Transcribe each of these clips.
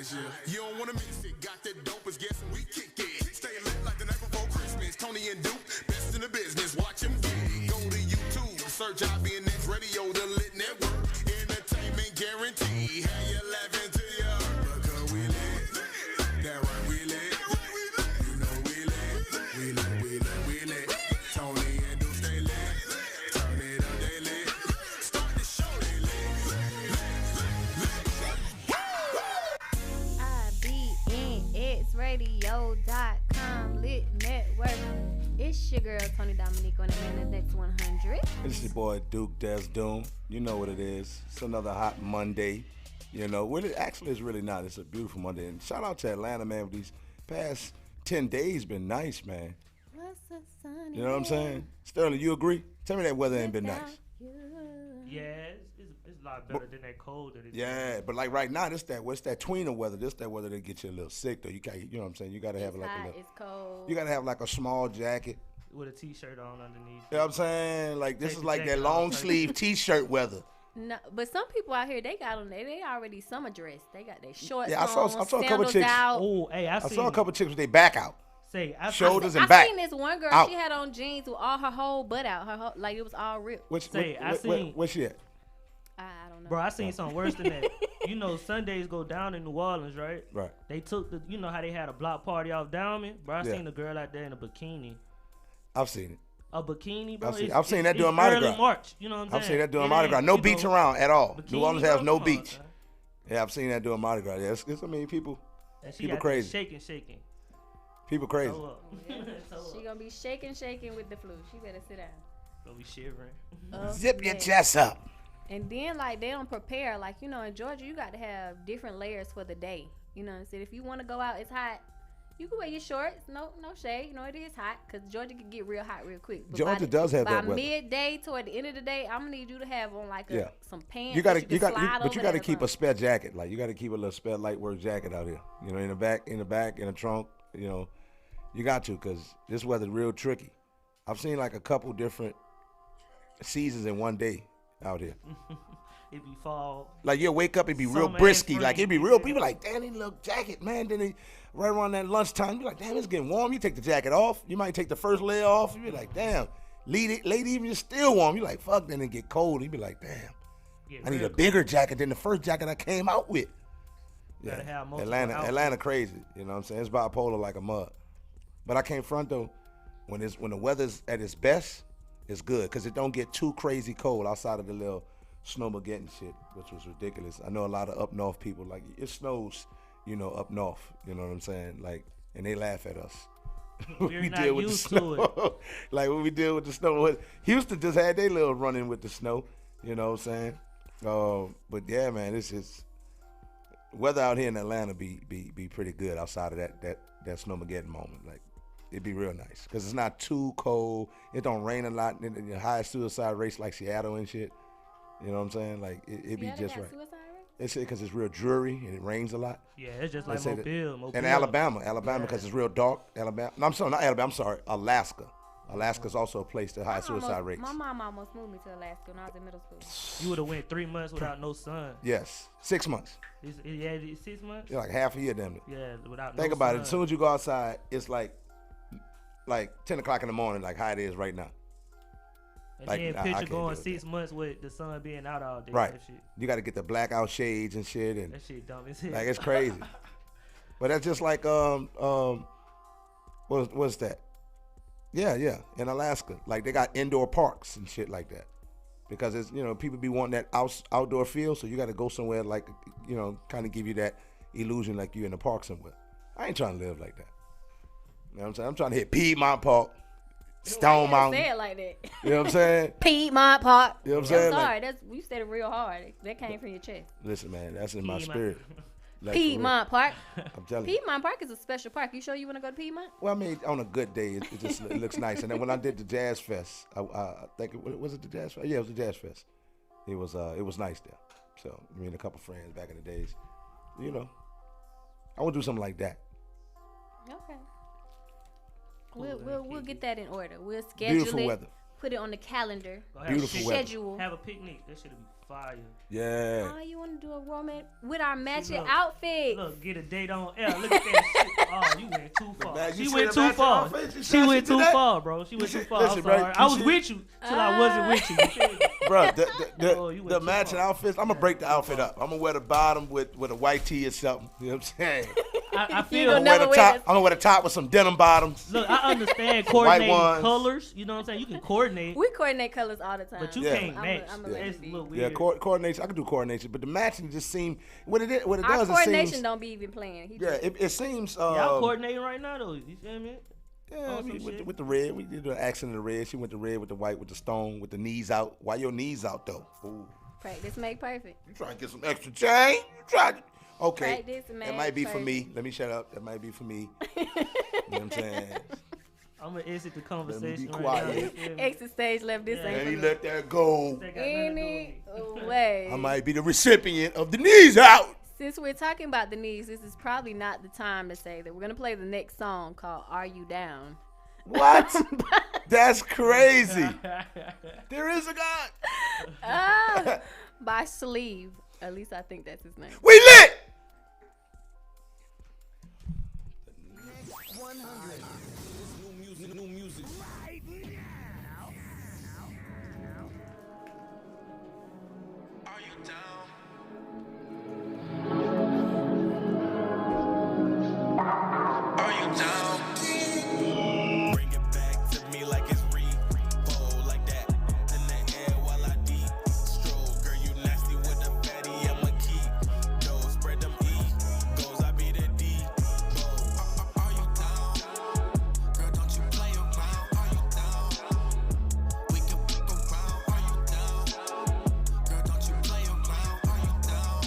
this year. You don't wanna miss it. Got that dope as guessing we kick it. Stay lit like the night before Christmas. Tony and Duke, best in the business. Watch him get it. Go to YouTube, search IBNX Radio, the Lit Network. Entertainment guarantee. Have you laughing to your because we lit. That right, we lit. You know we lit. We lit, we lit, we lit. Tony and Duke stay lit. Turn it up, they lit. Start the show, they lit. IBNXradio.com Lit Network. It's your girl Tony Dominique on the Man of Next 100. It's your boy Duke Des Doom. You know what it is. It's another hot Monday. You know, actually it's really not. It's a beautiful Monday. And shout out to Atlanta, man, with these past 10 days been nice, man. What's the sun? You know what I'm saying? Sterling, you agree? Tell me that weather ain't been nice. Yeah, it's a lot better than that cold that it's Yeah, but like right now, what's that tweener weather? This that weather that gets you a little sick though. You know what I'm saying? You gotta have like hot, a little. it's cold. You gotta have like a small jacket. with a t-shirt on underneath. You know what I'm saying? Like this Take is the like that jacket long off. sleeve t-shirt weather. No, but some people out here, they got on they already summer dress. They got their shorts Yeah, I saw on, a couple sandals chicks. out. Oh, hey, I I saw a couple chicks with their back out, I shoulders and I back. seen this one girl. out. She had on jeans with all her whole butt out. Her whole, like it was all ripped. What's she at? I don't know. Bro, I seen something worse than that. You know, Sundays go down in New Orleans, right? Right. They took you know how they had a block party off Diamond? Bro, I Yeah. seen a girl out there in a bikini. I've seen it. A bikini, bro. I've seen that during Mardi early Gras. March, you know what I'm saying? I've seen that doing It Mardi ain't, Gras. No you beach know, around at all. bikini, New Orleans bro, has no come on, beach. son. Yeah, I've seen that doing Mardi Gras. Yeah, I mean, people And she People out there crazy. shaking. People crazy. So up. So She up. gonna be shaking with the flu. She better sit down. Gonna be shivering. Zip your Yeah. chest up. And then like they don't prepare. Like you know in Georgia you got to have different layers for the day. You know what I'm saying? If you want to go out, it's hot. You can wear your shorts. No shade. You know it is hot because Georgia can get real hot real quick. But Georgia does have that by weather. midday toward the end of the day, I'm gonna need you to have on like some pants. You gotta, that can slide but you over gotta that keep or a spare jacket. Like you gotta keep a little spare light work jacket out here. You know, in the back, in the trunk. You know, you got to because this weather's real tricky. I've seen like a couple different seasons in one day out here. It be fall. Like you'll wake up, it'd be real Summer and brisky. spring. Like it'd be real. People like, damn, they look jacket, man. Then they right around that lunchtime, you be like, damn, it's getting warm. You take the jacket off. You might take the first layer off. You be like, damn, late evening is still warm. You like, fuck. Then it get cold. You be like, damn, Yeah, I need real a bigger jacket than the first jacket I came out with. Gotta have multiple Atlanta outfits. crazy. You know what I'm saying? It's bipolar like a mud. But I can't front though. When the weather's at its best, it's good because it don't get too crazy cold outside of the little snowmageddon shit, which was ridiculous. I know a lot of up north people like it snows, you know, up north. You know what I'm saying? Like, and they laugh at us. We're not used to it. Like when we deal with the snow. Houston just had their little run-in with the snow. You know what I'm saying? But yeah, man, it's just weather out here in Atlanta be pretty good outside of that snowmageddon moment. Like it'd be real nice because it's not too cold. It don't rain a lot. In the highest suicide rates like Seattle and shit. You know what I'm saying? Like it be Seattle just got right. suicide rate? They say because it's real dreary and it rains a lot. Yeah, it's just They like say that- Mobile. And Alabama Yeah. because it's real dark. Alabama. No, I'm sorry, not Alabama. I'm sorry, Alaska. Alaska's also a place that high suicide rates. My mom almost moved me to Alaska when I was in middle school. You would have went 3 months without no sun. Yes, 6 months. It's 6 months? Yeah, like half a year, damn it. Yeah, without Think no about sun. it. As soon as you go outside, it's like 10 o'clock in the morning, like how it is right now. And like, then I picture can't deal going with 6 months with the sun being out all day. Right. That shit, You got to get the blackout shades and shit, and that shit dumb as hell. like it's crazy. But that's just like what's that? Yeah, in Alaska, like they got indoor parks and shit like that, because it's people be wanting that outdoor feel, so you got to go somewhere like kind of give you that illusion like you in the park somewhere. I ain't trying to live like that. You know what I'm saying? I'm trying to hit Piedmont Park, Stone Mountain. Say it like that. You know what I'm saying? Piedmont Park. You know what I'm saying? I'm sorry, Like, that's you said it real hard. That came from your chest. listen, man, that's in my Piedmont. spirit. Like, for real. Piedmont Park. I'm telling you. Piedmont Park is a special park. You sure you want to go to Piedmont? Well, I mean, on a good day, it just it looks nice. And then when I did the Jazz Fest, I think was it the Jazz Fest? Yeah, it was the Jazz Fest. It was nice there. So me and a couple friends back in the days, I want to do something like that. Okay. Cool, We'll man. get that in order. We'll schedule Beautiful it. weather. Put it on the calendar. Go have Beautiful a weather. Schedule. Have a picnic. That should be fire. Yeah. Oh, you want to do a romance with our matching look, outfits? Look, get a date on air. Look at that shit. Oh, you went too far. man, you She see went the too matching far. outfits? You She said went she did too that? far, bro. She went too far. Listen, I'm bro, sorry. you I was see- with you till I wasn't with you. You feel me? Bro, Oh, you went the too matching far. outfits, I'm gonna break the outfit up. I'm gonna wear the bottom with a white tee or something. You know what I'm saying? I You feel. gonna I'm never gonna wear the wear top. this. I'm gonna wear the top with some denim bottoms. Look, I understand coordinating ones. colors. You know what I'm saying? You can coordinate, We coordinate colors all the time. but you Yeah. can't match. I'm a It's a lady. little Yeah, weird. coordination. I can do coordination, but the matching just seem what it Our does. It coordination seems. don't be even playing. He Yeah, just, it seems. Y'all coordinating right now, though. You feel me? Yeah, on some with shit. the red, we did the accent of the red. She went the red with the white with the stone with the knees out. Why your knees out though? Ooh. practice make perfect. You trying to get some extra chain? You trying to... Okay. Practice That makes might be for perfect. me. Let me shut up. That might be for me. You know what I'm saying? I'm gonna exit the conversation right quiet. now. You feel me? Exit stage left. This Yeah. ain't Let for me me. let that go. That got nothing to do Any with me. way. I might be the recipient of the knees out. Since we're talking about the knees, this is probably not the time to say that we're gonna play the next song called "Are You Down." What? That's crazy. There is a God. Ah, by Sleeve. At least I think that's his name. We lit. New music. Are you down? Are you down? Bring it back to me like it's repo, like that. In the air while I deep stroll. Girl, you nasty with the fatty. I'ma keep those. Spread them egos. I be the D. Are you down? Girl, don't you play around? Are you down? We can pick around. Are you down? Girl, don't you play around? Are you down?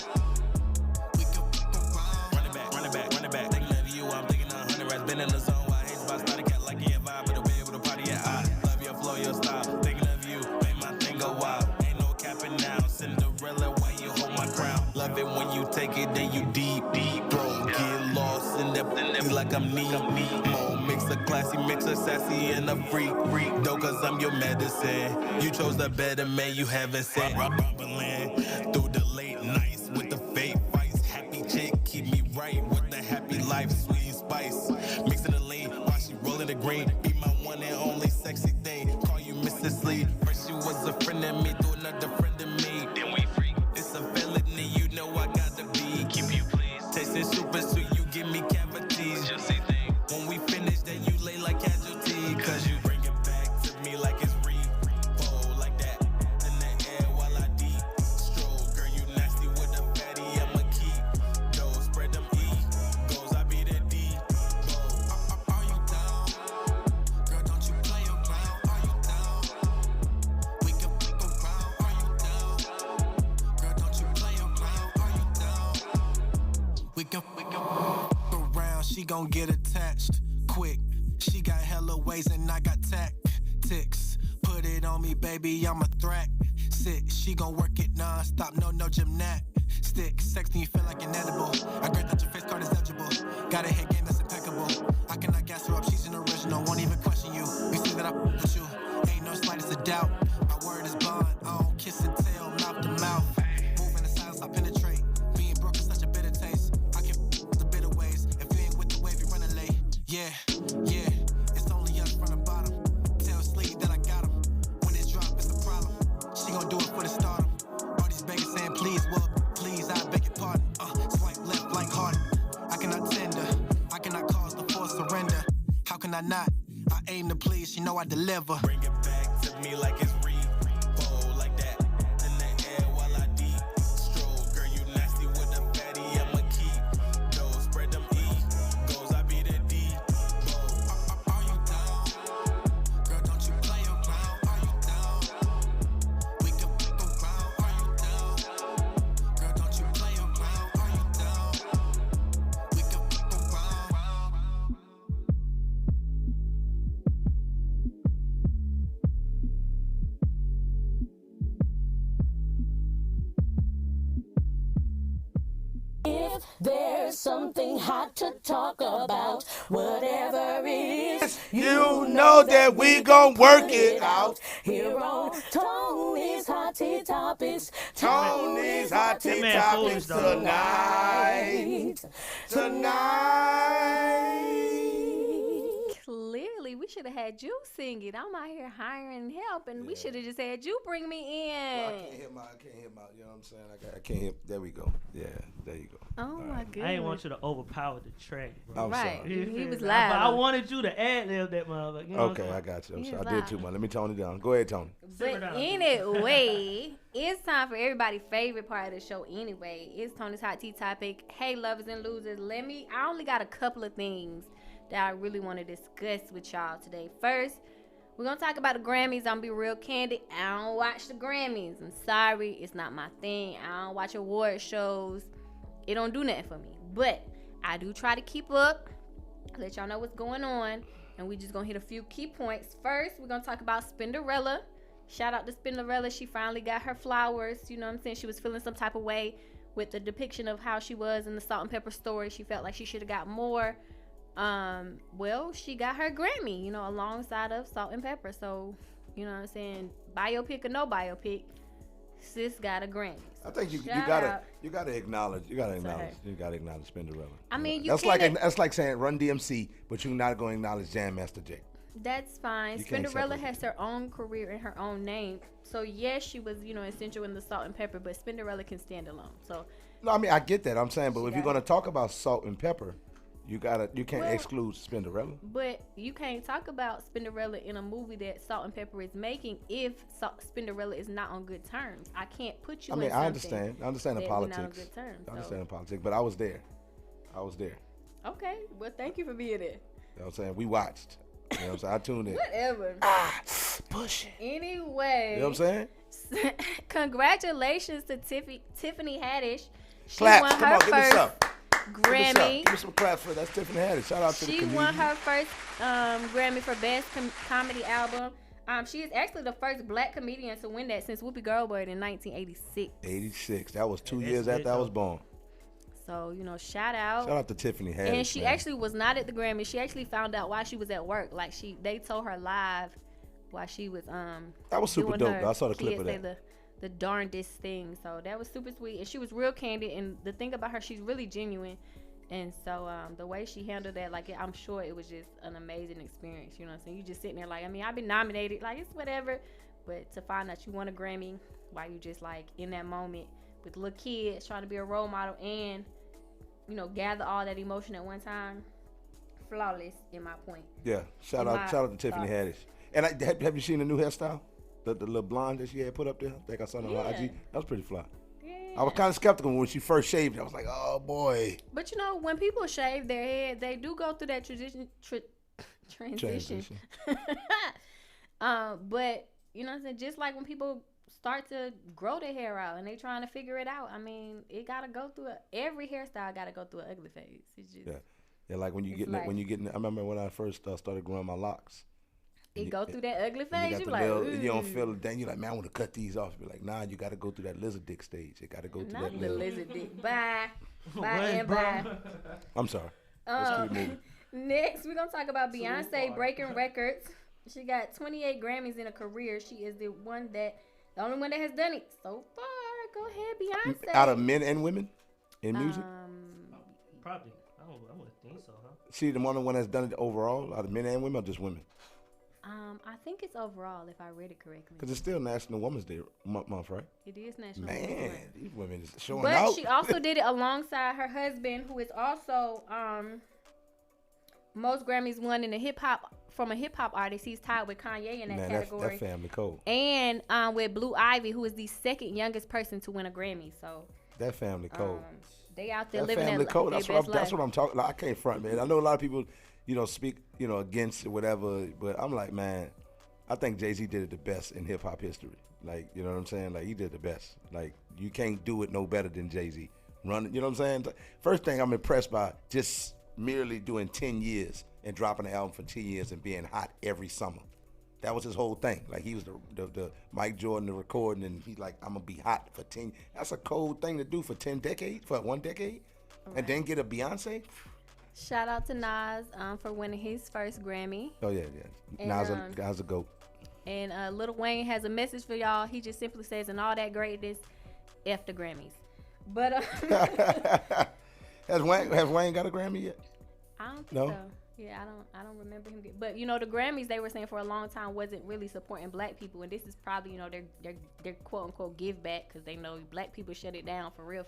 We can pick around. Run it back, run it back, run it back. Thinking of you, I'm thinking 100 rats. Been in the zone. Why I hate spots? Started cat like your vibe, but the way with a party. Yeah, I love your flow, your style. Thinking of you, make my thing go wild. Ain't no capping now. Cinderella, why you hold my crown? Love it when you take it, then you deep, bro. Get lost in that like I'm Nemo. Mix a classy, mix a sassy, and a freak. Though, cause I'm your medicine. You chose the better man you haven't seen. Rumbling through the late nights with the fake fights. Happy chick, keep me right with the happy life, sweet spice. Mixing the lean while she rolling the green. Be my one and only sexy thing. Call you Mrs. Sleep. First you was a friend of me, do another friend of me. Then we free. It's a felony, you know I gotta be. Keep you pleased. Tasting super sweet, you give me cavities. Just say thing. When we finish, then you lay like casualty. Cause you bring it back to me like it's repo, like that. In the air while I deep stroll. Girl, you nasty with the fatty. I'ma keep those. Spread them egos. I be the D. Are you down? Girl, don't you play around? Are you down? We can pick around. Are you down? Girl, don't you play around? Are you down? We can around. She gon' get attached quick. She got hella ways and I got tactics. Put it on me, baby, I'm a threat. Sit, she gon' work it non-stop, no gymnastics. Sex me, feel like an edible. I grant that your face card is eligible. Got a head game that's impeccable. I cannot gas her up, she's an original. Won't even question you. You see that I with you. Ain't no slightest of doubt. My word is bond. I don't kiss and tell, mouth to mouth. Move in the silence, I penetrate. Being broke is such a bitter taste. I can the bitter ways. If you ain't with the wave, you're running late. Yeah. It's only us from the bottom. Tell Sleep that I got him. When it drop, it's a problem. She gon' do it for the stardom. All these beggars saying please, well, please, I beg your pardon. Swipe left like Harden. I cannot tender. I cannot cause the forced surrender. How can I not? I aim to please, you know I deliver. Bring it back to me like it's repo, like that. In the air while I deep stroll. Girl, you nasty with the fatty. I'ma keep those. Spread them egos. I be the D. Are you down? Girl, don't you play around? Are you down? We can pick around. Are you down? Girl, don't you play around? Are you down? We can pick around. If there's something hot to talk about, whatever it is, You know that we gon' work it out. Here on Tony's Hot Tea Topics. Tony's Hot Tea man Topics foolish, dog. tonight. Clearly, we should have had you sing it. I'm out here hiring help, and we should have just had you bring me in. I can't hear my, you know what I'm saying? I can't hear, there we go. Yeah, there you go. Oh my goodness. I didn't want you to overpower the track, bro. I'm Right. sorry. He was But loud. I wanted you to ad-lib that motherfucker. You know Okay, what I I'm got you. I'm He's sorry. I did loud. too much. Let me tone it down. Go ahead, Tony. Simmer But down. anyway, it's time for everybody's favorite part of the show anyway. It's Tony's Hot Tea Topic. Hey, lovers and losers, I only got a couple of things that I really want to discuss with y'all today. First, we're going to talk about the Grammys. I'm going to be real candid. I don't watch the Grammys. I'm sorry. It's not my thing. I don't watch award shows. It don't do nothing for me. But I do try to keep up, let y'all know what's going on. And we just going to hit a few key points. First, we're going to talk about Spinderella. Shout out to Spinderella. She finally got her flowers. You know what I'm saying? She was feeling some type of way with the depiction of how she was in the Salt and Pepper story. She felt like she should have got more. Well, she got her Grammy, alongside of Salt and Pepper. So, you know what I'm saying? Biopic or no biopic, sis got a Grammy. So I think you shout gotta out. acknowledge her. Spinderella. I mean, that's like saying Run DMC, but you're not going to acknowledge Jam Master Jay. That's fine. You can't Spinderella separate has the her own career and her own name. So yes, she was, essential in the Salt and Pepper, but Spinderella can stand alone. So No, I mean I get that. I'm saying, but She if you're got going to talk about Salt and Pepper, you can't Well- exclude Spinderella. but you can't talk about Spinderella in a movie that Salt and Pepper is making if Spinderella is not on good terms. I can't put you I mean, in I something understand the that we're politics. not on good terms. I So. understand the politics, but I was there. Okay, well, thank you for being there. You know what I'm saying? We watched. You know what I'm saying? I tuned in. Whatever. Push it. Anyway. You know what I'm saying? Congratulations to Tiffany Haddish. She Claps. won Come her on, give me first some. Grammy. Give me some claps for that's Tiffany Haddish. Shout out to the She comedian. won her first Grammy for Best Comedy Album. She is actually the first black comedian to win that since Whoopi Goldberg in 1986. 86. That was 2 Yeah, years that's after I lit, was though. born. So, shout out. Shout out to Tiffany Haddish. And she man. actually was not at the Grammy. She actually found out while she was at work. Like they told her live while she was That was super doing dope, her though. I saw the clip kids of say that. the darndest thing. So that was super sweet. And she was real candid. And the thing about her, she's really genuine. And so the way she handled that, like I'm sure it was just an amazing experience. You know what I'm saying? You just sitting there like, I mean, I've been nominated, like it's whatever. But to find out you won a Grammy while you just like in that moment with little kids trying to be a role model and gather all that emotion at one time, flawless in my point. Yeah, shout out to Tiffany Haddish. And have you seen the new hairstyle? The little blonde that she had put up there? I think I saw it on Yeah. IG. That was pretty fly. Yeah. I was kind of skeptical when she first shaved. I was like, oh boy. But when people shave their head, they do go through that transition. But you know what I'm saying? Just like when people start to grow their hair out and they trying to figure it out. I mean, it gotta go through every hairstyle gotta go through an ugly phase. It's just Yeah, like when you It's life. I remember when I first started growing my locks. it go through that ugly And phase. you You got like, the little, you don't "Ooh." feel it. Then you're like, man, I want to cut these off. Be like, nah, you got to go through that lizard dick stage. You got to go through Not that the little. lizard dick. Bye. Bye What, and bro? bye. I'm sorry. Let's keep moving. Next, we're gonna talk about Beyonce breaking records. She got 28 Grammys in a career. She is the only one that has done it so far. Go ahead, Beyonce. Out of men and women in music, Probably. I wouldn't think so, huh? she the only one that's done it overall. Out of men and women, or just women? I think it's overall, if I read it correctly. Because it's still National Women's Day month, right? It is National Women's Man, Month. these women is showing But out. she also did it alongside her husband, who is also most Grammys won in a hip hop artist. He's tied with Kanye in that Man, category. that family cold. And with Blue Ivy, who is the second youngest person to win a Grammy. So That family cold. they out there That living family their, cold. their That's best what life. I'm talking. Like, I can't front, man. I know a lot of people, speak, against it, whatever. But I'm like, man, I think Jay-Z did it the best in hip hop history. Like, you know what I'm saying? Like, he did the best. Like, you can't do it no better than Jay-Z. Run, you know what I'm saying? First thing I'm impressed by, just merely doing 10 years and dropping an album for 10 years and being hot every summer. That was his whole thing. Like, he was the Mike Jordan, the recording, and he's like, I'm gonna be hot for 10. That's a cold thing to do for 10 decades, for 1 decade. and then get a Beyonce. Shout out to Nas for winning his first Grammy. Oh yeah. And, Nas a goat. And Lil Wayne has a message for y'all. He just simply says, "In all that greatness, F the Grammys." But Has Wayne got a Grammy yet? I don't think No? so. Yeah, I don't remember him. But the Grammys, they were saying for a long time wasn't really supporting black people, and this is probably their quote unquote give back, because they know black people shut it down for real.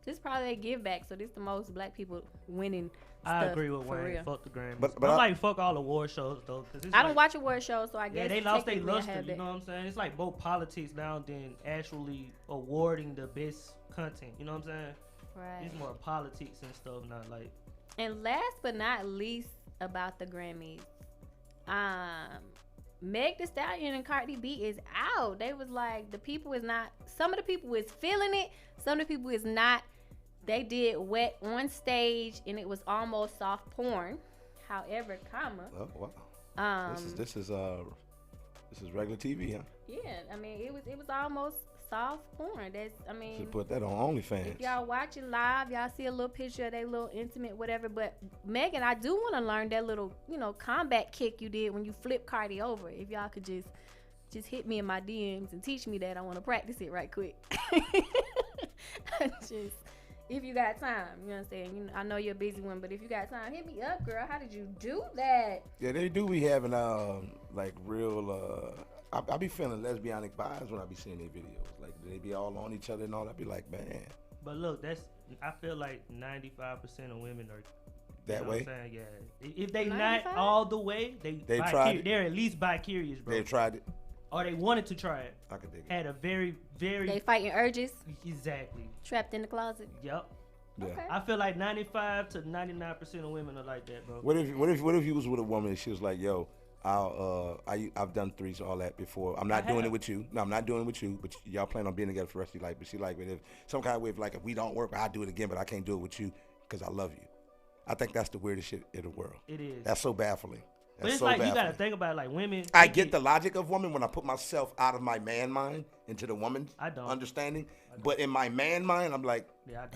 This is probably their give back, so this is the most black people winning. I agree with for Wayne. real. Fuck the Grammys. But I'm like, fuck all award shows though. Cause it's I don't watch award shows, so I guess yeah, they lost their technically I luster. have You that. know what I'm saying? It's like more politics now than actually awarding the best content. You know what I'm saying? Right. It's more politics and stuff, not like. And last but not least about the Grammys, Meg Thee Stallion and Cardi B is out. They was like, some of the people is feeling it, some of the people is not. They did Wet on stage, and it was almost soft porn. However, Oh wow. This is regular TV, huh? yeah, I mean, it was almost soft porn. Should put that on OnlyFans. If y'all watch it live, y'all see a little picture of they little intimate whatever. But Megan, I do want to learn that little, combat kick you did when you flipped Cardi over. If y'all could just hit me in my DMs and teach me that, I want to practice it right quick. If you got time, you know what I'm saying? I know you're a busy one, but if you got time, hit me up, girl. How did you do that? Yeah, they do be having like real. I be feeling lesbianic vibes when I be seeing their videos. Like they be all on each other and all. I be like, man. But look, I feel like 95% of women are That way. What I'm saying? Yeah. If they 95? not all the way, They tried it. They're at least bi-curious, bro. They've tried it. Or they wanted to try it. I could dig it. Had a very, very They fighting urges, exactly. trapped in the closet. Yep. Yeah. Okay. I feel like 95 to 99% of women are like that, bro. What if you was with a woman and she was like, yo, I've done threes all that before. I'm not doing it with you. No, I'm not doing it with you. But y'all plan on being together for the rest of your life. But she like, if some kind of way of like, if we don't work, I'll do it again. But I can't do it with you because I love you. I think that's the weirdest shit in the world. It is. That's so baffling. But it's like, you got to think about it, like women. I get the logic of women when I put myself out of my man mind into the woman's understanding. But in my man mind, I'm like,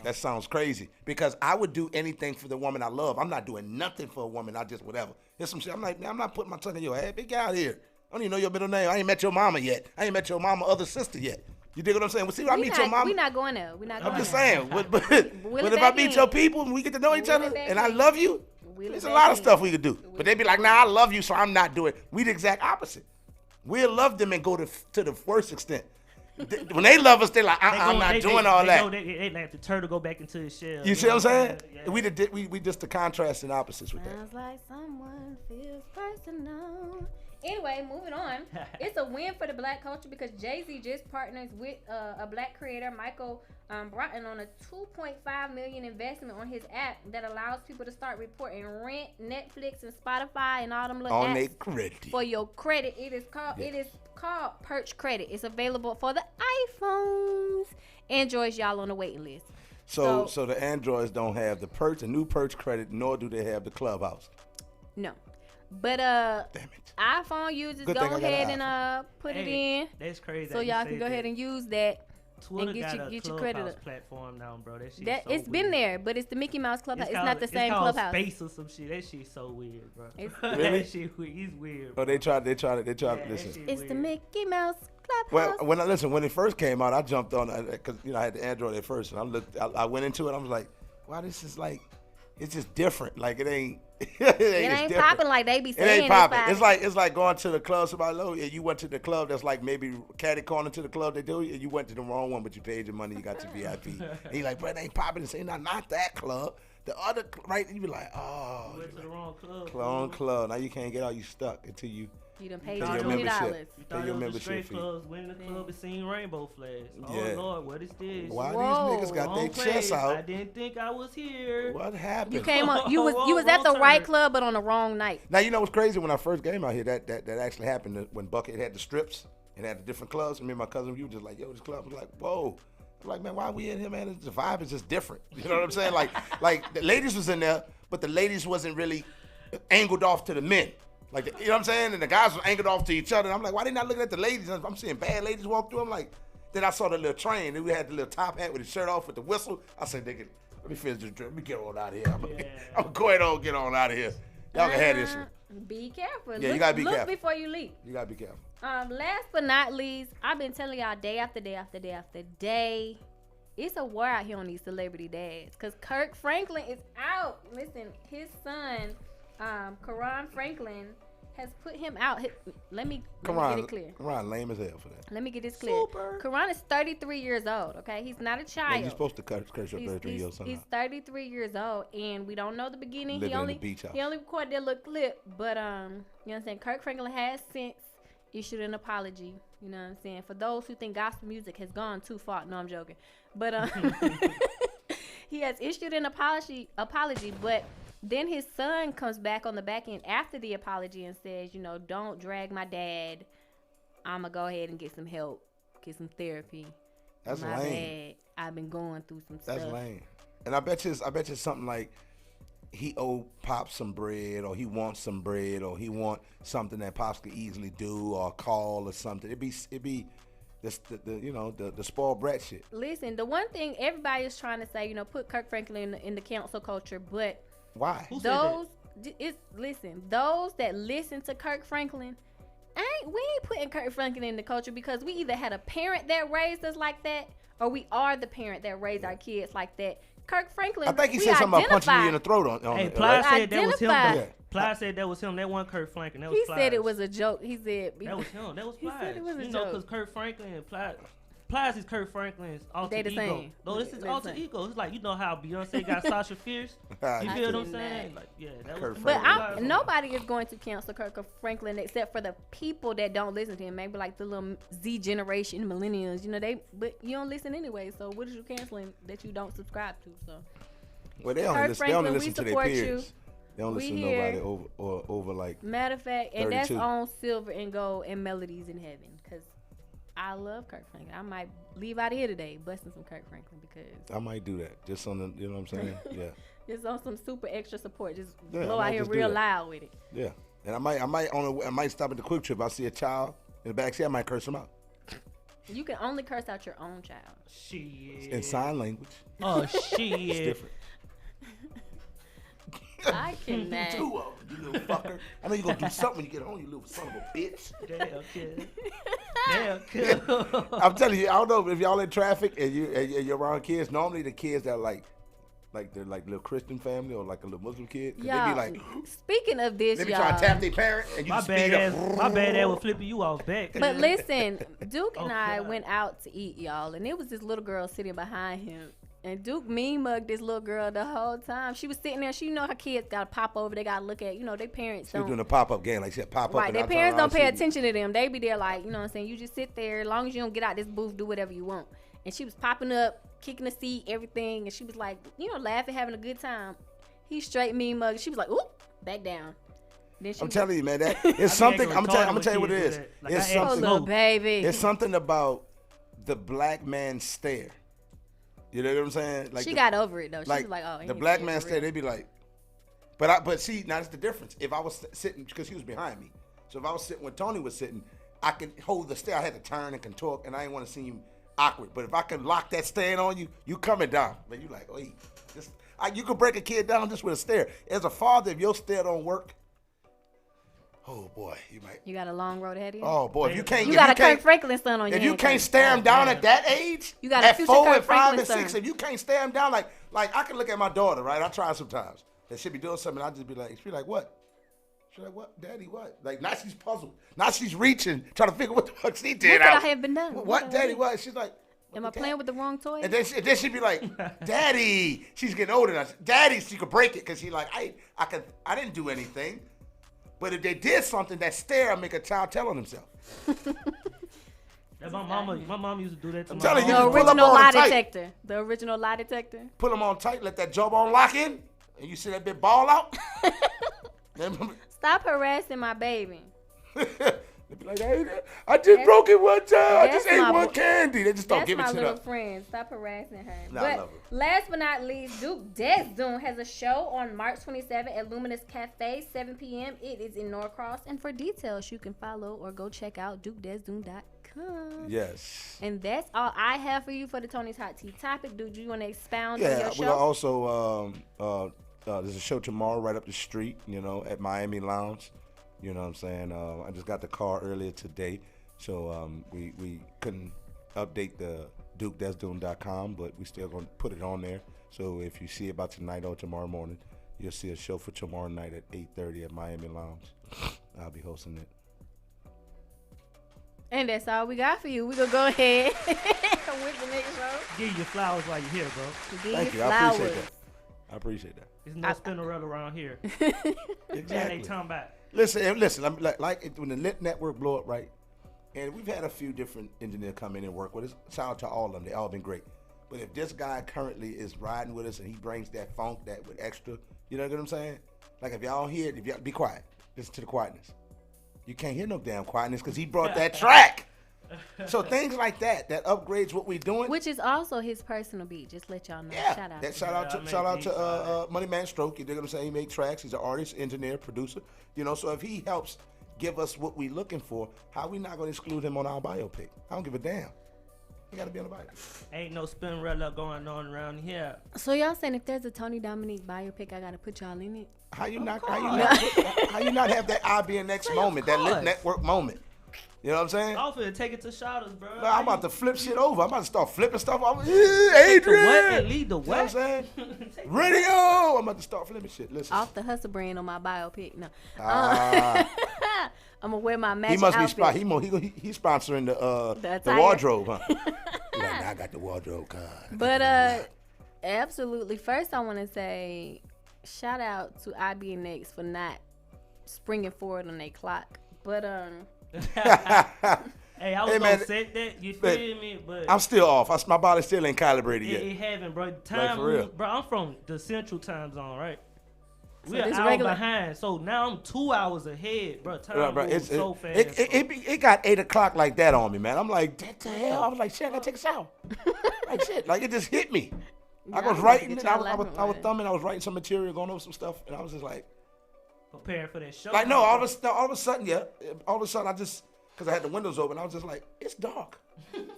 that sounds crazy. Because I would do anything for the woman I love. I'm not doing nothing for a woman. I just whatever. There's some shit. I'm like, man, I'm not putting my tongue in your head. Big guy out here. I don't even know your middle name. I ain't met your mama yet. I ain't met your mama other sister yet. You dig what I'm saying? Well, see, when I meet your mama. We're not going there. We're not going I'm just there. saying. But if I meet your people and we get to know each other and I love you, there's a lot of stuff we could do. But they be like, nah, I love you, so I'm not doing it. We the exact opposite. We'll love them and go to the worst extent. When they love us, they're like, I'm not doing all that. They let the turtle go back into his shell. You see what I'm saying? Yeah. We just the contrast and opposites with that. Sounds like someone feels personal. Anyway, moving on. It's a win for the black culture because Jay-Z just partners with a black creator, Michael Broughton, on a $2.5 million investment on his app that allows people to start reporting rent, Netflix, and Spotify, and all them little On apps their credit. for your credit. It is called Perch Credit. It's available for the iPhones. Androids, y'all on the waiting list. So the Androids don't have the new Perch credit, nor do they have the Clubhouse. No. But Damn it. iPhone users, Good go thing I got ahead an and put it in. That's crazy. So y'all can go ahead and use that. Twitter and got get a your credit Clubhouse up. platform now, bro. That shit That so it's been weird. there, but it's the Mickey Mouse Clubhouse. It's called- not the same called Clubhouse. Space or some shit. That shit so weird, bro. Really? That shit weird. He's weird. Oh, they tried to Yeah, listen. that shit It's the weird. Mickey Mouse Clubhouse. Well, when it first came out, I jumped on because I had the Android at first, and I went into it. I was like, wow, this is like, it's just different. Like it ain't. it ain't popping like they be saying. It ain't popping. It's like going to the club. Somebody, you went to the club that's like maybe catty corner to the club they do, and you went to the wrong one, but you paid your money, you got your VIP. And you like, bro, it ain't popping. And say, not that club. The other, right? You be like, oh, You went to the wrong club. wrong club. Now you can't get out. You stuck until you. You done paid Pay your your $20. membership. You Pay thought your it was a membership straight fee. clubs, went in the club and seen rainbow flags. Oh Yeah. Lord, what is this? Why Whoa. these niggas got their Wrong chests place. I out? didn't think I was here. What happened? You came on. You was Whoa, at the wrong right turn. club, but on the wrong night. Now you know what's crazy? When I first came out here, that actually happened when Bucket had the strips and had the different clubs. And me and my cousin, we were just like, yo, this club was like, whoa. I'm like, man, why we in here, man? The vibe is just different. You know what I'm saying? Like the ladies was in there, but the ladies wasn't really angled off to the men. Like, you know what I'm saying? And the guys were angled off to each other. And I'm like, why they not looking at the ladies? I'm seeing bad ladies walk through. I'm like, then I saw the little train. And we had the little top hat with his shirt off with the whistle. I said, nigga, Let me finish this drink. Let me get on out of here. I'm going to go ahead and get on out of here. Y'all can have this one. Be careful. Yeah, you gotta be look careful. before you leap. You gotta be careful. Last but not least, I've been telling y'all day after day after day after day. It's a war out here on these celebrity dads. Cause Kirk Franklin is out. Listen, his son, Karan Franklin, has put him out. Let me get it clear. Karan lame as hell for that. Let me get this clear. Karan is 33 years old, okay? He's not a child. Yeah, you're supposed to curse your 33-year-old son. He's 33 years old, and we don't know the beginning. Living in the beach house. He only recorded that little clip, but you know what I'm saying? Kirk Franklin has since issued an apology, you know what I'm saying? For those who think gospel music has gone too far. No, I'm joking. But he has issued an apology, but then his son comes back on the back end after the apology and says, you know, don't drag my dad. I'm going to go ahead and get some help, get some therapy. That's my lame. bad. I've been going through some stuff. That's lame. And I bet you it's something like he owe Pop some bread, or he wants some bread, or he want something that Pops could easily do, or call or something. It'd be the spoiled brat shit. Listen, the one thing everybody is trying to say, you know, put Kirk Franklin in the cancel culture, but why? Those that listen to Kirk Franklin, we ain't putting Kirk Franklin in the culture because we either had a parent that raised us like that, or we are the parent that raised our kids like that. Kirk Franklin, I think he said something about punching you in the throat on Hey, it. Ply Right? said that was him. Yeah. Ply said that was him. That wasn't Kirk Franklin. That was He Ply. said it was a joke. He said that was him. That was He Ply. said it was a You know, joke. because Kirk Franklin and Ply is Kirk Franklin's alter They the ego. same. No, this is They alter the same. ego. It's like, you know how Beyonce got Sasha Fierce? You feel what I'm saying? Like, yeah, that was. But Ply's nobody is going to cancel Kirk Franklin except for the people that don't listen to him. Maybe like the little Z generation, millennials. You know, but you don't listen anyway. So what is you canceling that you don't subscribe to? So. Well, they only listen to their peers. They don't listen to nobody over like. Matter of fact, and 32. that's on Silver and Gold and Melodies in Heaven, because I love Kirk Franklin. I might leave out of here today busting some Kirk Franklin because I might do that just on the, you know what I'm saying? Yeah. Just on some super extra support. Just Yeah, blow I out might here just do real that. loud with it. Yeah, and I might stop at the Quick Trip. I see a child in the backseat, I might curse him out You can only curse out your own child. Shit. in sign language. Oh, shit. It's different. I cannot. Two of them, you little fucker. I know you gonna do something when you get home, you little son of a bitch. Damn, kid. Damn, kid. I'm telling you, I don't know if y'all in traffic and you're around kids. Normally the kids that are like they're like little Christian family or like a little Muslim kid. 'Cause they be like, speaking of this, they be y'all. trying to tap their parent and you My speed bad up. ass was flipping you off back. But listen, Duke and I God. went out to eat, y'all, and it was this little girl sitting behind him. And Duke mean mugged this little girl the whole time. She was sitting there. She know her kids got to pop over. They got to look at, you know, their parents She was don't. doing a pop-up game, like she said, pop up. Right, and their I turn parents around don't pay and see attention to them. They be there like, you know what I'm saying? You just sit there. As long as you don't get out this booth, do whatever you want. And she was popping up, kicking the seat, everything. And she was like, you know, laughing, having a good time. He straight mean mugged. She was like, oop, back down. Then she I'm telling you, man, that I it's be something. acting I'm gonna retarded tell you when what it kids is. do that. Like, It's I act oh, something. little baby. It's something about the black man stare. You know what I'm saying? Like she got over it though. She like, was like, oh, the black man stare. They be like, but see, now that's the difference. If I was sitting, because he was behind me, so if I was sitting when Tony was sitting, I could hold the stare. I had to turn and contort, and I didn't want to seem awkward. But if I could lock that stare on you, you coming down. Man, you like, oh, you could break a kid down just with a stare. As a father, if your stare don't work, oh boy, you might. You got a long road ahead of you. Oh boy, if you can't. You if got you a can't, Kirk Franklin son on your if you hand, can't Kirk. stare him down at that age, You got a at future 4 Kirk and 5 Franklin and 6, son. if you can't stare him down, like I can look at my daughter, right? I try sometimes. And she'll be doing something, and I just be like, she'll be like, what? She's like, what, Daddy, what? Like now she's puzzled. Now she's reaching, trying to figure what the fuck she did. What could I have been done? What, Daddy, what? She's like, Am I playing with the wrong toy? and then she'd be like, Daddy. She's getting older now. Daddy, she could break it because she like, I didn't do anything. But if they did something, that stare make a child tell on himself. That's my mom used to do that to I'm my telling mom. you, The just pull up original on lie it tight. detector. The original lie detector. Put them on tight, let that jawbone lock in, and you see that bit ball out. Stop harassing my baby. They be like, I just broke it one time. I just ate my one boy. candy. They just don't That's give my it shit little up. friend. Stop harassing her. Nah, I but love her. last but not least, Duke Desdoon has a show on March 27 at Luminous Cafe, 7 p.m. It is in Norcross. And for details, you can follow or go check out DukeDesdoon.com. Tony'sHotTeaTopic.com. Yes. And that's all I have for you for the Tony's Hot Tea Topic. Dude, you want to expound on Yeah, your we show? got also there's a show tomorrow right up the street, at Miami Lounge. You know what I'm saying? I just got the call earlier today, so we couldn't update the DukeThat'sDoing.com, but we still gonna put it on there. So if you see it about tonight or tomorrow morning, you'll see a show for tomorrow night at 8:30 at Miami Lounge. I'll be hosting it. And that's all we got for you. We're going to go ahead with the next show. Give you your flowers while you're here, bro. Thank you. Flowers. I appreciate that. There's no Spinnerella around here. Exactly. And they talking about. Listen. I'm like when the Lit Network blow up, right? And we've had a few different engineers come in and work with us. Shout out to all of them. They all been great. But if this guy currently is riding with us and he brings that funk, that with extra, you know what I'm saying? Like if y'all hear it, if y'all be quiet, listen to the quietness. You can't hear no damn quietness because he brought that track. So things like that upgrades what we're doing. Which is also his personal beat. Just let y'all know. Yeah, Shout out. shout out to Money Man Stroke. You dig what I'm saying? He make tracks. He's an artist, engineer, producer. So if he helps give us what we looking for, how we not going to exclude him on our biopic? I don't give a damn. He got to be on the bio. Ain't no Spinnerella going on around here. So y'all saying if there's a Tony Dominique biopic, I got to put y'all in it? How you not have that IBNX moment, that Lit Network moment? You know what I'm saying? I'm finna take it to shouters, bro. No, I'm about to flip shit over. I'm about to start flipping stuff over. Take the Adrian! what and lead the You know what I'm what? saying? Radio! I'm about to start flipping shit. Listen. Off the hustle brand on my biopic. No. Ah. I'm going to wear my matching He must outfit. be he's sponsoring the attire. wardrobe, huh? He's like, nah, I got the wardrobe card. But absolutely. First, I want to say shout out to IBNX for not springing forward on their clock. But Hey, I was Hey, gonna man, say that, you feel me? But I'm still off. My body still ain't calibrated yet. it haven't, bro. Time, for real. bro. I'm from the Central Time Zone, right? We're this an hour regular- behind, so now I'm 2 hours ahead, bro. Time Right, right. moves so fast. It got 8 o'clock like that on me, man. I'm like, what the hell? I was like, shit, I gotta take a shower. Like shit, like it just hit me. I was writing, get I y'all was life in I was order. thumbing, I was writing some material, going over some stuff, and I was just like, Preparing for that show. no, all of a sudden, I just, because I had the windows open, I was just like, it's dark.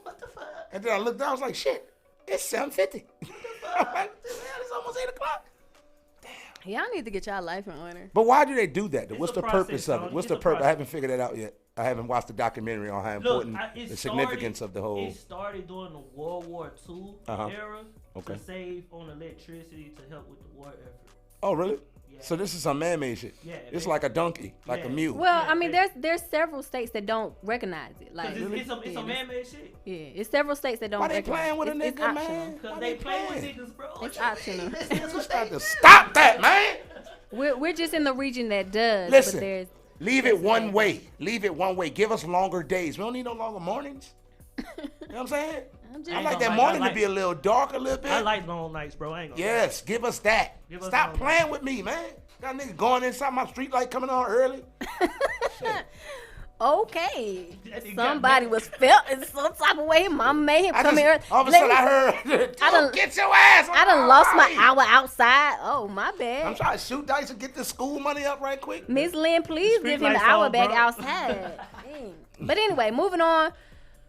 What the fuck? And then I looked down, I was like, shit, it's 7:50. I'm like, it's almost 8 o'clock. y'all need to get y'all life in order. But why do they do that? What's a the process, purpose of it? Tony. What's It's the a purpose? I process. haven't figured that out yet. I haven't watched the documentary on how important the significance of the whole. It started during the World War II era Okay. to save on electricity to help with the war effort. Oh, really? Yeah. So this is some man-made shit. Yeah, It's they- like a donkey, like a Yeah. mule. Well, Yeah, I mean, yeah. there's several states that don't recognize it. Like, It's a man-made shit. yeah, it's several states that don't Why they recognize playing with a it. It's nigga, optional. man? Because Why they play with playing? niggas, bro. It's What you optional. mean? That's what Try they to stop that, man. We're just in the region that does. But Listen, there's leave it one way. Leave it one way. Give us longer days. We don't need no longer mornings. You know what I'm saying? I'm just I ain't like gonna that lie, morning I to be a little dark a little bit. I like long nights, bro. I ain't gonna lie. Yes, give us that. Give us Stop long playing with me, man. Got niggas going inside my street light coming on early. okay. That nigga Somebody got was felt in some type of way. My man I come just, here. all of a Let sudden me- I heard, I done- get your ass. I done lost my Alright. hour outside. Oh, my bad. I'm trying to shoot dice and get this school money up right quick. Miss Lynn, please Street give him the lights hour on, back bro. outside. Dang. But anyway, moving on.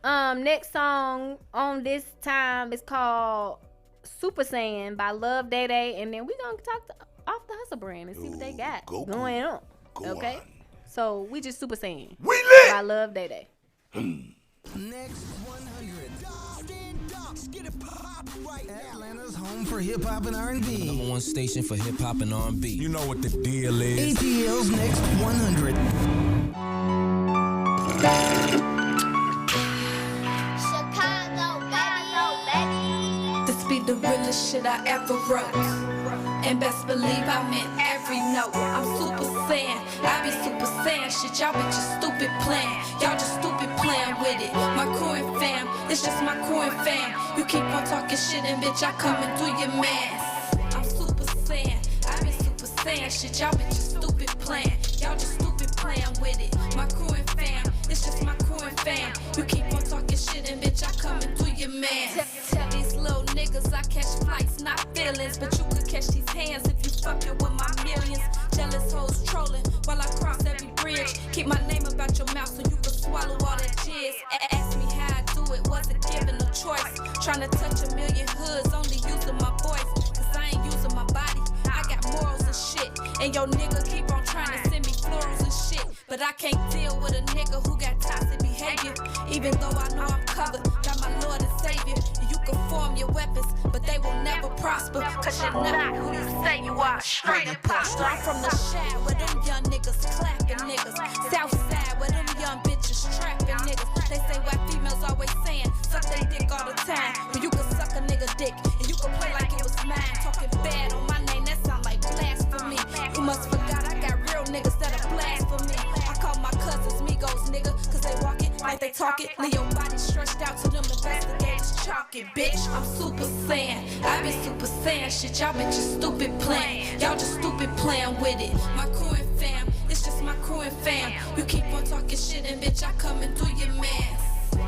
Next song on this time is called Super Saiyan by Love Day Day, and then we're gonna talk off the hustle brand and see what they got Goku. going on. Go Okay, on. so we just Super Saiyan We lit. by Love Day Day. Next 100. Stand up, get it pop right now. Atlanta's home for hip hop and R&B. Number one station for hip hop and R&B. You know what the deal is. ATL's Next 100. This be the realest shit I ever wrote. And best believe I meant every note. I'm super saiyan, I be super saiyan shit. Y'all bitches stupid playing, y'all just stupid playing with it. My crew and fam, it's just my crew and fam. You keep on talking shit and bitch, I come and do your mans. I'm super saiyan, I be super saiyan shit. Y'all bitches stupid playing, y'all just stupid playing with it. My crew and fam, it's just my crew and fam. You keep on talking shit and bitch, I come and do your mans. Tell these little niggas I catch flights, not feelings. But you could catch these hands if you fucking with my millions. Jealous hoes trolling while I cross every bridge. Keep my name about your mouth so you can swallow all that jizz. Ask me choice. Tryna touch a million hoods, only using my voice. Cause I ain't using my body. I got morals and shit. And your nigga keep on trying to send me florals and shit. But I can't deal with a nigga who got toxic behavior. Even though I know I'm covered, got my Lord and Savior. You can form your weapons, but they will never prosper. Cause you're not who you say you are. Straight imposter. I'm from the Shad where them young niggas clapping niggas. Southside where them young bitches trapping niggas. They say white females always saying, suck they dick all the time. But you can suck a nigga dick, and you can play like it was mine. Talking bad on my name, that sound like blasphemy. You must forgot I got real niggas that'll blasphemy. I call my cousins Migos, nigga, cause they walk it like they talk it. Leave your body stretched out to them investigators chalking, bitch. I'm Super Saiyan, I be Super Saiyan shit. Y'all bitches stupid playing, y'all just stupid playing with it. My crew and fam, it's just my crew and fam. You keep on talking shit and bitch, I come and do your mans.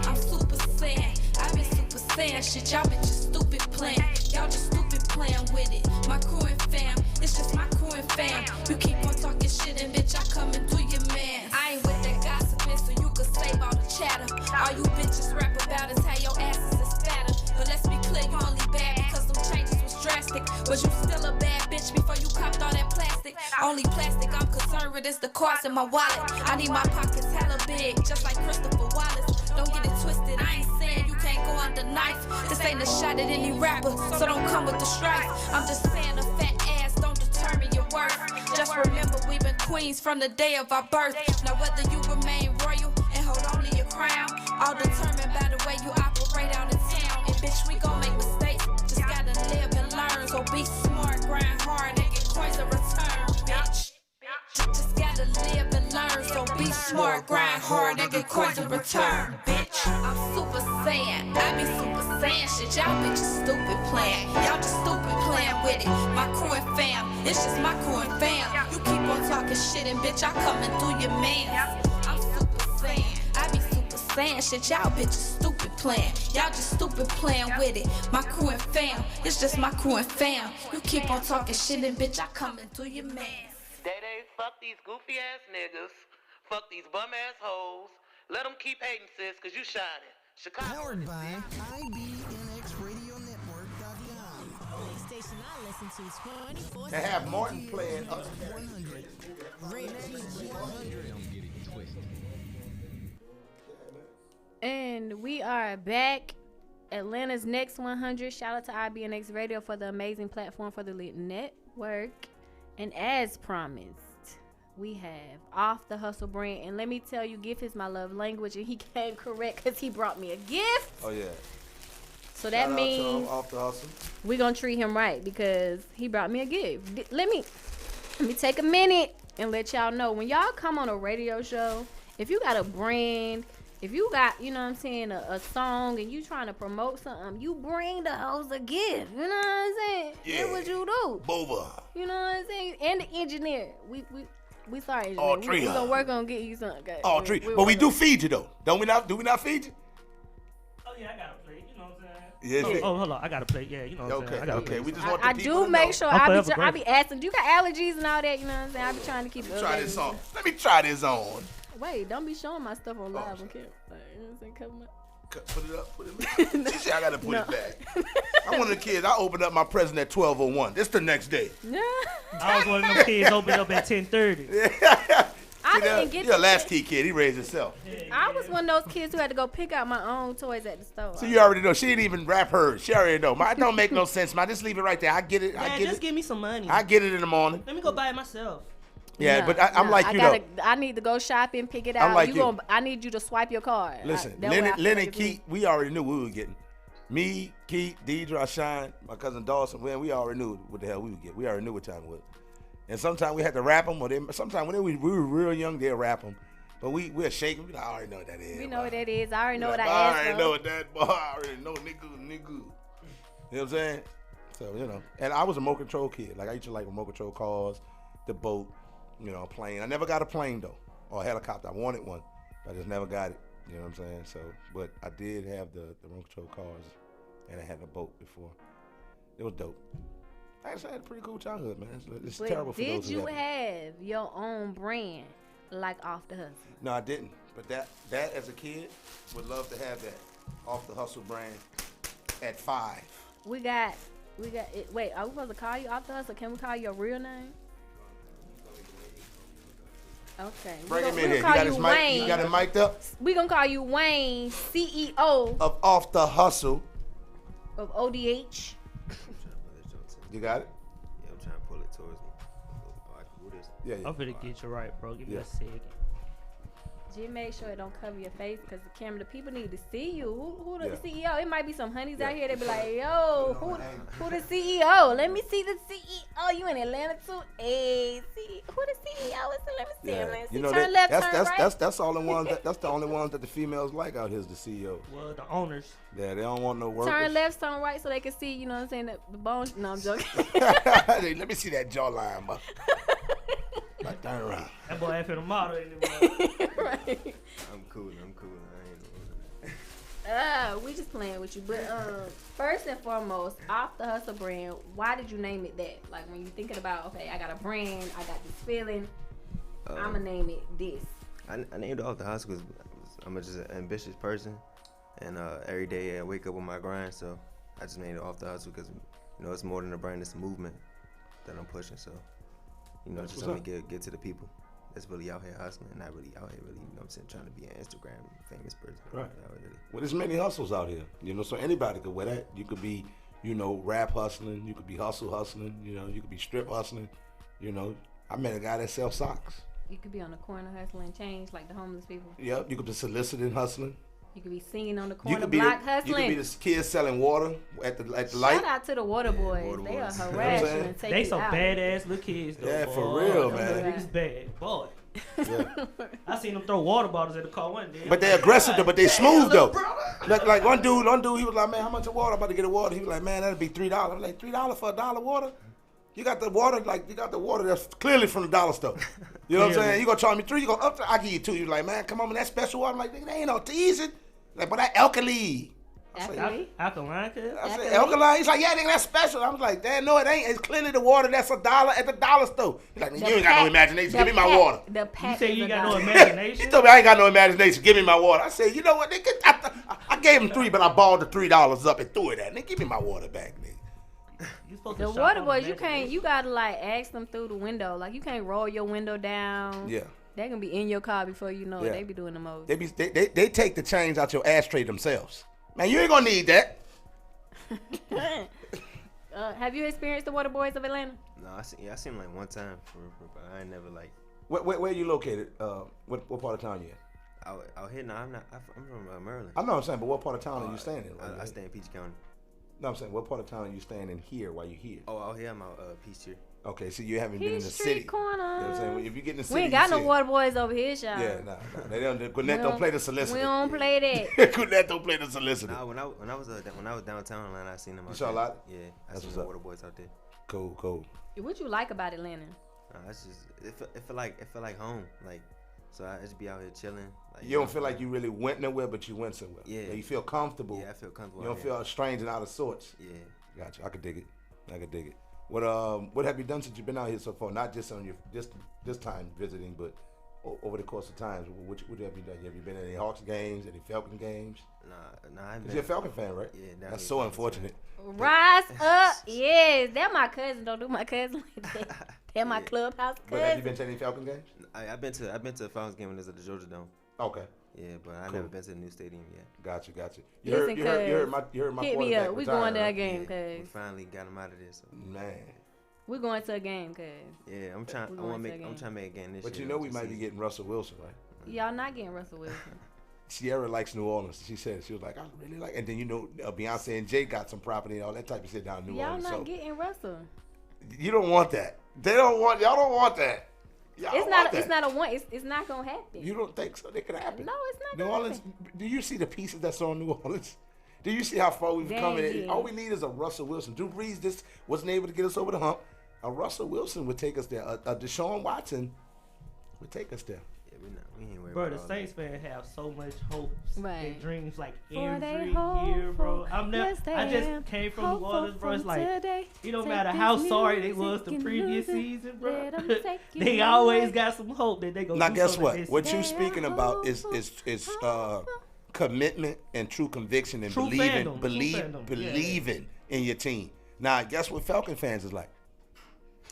I'm Super Saiyan, I be Super Saiyan shit. Y'all bitches stupid playing, y'all just stupid playing with it. My crew and fam, it's just my crew and fam. You keep on talking shit and bitch, I come and do your mans. I ain't with that gossiping, so you can save all the chatter. All you bitches rap about is how your asses is fatter. But let's be clear, you only bad because them changes was drastic. But you still a bad bitch before you copped all that plastic. Only plastic I'm concerned with is the cards in my wallet. I need my pockets hella big, just like Christopher Wallace. Don't get it twisted, I ain't saying you can't go under knife. This ain't a shot at any rapper, so don't come with the strife. I'm just saying a fat ass don't determine your worth. Just remember we've been queens from the day of our birth. Now whether you remain royal and hold on to your crown, all determined by the way you operate out in town. And bitch, we gon' make mistakes, just gotta live and learn. So be smart, grind hard, and get coins in return, bitch. Just gotta live and learn. So be smart, grind hard, and get coins in return, bitch. I'm Super Saiyan, I be Super Saiyan shit. Y'all bitches stupid playing, y'all just stupid playing with it. My crew and fam, it's just my crew and fam. You keep on talking shit and bitch, I come and do your mans. I'm Super Saiyan, I be Super Saiyan shit. Y'all bitches stupid playing, y'all just stupid playing with it. My crew and fam, it's just my crew and fam. You keep on talking shit and bitch, I come and do your mans. Day, fuck these goofy ass niggas. Fuck these bum ass hoes. Let them keep hating, sis, cause you shining. Chicago. Powered by IBNXRadioNetwork.com. Station I listen to 24/7. They have Martin playing us. 100. And we are back. Atlanta's Next 100. Shout out to IBNX Radio for the amazing platform for the L.I.T.T Network. And as promised, we have Off the Hustle brand. And let me tell you, gift is my love language. And he came correct because he brought me a gift. Oh, yeah. So that means Off the Hustle. we're going to treat him right because he brought me a gift. Let me take a minute and let y'all know. When y'all come on a radio show, if you got a brand, if you got, you know what I'm saying, a song and you trying to promote something, you bring the host a gift. You know what I'm saying? Yeah. That's what you do. Boba. You know what I'm saying? And the engineer. We sorry, engineer. All three we of gonna them. work on getting you something. Okay? All three. But we do feed you, though. Don't we not? Do we not feed you? Oh yeah, I got a plate. You know what I'm saying? Yes. Oh, hold on, I got a plate. Yeah, you know what I'm Okay, saying? I got a okay. plate. We just want the I people do to make know. sure I'm I forever be asking, do you got allergies and all that? You know what I'm saying? I be trying to keep it. Try this on. Let me try this on. Wait, don't be showing my stuff on live on camera. Like, you know what I'm saying? Cover my... Put it up. Put it up. She said I gotta put No. it back. I'm one of the kids. I opened up my present at 12:01. This the next day. I was one of them kids opened up at 10:30. I didn't get You're a the latchkey kid. He raised himself. I was one of those kids who had to go pick out my own toys at the store. So you already know. She didn't even wrap hers. She already know. It don't make no sense, man. Just leave it right there. I get it. Man, I get just it. give me some money. I get it in the morning. Let me go buy it myself. Yeah, No, but I'm no, like you though. I need to go shopping, pick it out. I'm like you. I need you to swipe your card. Listen, That way I Lynn can and make it Keith, we already knew what we were getting. Me, Keith, Deidre, Shine, my cousin Dawson, we already knew what the hell we would get. We already knew what time it was. And sometimes we had to wrap them, or sometimes when we were real young, they'll wrap them. But we'll shake them. I already know what that is. We know what that is. I already know what I I asked already for. know what that, boy. I already know, nigga. You know what I'm saying? So, you know. And I was a remote control kid. Like, I used to like remote control cars, the boat, you know, a plane. I never got a plane, though, or a helicopter. I wanted one, but I just never got it. You know what I'm saying? So, but I did have the remote control cars, and I had a boat before. It was dope. I actually had a pretty cool childhood, man. It's But terrible for those did who you haven't. have your own brand, like Off the Hustle? No, I didn't. But that as a kid, would love to have that Off the Hustle brand. at 5. We got it. Wait, are we supposed to call you off the hustle? Can we call you your real name? Okay. Bring him in here. You got his mic. You got him mic'd up. We gonna call you Wayne, CEO of Off the Hustle of ODH. You got it? Yeah, I'm trying to pull it towards me. Oh, I can do this. Yeah. I'm finna get you right, bro. Give me a second. Just make sure it don't cover your face because the camera, the people need to see you. Who the CEO? It might be some honeys out here that be like, yo, who the CEO? Let me see the CEO. You in Atlanta too? Hey, see who the CEO is? So let me see him. You know, turn left, turn right. that's all the ones that's the only ones that the females like out here is the CEO. Well, the owners. Yeah, they don't want no workers. Turn left, turn right, so they can see. You know what I'm saying? The bones. No, I'm joking. Let me see that jawline, bro. Like, turn around. That boy ain't finna model anymore. Right. I'm cool. I ain't We just playing with you. But first and foremost, Off the Hustle brand, why did you name it that? Like when you're thinking about, okay, I got a brand, I got this feeling, I'ma name it this. I named it Off the Hustle because I'm just an ambitious person, and every day I wake up with my grind. So I just named it Off the Hustle because it's more than a brand; it's a movement that I'm pushing. So just something to get to the people that's really out here hustling, not really out here really, I'm saying, trying to be an Instagram famous person. Right. Really. Well, there's many hustles out here, so anybody could wear that. You could be, rap hustling. You could be hustling. You could be strip hustling. I met a guy that sells socks. You could be on the corner hustling change like the homeless people. Yep. You could be soliciting hustling. You could be singing on the corner block hustling. You could be the kids selling water at the light. Shout out to the water boys. They are harassing and taking They some badass little kids though. Yeah, for real, man. Niggas bad. Boy. Yeah. I seen them throw water bottles at the car one day. But they aggressive though, but they smooth though. Like one dude, he was like, man, how much of water? I'm about to get a water. He was like, man, that'd be $3. I'm like, $3 for $1 water? You got the water, that's clearly from the dollar store. You know what I'm saying? You gonna charge me $3, you gonna I give you $2. You like, man, come on, man, that special water. I'm like, nigga, that ain't no teasing. Like, but that alkali. Alkaline? I said, alkaline? He's like, yeah, nigga, that's special. I was like, damn, no, it ain't. It's clearly the water that's $1 at the dollar store. He's like, you ain't got no imagination. Give me my water. You say you ain't got no imagination? He told me I ain't got no imagination. Give me my water. I said, you know what, nigga? I gave him $3, but I balled the $3 up and threw it at him. Nigga, give me my water back, nigga. The water boys, you gotta like ask them through the window. Like you can't roll your window down. Yeah. They can be in your car before you know it. They be doing the most. They take the change out your ashtray themselves. Man, you ain't gonna need that. Have you experienced the water boys of Atlanta? No, I seen them like one time, but I ain't never like. Where are you located? What part of town you in? Out here, no, I'm from Maryland. I know what I'm saying, but what part of town are you staying in? I stay in Peach County. No, I'm saying, what part of town are you staying in here while you're here? Oh, out here, I'm out Peachtree. Okay, so you haven't been in the city. Corner. You know what I'm saying? If you get in the city, we ain't got no water boys over here, y'all. Yeah, nah. They don't. Gwinnett don't play the solicitor. We don't play that. Gwinnett don't play the solicitor. Nah, when I was downtown Atlanta, I seen them. You saw a lot? Yeah, I seen the water boys out there. Cool. What you like about Atlanta? It's just it feel like home. Like, so I just be out here chilling. Like, you don't feel like you really went nowhere, but you went somewhere. Yeah. You feel comfortable. Yeah, I feel comfortable. You don't feel strange and out of sorts. Yeah. Gotcha. I could dig it. What have you done since you've been out here so far? Not just on your this time visiting, but over the course of times. What have you done? Have you been at any Hawks games, any Falcon games? Nah. You're a Falcon fan, right? Yeah. That's so unfortunate. Rise up, yes. That my cousin. Don't do my cousin like that. That my clubhouse cousin. But have you been to any Falcon games? I've been to a Falcons game when it was at the Georgia Dome. Okay. Yeah, but I never been to the new stadium yet. Gotcha. You heard my hit me up. We going to a game, cuz. We finally got him out of this. So. Man. We going to a game, cuz. Yeah, I'm trying to make a game this year. But you know we might be getting Russell Wilson, right? Y'all not getting Russell Wilson. Sierra likes New Orleans. She said, she was like, I really like, and then Beyonce and Jay got some property and all that type of shit down in New Orleans. Y'all not getting Russell. You don't want that. Y'all don't want that. It's not a one. It's not gonna happen. You don't think so? It could happen. No, it's not. New Orleans. Do you see the pieces that's on New Orleans? Do you see how far we've come? All we need is a Russell Wilson. Drew Brees just wasn't able to get us over the hump. A Russell Wilson would take us there. A Deshaun Watson would take us there. Yeah, we ain't worried. Bro, about the Saints fans have so much hopes and dreams like For every year, bro. I just came from New Orleans, bro. It's like it don't matter how sorry they was the previous season, bro. They always got some hope that they gonna. Now do guess something what? this What season. you speaking about is commitment and true conviction and True fandom. believing in your team. Now, guess what Falcon fans is like?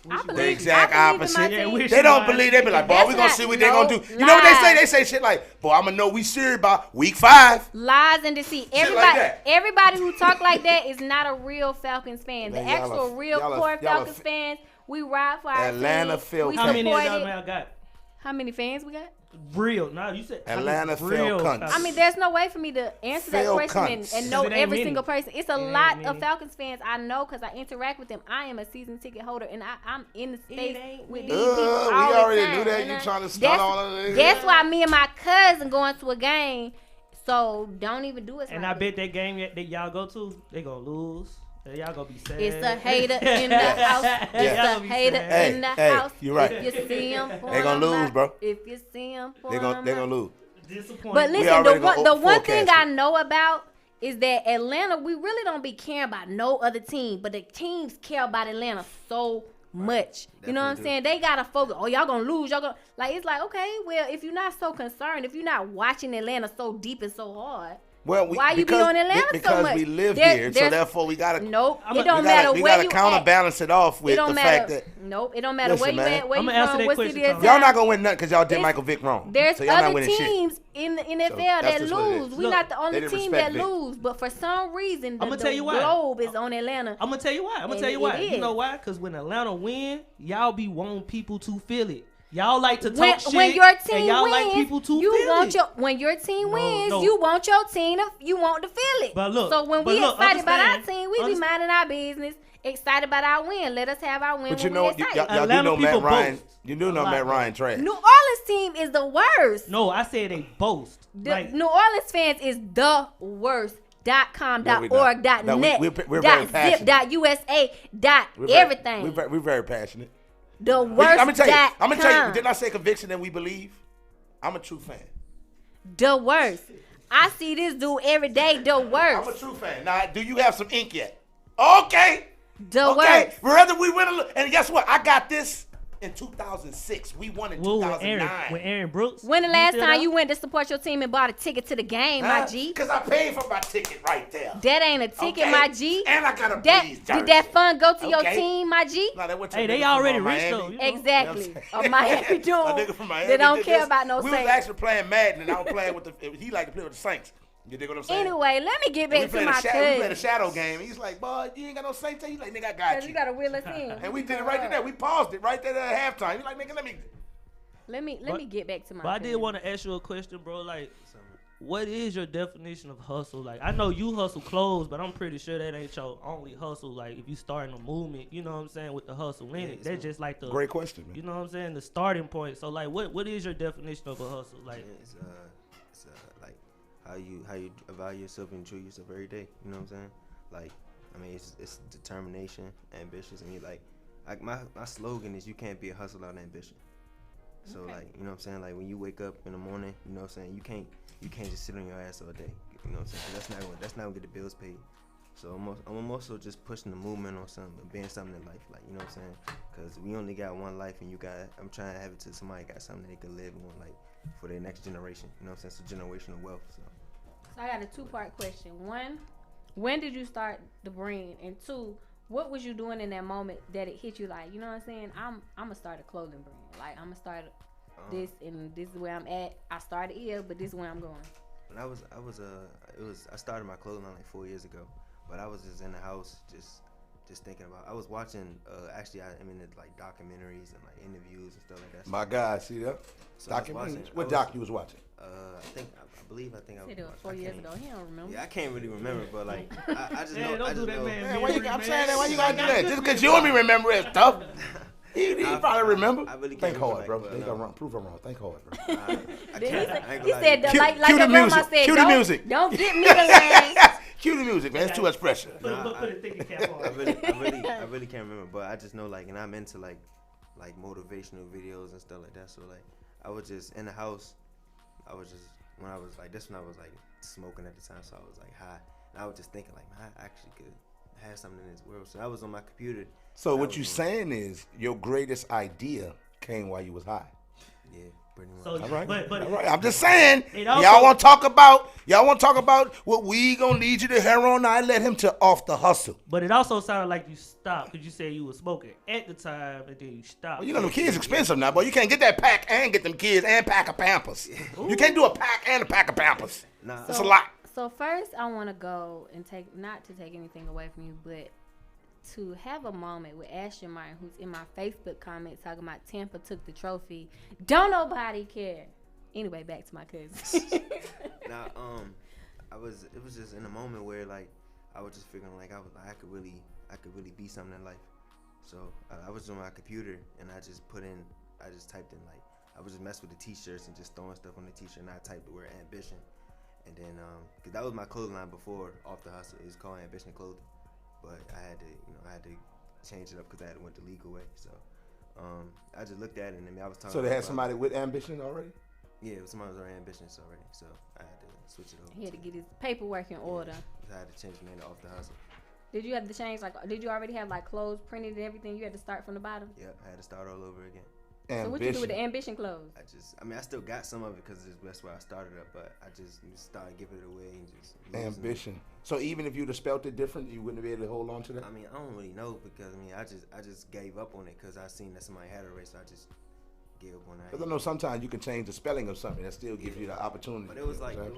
The exact opposite. Yeah, they don't believe. They be like, boy, we gonna see what they gonna do. You know what they say? They say shit like, boy, I'm gonna know we serious about week 5. Lies and deceit. Everybody who talk like that is not a real Falcons fan. The actual real core Falcons fans, we ride for our Atlanta team. How many of y'all got? How many fans we got? Real. No, you said Atlanta real. Falcons. I mean, there's no way for me to answer that question and know every single person. It's a lot of Falcons fans I know because I interact with them. I am a season ticket holder, and I'm in the space with these people all the time. We already knew that. You trying to start all of this. That's why me and my cousin going to a game. So don't even do it. And I bet that game that y'all go to, they gonna lose. Y'all gonna be sad. It's a hater in the house. It's a hater in the house. You're right. If you see him, they gonna lose, bro. If you see him, they gonna lose. But listen, the one thing I know about is that Atlanta, we really don't be caring about no other team, but the teams care about Atlanta so much. You know what I'm saying? They gotta focus. Oh, y'all gonna lose. Y'all gonna it's like, okay, well, if you're not so concerned, if you're not watching Atlanta so deep and so hard. Well, why you be on Atlanta so much? Because we live here, so therefore we gotta. Nope, it don't matter where you at. We gotta counterbalance it off with the fact that. Nope, it don't matter where you at, where you from, what city is. Y'all not gonna win nothing because y'all did Michael Vick wrong. There's other teams in the NFL that lose. We're not the only team that lose, but for some reason, the globe is on Atlanta. I'm gonna tell you why. You know why? Because when Atlanta win, y'all be wanting people to feel it. Y'all like to talk shit, when your team and y'all wins, like people to you feel want it. When your team wins, you want your team to feel it. But look, so when we excited about our team, we be minding our business, excited about our win. Let us have our win. But you know, y'all do know Matt Ryan. You do know Matt Ryan trash. New Orleans team is the worst. No, I said they boast. New Orleans fans is the worst. .com, .org, .net, .zip, .usa, everything. We're very passionate. The worst. I'm gonna tell you. Didn't I say conviction and we believe? I'm a true fan. The worst. I see this dude every day. The worst. I'm a true fan. Now, do you have some ink yet? Okay. The worst. Whether we win and guess what? I got this in 2006. We won in 2009. With Aaron Brooks. When the last time you went to support your team and bought a ticket to the game, my G? Because I paid for my ticket right there. That ain't a ticket, my G. And I got a Breeze jersey. Did that fund go to your team, my G? No, hey, they already rich though. You know? Exactly. A Miami dude. They don't care about no Saints. We was actually playing Madden, and I was playing with he liked to play with the Saints. You dig what I'm saying? Anyway, let me get back to my cousin. We played a shadow game. He's like, boy, you ain't got no Saints. He's like, nigga, I got you. You got to wheel us in. And we did it right there. We paused it right there at halftime. He's like, nigga, let me get back to my. But I did want to ask you a question, bro. Like, what is your definition of hustle? Like, I know you hustle clothes, but I'm pretty sure that ain't your only hustle. Like, if you starting a movement, you know what I'm saying, with the hustle in it, that's just like the great question, man. You know what I'm saying, the starting point. So, like, what is your definition of a hustle? Like, it's like how you evaluate yourself and treat yourself every day. You know what I'm saying? Like, I mean, it's determination, ambitious, and you like my slogan is you can't be a hustler without ambition. So like, you know what I'm saying? Like when you wake up in the morning, you know what I'm saying? You can't just sit on your ass all day. You know what I'm saying? That's not gonna get the bills paid. So I'm also just pushing the movement on something, being something in life, like, you know what I'm saying? Because we only got one life, and I'm trying to have it to somebody got something they can live on, like for their next generation. You know what I'm saying? So generational wealth. So I got a 2-part question. One, when did you start the brand? And 2, what was you doing in that moment that it hit you like, you know what I'm saying? I'm gonna start a clothing brand. Like, I'm gonna start this, and this is where I'm at. I started here, but this is where I'm going. When I started my clothing line like 4 years ago, but I was just in the house just thinking about. I was watching I mean like documentaries and like interviews and stuff like that. My God, see that? So what doc you was watching? I believe I said it was 4 years ago. He don't remember. Yeah, I can't really remember, but like I just know. Don't do that, man. I'm saying that. Why you gotta do that? Just because you and me remember it stuff. He probably remember. I really think can't hard, bro. Like, prove I'm wrong. Think hard, bro. He said, like your grandma said, cue the music. Don't get me the lane. Cue the music, man. It's too much pressure. I really can't remember, but I just know, like, and I'm into like motivational videos and stuff like that. So like, I was just in the house. When I was like smoking at the time, so I was like high, and I was just thinking like, man, I actually could have something in this world. So I was on my computer. So what you saying is your greatest idea came while you was high. Yeah, pretty much. So, All right. but All right. I'm just saying. It also- Y'all want to talk about what we gonna need you to hear on? I let him to off the hustle. But it also sounded like you stopped because you said you were smoking at the time and then you stopped. Well, you know, the kids expensive now, boy. You can't get that pack and get them kids and pack of Pampers. You can't do a pack and a pack of Pampers. Nah. That's a lot. So first, I want to go and not to take anything away from you, but to have a moment with Ashton Martin, who's in my Facebook comments talking about Tampa took the trophy. Don't nobody care. Anyway, back to my cousin. Nah, it was just in a moment where like I was just figuring like I could really be something in life. So I was on my computer and I just typed in like I was just messing with the t-shirts and just throwing stuff on the t-shirt and I typed the word ambition. And then cause that was my clothing line before Off the Hustle. It was called Ambition Clothing. But I had to change it up because I had went the legal way. So I just looked at it and I was talking. So they had somebody with ambition already? Yeah, it was somebody with ambitious already. So I had to switch it over. He had to get his paperwork in order. So I had to change the name to Off the Hustle. Did you have to change, like, did you already have, like, clothes printed and everything? You had to start from the bottom? Yep, I had to start all over again. So what you do with the ambition clothes? I still got some of it because that's where I started up, but I just started giving it away and just ambition. So even if you'd have spelt it different, you wouldn't be able to hold on to that? I mean, I don't really know because I just gave up on it because I seen that somebody had a race, so I just gave up on that. Because I know sometimes you can change the spelling of something that still gives you the opportunity. But it was like 9.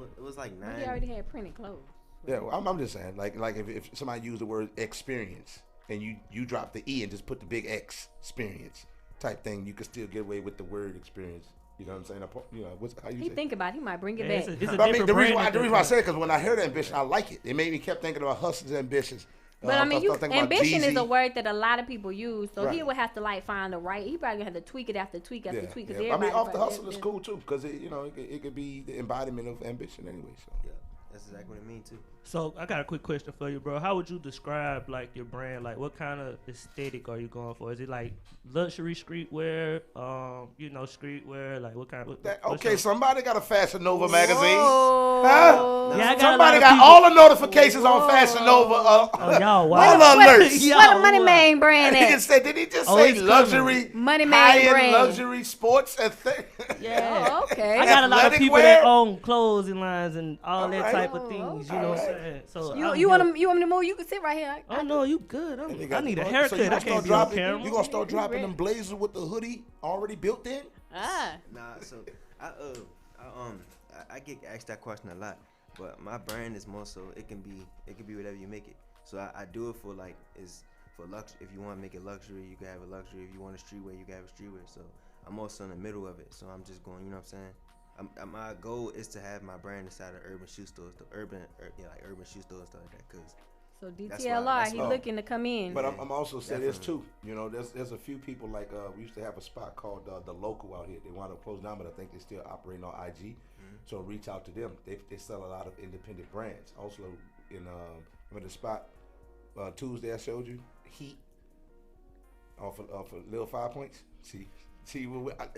Well, he already had printed clothes. Yeah, well, I'm just saying, like if somebody used the word experience and you drop the E and just put the big X, experience type thing, you could still get away with the word experience. You know what I'm saying? You know, how you he say? think about it, he might bring it back. I mean, the reason why I said it because when I heard ambition, I like it. It made me kept thinking about hustlers ambitious. But I mean, ambition is a word that a lot of people use, so he would have to like find the right. He probably gonna have to tweak it after tweak after tweak. I mean, Off the Hustle is cool too because it could be the embodiment of ambition anyway. So yeah, that's exactly what it means too. So I got a quick question for you, bro. How would you describe like your brand? Like, what kind of aesthetic are you going for? Is it like luxury streetwear? Streetwear. Like, what kind of? Somebody got a Fashion Nova magazine. Huh? Yeah, somebody got all the notifications on Fashion Nova. Y'all, wow. All the alerts. What a Money Man brand is? Did he just say luxury? Money Man brand. Luxury sports and things. Yeah. Oh, okay. I got a lot of people that own clothing lines and all that type of things. Okay. You know what I'm saying? So you want me to move? You can sit right here. Oh no, you good. I need a haircut. I can't be on camera. You gonna start dropping them blazers with the hoodie already built in? Nah, so I get asked that question a lot, but my brand is more so it can be whatever you make it. So I do it for like is for luxury. If you want to make it luxury, you can have a luxury. If you want a streetwear, you can have a streetwear. So I'm also in the middle of it. So I'm just going. You know what I'm saying? My goal is to have my brand inside of urban shoe stores, urban shoe stores and stuff like that. Cause so DTLR, he's looking to come in. But I'm also saying this too. You know, there's a few people like we used to have a spot called the Local out here. They wound up closing down, but I think they still operating on IG. So reach out to them. They sell a lot of independent brands. Also in remember the spot Tuesday I showed you Heat off of Lil 5 Points. See,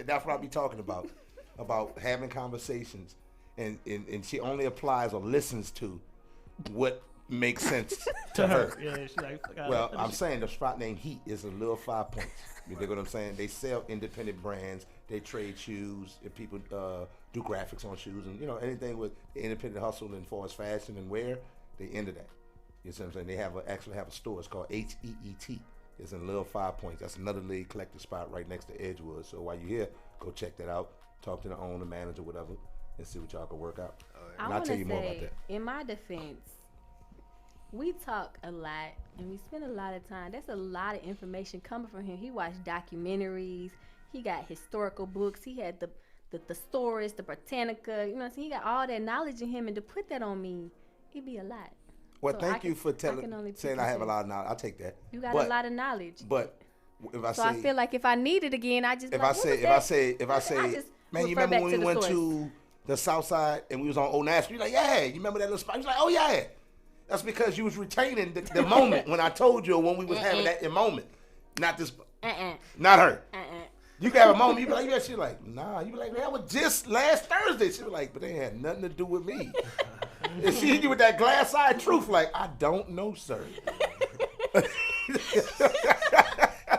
that's what I be talking about. About having conversations, and she only applies or listens to what makes sense to her. Yeah, she's like, well, I'm saying the spot named Heat is a Little 5 Points. You dig what I'm saying? They sell independent brands. They trade shoes. If people do graphics on shoes and anything with the independent hustle and as far as fashion and wear, they into that. You see what I'm saying? They actually have a store. It's called HEET. It's in Little 5 Points. That's another lead collector spot right next to Edgewood. So while you're here, go check that out. Talk to the owner, manager, whatever, and see what y'all can work out. Right. I'll tell you more about that. In my defense, we talk a lot and we spend a lot of time. There's a lot of information coming from him. He watched documentaries. He got historical books. He had the stories, the Britannica. You know, so he got all that knowledge in him, and to put that on me, it'd be a lot. Well, so thank you for saying I have a lot of knowledge. I'll take that. You got a lot of knowledge. But I feel like if I need it again, I just if I say. Man, you remember when we went to the South Side and we was on Old Nashville? You're like, yeah. You remember that little spot? You're like, oh, yeah. That's because you was retaining the moment when I told you when we was having that moment. Not this. Not her. You can have a moment. You be like, yeah. She's like, nah. You be like, that was just last Thursday. She was like, but they had nothing to do with me. And she hit you with that glass-eyed truth like, I don't know, sir.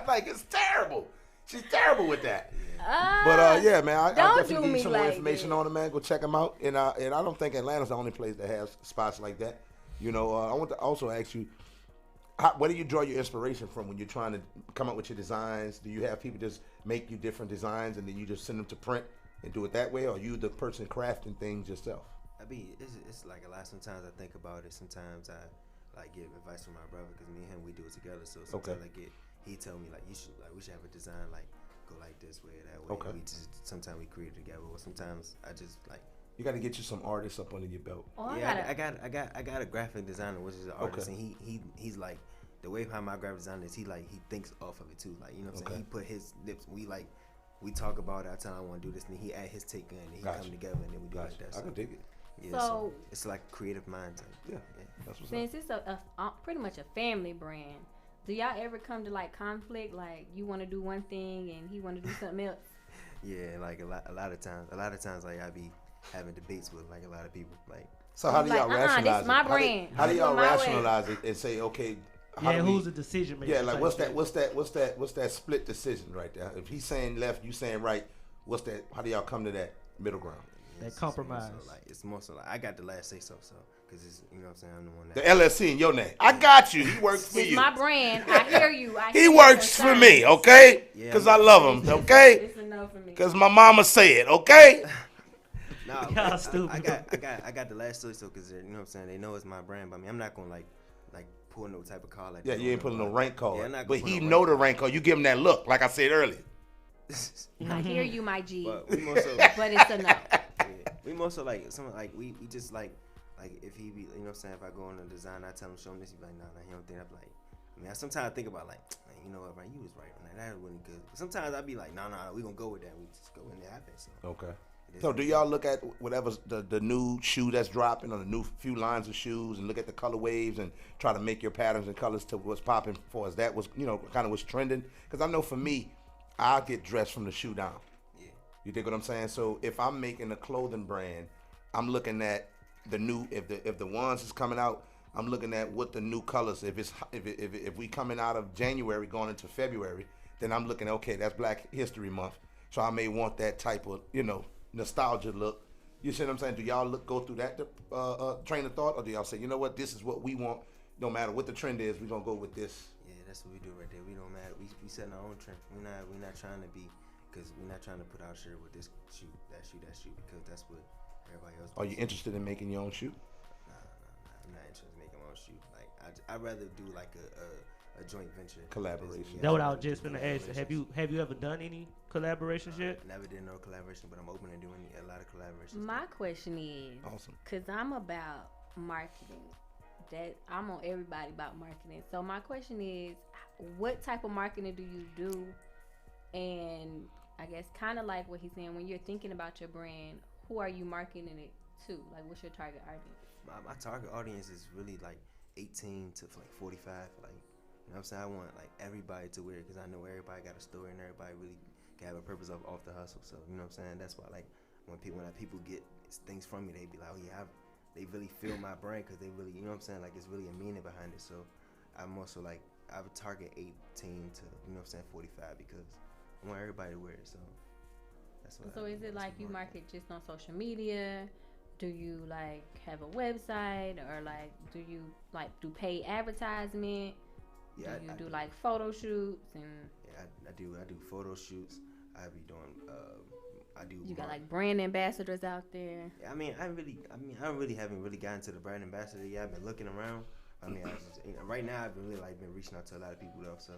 Like, it's terrible. She's terrible with that. Yeah, man, I don't definitely do give you me some more like information that. on it, man. Go check them out. And I don't think Atlanta's the only place that has spots like that. You know, I want to also ask you, where do you draw your inspiration from when you're trying to come up with your designs? Do you have people just make you different designs and then you just send them to print and do it that way, or are you the person crafting things yourself? It's like a lot. Sometimes I think about it. Sometimes I like give advice from my brother because me and him we do it together. So sometimes he tell me like we should have a design like go like this way or that way. Okay. Sometimes we create it together. Or sometimes I just like. You got to get you some artists up under your belt. Oh, Yeah, I got a graphic designer which is an artist, and he's like the way how my graphic designer is. He thinks off of it too. Like, you know what I'm saying. He put his lips. We talk about it. I tell him I want to do this, and he add his take in, and he come together, and then we do like that. I can dig it. Yeah, so it's like creative mind type. Yeah, that's what's since it's a pretty much a family brand, do y'all ever come to like conflict? Like you want to do one thing and he want to do something else? Yeah, like a lot of times, like I be having debates with like a lot of people. Like, so how do y'all rationalize this my brand. How do y'all rationalize it and say, okay? Who's the decision maker? Yeah, like what's that split decision right there? If he's saying left, you saying right. What's that? How do y'all come to that middle ground? That compromise. It's more so like I got the last say so, because it's, you know what I'm saying, I'm the one that the LSC in your name. I got you. He works for you. It's my brand. I hear you. He works for me, okay? Because I love him, okay? It's a no for me. Because my mama said, okay? No, Y'all stupid. I got the last say so because you know what I'm saying. They know it's my brand, but I mean I'm not gonna like pull no type of card like that. Yeah, you ain't putting no rank card. Yeah, but he know the rank card. You give him that look, like I said earlier. I hear you, my G. But we more so, but it's a no. Yeah, we more so like some like we just like if he be, you know what I'm saying, if I go on a design, I tell him show him this, he be like nah, he don't think. I'm like, I mean, I sometimes think about like, man, you know what, man, you was right on that. That wasn't good. But sometimes I be like, nah, we gonna go with that. We just go in there happen. So okay. So do y'all look at whatever's the new shoe that's dropping or the new few lines of shoes and look at the color waves and try to make your patterns and colors to what's popping for us? That was, you know, kind of what's trending. Because I know for me, I get dressed from the shoe down. Yeah. You dig what I'm saying? So if I'm making a clothing brand, I'm looking at the new, if the ones is coming out, I'm looking at what the new colors. If we coming out of January going into February, then I'm looking at, okay, that's Black History Month. So I may want that type of, you know, nostalgia look. You see what I'm saying? Do y'all go through that train of thought, or do y'all say, you know what, this is what we want, no matter what the trend is, we're gonna go with this? Yeah, that's what we do right there. We don't matter. We setting our own trend. We're not trying to be, because we're not trying to put our shirt with this shoe, that shoe, because that's what everybody else does. Are you interested in making your own shoe? Nah. I'm not interested in making my own shoe. Like I'd rather do like a joint venture collaboration. That's what I was just gonna ask. Have you ever done any collaborations yet? Never did no collaboration, but I'm open to doing a lot of collaborations. My question is, awesome, because I'm about marketing. That I'm on everybody about marketing. So my question is, what type of marketing do you do? And I guess kind of like what he's saying, when you're thinking about your brand, who are you marketing it to? Like, what's your target audience? My target audience is really like 18 to like 45. Like, you know what I'm saying? I want like everybody to wear it because I know everybody got a story and everybody really can have a purpose off the hustle. So, you know what I'm saying? That's why like when people get things from me, they be like, oh yeah, they really feel my brand because they really, you know what I'm saying? Like it's really a meaning behind it. So I'm also like, I would target 18 to, you know what I'm saying, 45 because I want everybody to wear it. So that's what. So is it like you market just on social media? Do you like have a website, or like do you like do paid advertisement? Yeah, do you do like photo shoots and? Yeah, I do photo shoots. I be doing. I do. You got like brand ambassadors out there. Yeah, I really haven't really gotten to the brand ambassador yet. I've been looking around. I mean, right now I've been really like been reaching out to a lot of people though. So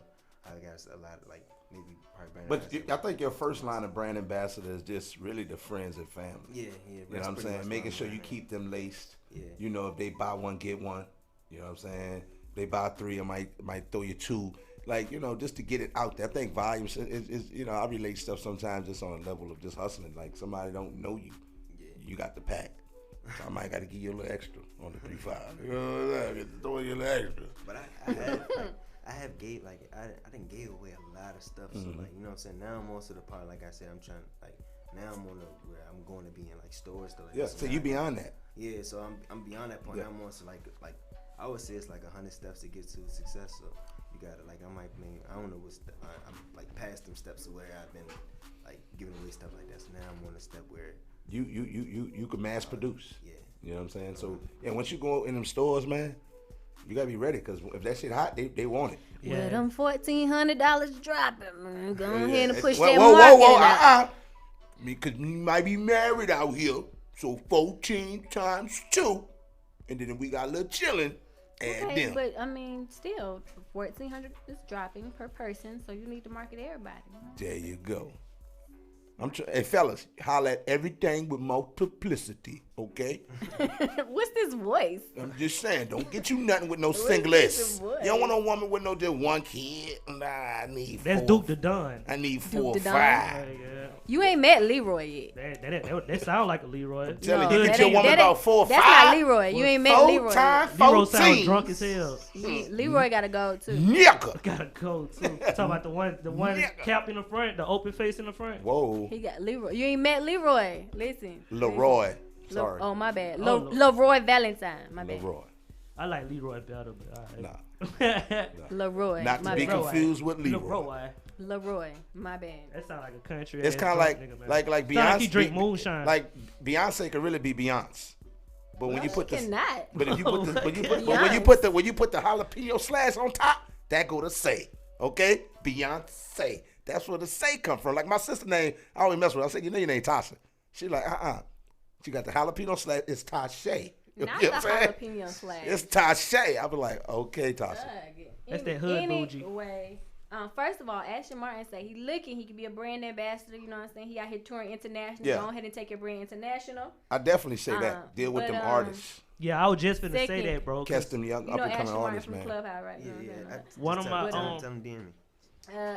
I got a lot of like maybe probably brand. But I think your first line of brand ambassador is just really the friends and family. Yeah. You know what I'm saying? Making sure you keep them laced. Yeah. You know, if they buy one, get one. You know what I'm saying? If they buy three, I might throw you two. Like, you know, just to get it out there. I think volume is you know, I relate stuff sometimes just on a level of just hustling. Like, somebody don't know you. Yeah. You got the pack. So I might got to give you a little extra on the 3-5. You know what I'm saying? Throw you a little extra. But I have gave, like, I didn't give away a lot of stuff. So, like, you know what I'm saying? Now I'm also the part, like I said, I'm trying, like, now I'm on where I'm going to be in, like, stores. Stuff like yeah, so you beyond that. Yeah, so I'm beyond that point. Yeah. I'm also, like, I would say it's like 100 steps to get to success. So you gotta like I don't know what's I'm like past them steps of where I've been like giving away stuff like that. So now I'm on a step where you can mass produce. Yeah. You know what I'm saying? So and once you go in them stores, man, you gotta be ready because if that shit hot, they want it. Yeah. With them $1,400 dropping, man, go ahead and push whoa, that whoa, market out. Because you might be married out here, so 14 times 2, and then we got a little chilling. Okay, but I mean, still, $1,400 is dropping per person, so you need to market everybody. There you go. Hey, fellas, holla at everything with multiplicity, okay? What's this voice? I'm just saying, don't get you nothing with no What's singlets. this voice? You don't want no woman with no just one kid. Nah, I need That's 4. Duke the Don. I need 4 or Duke the 5. Yeah. You ain't met Leroy yet. That sound like a Leroy. Tell No, me, you that get your ain't- woman that about ain't- 4 or 5. That's not Leroy. You ain't met Leroy. 4x14. Leroy sound drunk as hell. Leroy gotta go too. Nigga. Gotta go too. Talking about the one cap in the front, the open face in the front. Whoa. He got Leroy. You ain't met Leroy. Listen. Leroy. Sorry. Oh, my bad. Oh, Leroy Valentine. My bad. Leroy. I like Leroy better, but all right. Nah. Leroy. Not to my be bad. confused with Leroy. Leroy. Leroy. My bad. That sound like a country. It's kind of like Sound Beyonce. like he drink moonshine. Like Beyonce could really be Beyonce. But when you put this, cannot. but if you put the, when you put, but Beyonce. when you put the jalapeno slash on top, that go to say, okay, Beyonce. That's where the say come from. Like my sister name, I always mess with her. I said, you know your name Tasha. She like, She got the jalapeno slash. It's Tasha. You Not know the what I'm saying? jalapeno slash. It's Tasha. I be like, okay, Tasha. That's that hood bougie. Anyway, first of all, Ashton Martin said he looking. He could be a brand ambassador. You know what I'm saying? He out here touring international. Yeah. Go ahead and take your brand international. I definitely say that. Deal with but, them artists. Yeah, I was just finna say Second. that, bro. Catch them young You up know and coming Ashton Martin artists, from man. Clubhouse, right? One of my tell them DM me.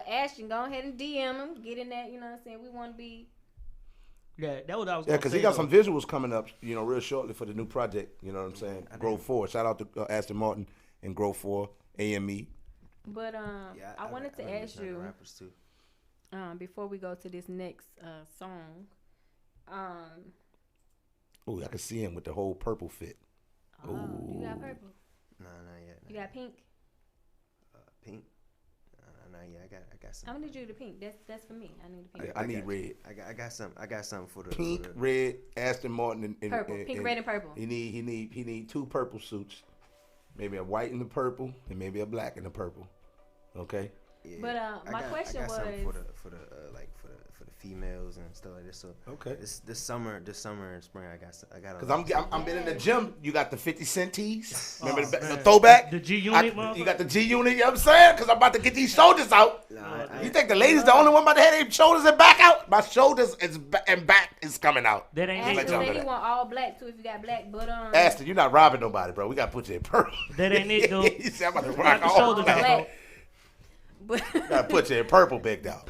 Ashton, go ahead and DM him. Get in that. You know what I'm saying? We want to be. Yeah, that was what I was. Yeah, because he got some though. visuals coming up, you know, real shortly for the new project. You know what I'm saying? Grow 4. Shout out to Aston Martin and Grow 4, AME. But I wanted to ask you, rappers too. before we go to this next song, Oh, I can see him with the whole purple fit. you got purple. No, not yet. You got pink. Pink. No, yeah, I got some. I'm gonna need you the pink. That's for me. I need the pink. I need red. I got something for the Pink, for the, red, Aston Martin, and Purple. Pink, red, and purple. He need 2 purple suits, maybe a white and the purple, and maybe a black and the purple. Okay. Yeah, But my question was something for the females and stuff like this. So okay, this summer and spring, I got. Because I'm been in the gym. You got the 50 Cent tees. Remember the throwback? The G Unit, You got the G Unit. You know what I'm saying? Because I'm about to get these shoulders out. You think the ladies the only one about to have their shoulders and back out? My shoulders and back is coming out. That ain't Ashton it. said he want all black too if you got black, but Aston, you're not robbing nobody, bro. We got to put you in purple. That ain't it, though. He said I'm about to rock the all shoulders black. out, But Gotta put you in purple, big dog.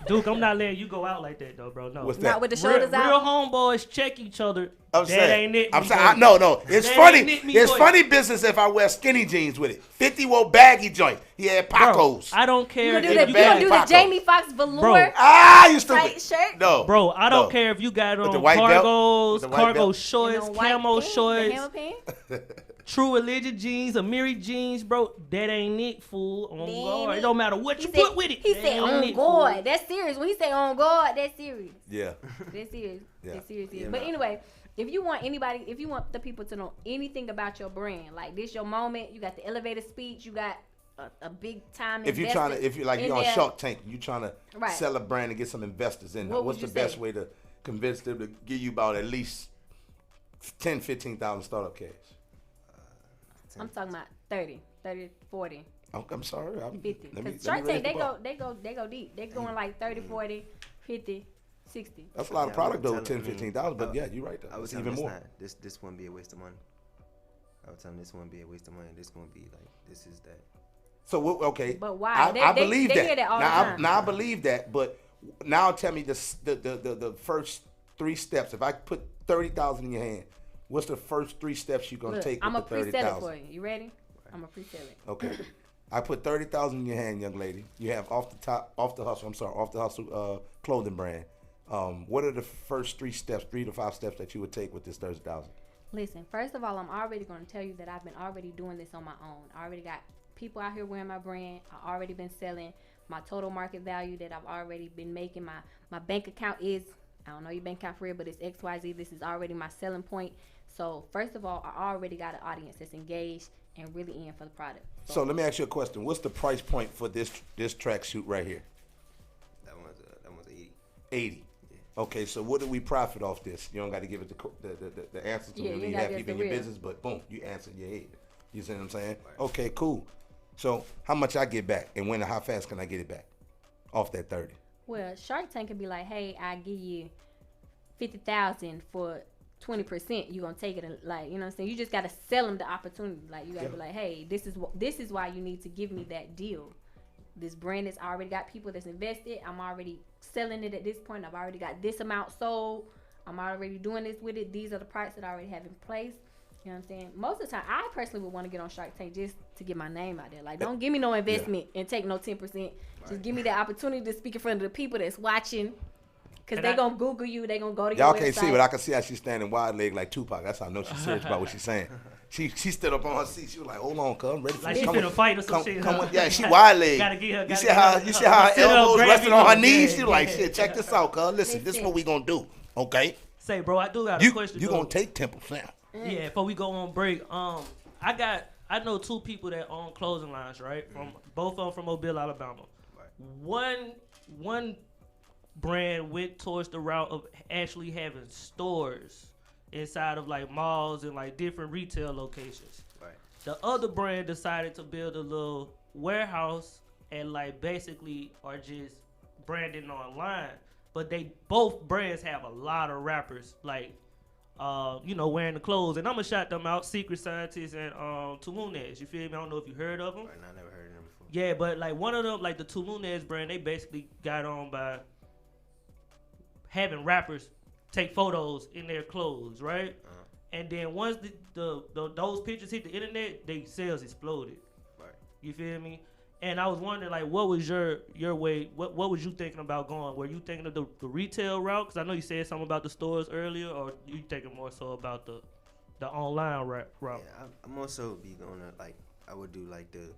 Duke, I'm not letting you go out like that, though, bro. No. What's that? not with the shoulders out. Real homeboys check each other. I'm that saying, ain't it. I'm me, saying, boy. no. It's That funny. ain't it, me, It's boy. funny business if I wear skinny jeans with it. 50 wore baggy joint. He had Bro, Pacos. I don't care. You gonna do if the, you you got gonna do the Paco. Jamie Foxx velour Bro. You stupid. tight shirt? No, Bro, I don't no. care if you got With on the white belt? cargos, With the white cargo belt? shorts, And the white camo pants, the shorts, hammer pants? True Religion jeans, Amiri jeans, bro. That ain't it, fool. On Damn guard. it. It don't matter what He you said- put with it. He That said ain't on it, guard. fool. That's serious. When he say on guard, that's serious. Yeah. That's serious. Yeah. That's serious. Yeah, but no. anyway, if you want the people to know anything about your brand, like this your moment, you got the elevator speech, you got a big time. If you're on Shark Tank, you trying to Right. sell a brand and get some investors in. What What's would the you best say? way to convince them to give you about at least 10, 15,000 startup cash? I'm talking about 30, 40, I'm sorry. 50. let me Because Shark raise Tank, the they go deep. They going like 30, 40, 50, 60. That's a lot of Yeah, I product would though, tell 10, him, 15,000. But yeah, you're right. I would It's tell him even it's more. not- This wouldn't be a waste of money. I would tell him this wouldn't be a waste of money. This gonna be like this is that. So okay, But why? I believe they that. hear that all now, the time. now I believe that, but now tell me the first 3 steps. If I put 30,000 in your hand, what's the first 3 steps you're gonna Look, take I'm with a the pre-sell it 30,000? for you. You ready? I'm gonna pre-sell it. Okay. I put 30,000 in your hand, young lady. You have off the hustle clothing brand. What are the first 3 steps, 3 to 5 steps that you would take with this 30,000? Listen, first of all, I'm already going to tell you that I've been already doing this on my own. I already got people out here wearing my brand. I already been selling. My total market value that I've already been making. My bank account is, I don't know your bank account for real, but it's XYZ. This is already my selling point. So first of all, I already got an audience that's engaged and really in for the product. So let me ask you a question. What's the price point for this tracksuit right here? That one's 80. 80. Yeah. Okay, so what do we profit off this? You don't got to give it the answer to me. You have people in your business, but boom, you answer in your head. You see what I'm saying? Right. Okay, cool. So how much I get back, and when and how fast can I get it back off that 30? Well, Shark Tank could be like, hey, I give you $50,000 for 20%. You gonna take it, and like, you know what I'm saying? You just gotta sell them the opportunity. Like, you gotta be like, hey, this is why you need to give me that deal. This brand has already got people that's invested. I'm already selling it at this point. I've already got this amount sold. I'm already doing this with it. These are the products that I already have in place. You know what I'm saying? Most of the time, I personally would want to get on Shark Tank just to get my name out there. Like, don't give me no investment and take no 10%. Right. Just give me the opportunity to speak in front of the people that's watching. Because they're going to Google you. They're going to go to your website. Y'all can't see, but I can see how she's standing wide-legged like Tupac. That's how I know she's serious about what she's saying. She stood up on her seat. She was like, hold on, cuz. I'm ready for like this. Like she finna fight or some shit. Yeah, she wide-legged. Gotta get her. You see how her elbows resting on her knees? She was like, shit, check this out, cuz. Listen, this is what we going to do, okay? Say, bro, I do got a question. You going to take 10%. Yeah, before we go on break, I know two people that own clothing lines, right? Both of them from Mobile, Alabama. Right. One brand went towards the route of actually having stores inside of like malls and like different retail locations. Right. The other brand decided to build a little warehouse and like basically are just branding online. But both brands have a lot of rappers like wearing the clothes, and I'm gonna shout them out, Secret Scientist and Tulunes. You feel me? I don't know if you heard of them. Right, I never heard of them before. Yeah, but like one of them, like the Tulunes brand, they basically got on by having rappers take photos in their clothes, right? Uh-huh. And then once those pictures hit the internet, their sales exploded. Right. You feel me? And I was wondering, like, what was your way? What was you thinking about going? Were you thinking of the retail route? Because I know you said something about the stores earlier, or you thinking more so about the online route? Yeah, I'm also be going to like I would do like the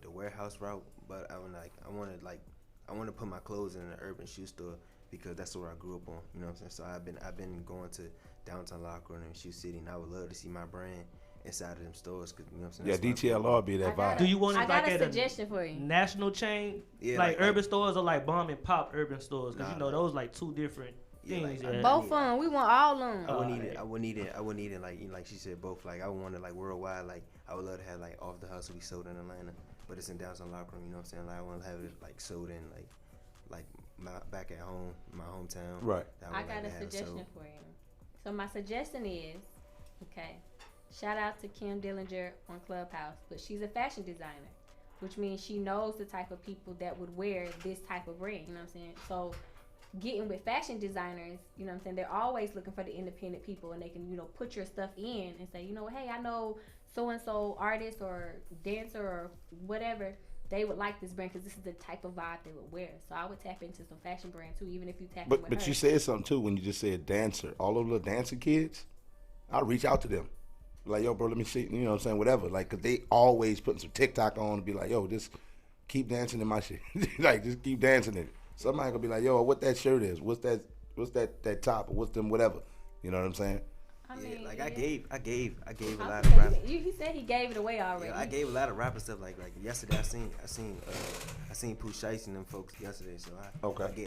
warehouse route, but I want to put my clothes in an urban shoe store because that's what I grew up on. You know what I'm saying? So I've been going to downtown Locker and Shoe City, and I would love to see my brand inside of them stores, cause you know what I'm saying. Yeah, DTLR be that vibe. Do you want it like a suggestion for you? National chain, like urban stores, or like bomb and pop urban stores? Cause those like two different things. Like, both of them, we want all of them. I would need it like she said, both. Like I would want it like worldwide. Like I would love to have like Off the Hustle be sold in Atlanta, but it's in downtown Locker Room. You know what I'm saying? Like I want to have it like sold in like back at home, my hometown. Right. I got a suggestion for you. So my suggestion is, okay. Shout out to Kim Dillinger on Clubhouse, but she's a fashion designer, which means she knows the type of people that would wear this type of brand, you know what I'm saying? So getting with fashion designers, you know what I'm saying, they're always looking for the independent people, and they can, put your stuff in and say, hey, I know so-and-so artist or dancer or whatever, they would like this brand because this is the type of vibe they would wear. So I would tap into some fashion brand too, even if you tap in with her. But you said something too when you just said dancer. All those little dancing kids, I'll reach out to them. Like, yo, bro, let me see, you know what I'm saying, whatever. Like, because they always putting some TikTok on and be like, yo, just keep dancing in my shit. Like, just keep dancing in it. Somebody gonna be like, yo, what that shirt is? What's that top? Or what's them whatever? You know what I'm saying? I gave a lot of rap. He said he gave it away already. Yeah, I gave a lot of rapper stuff. Like yesterday, I seen Pooh Shiesty and them folks yesterday. So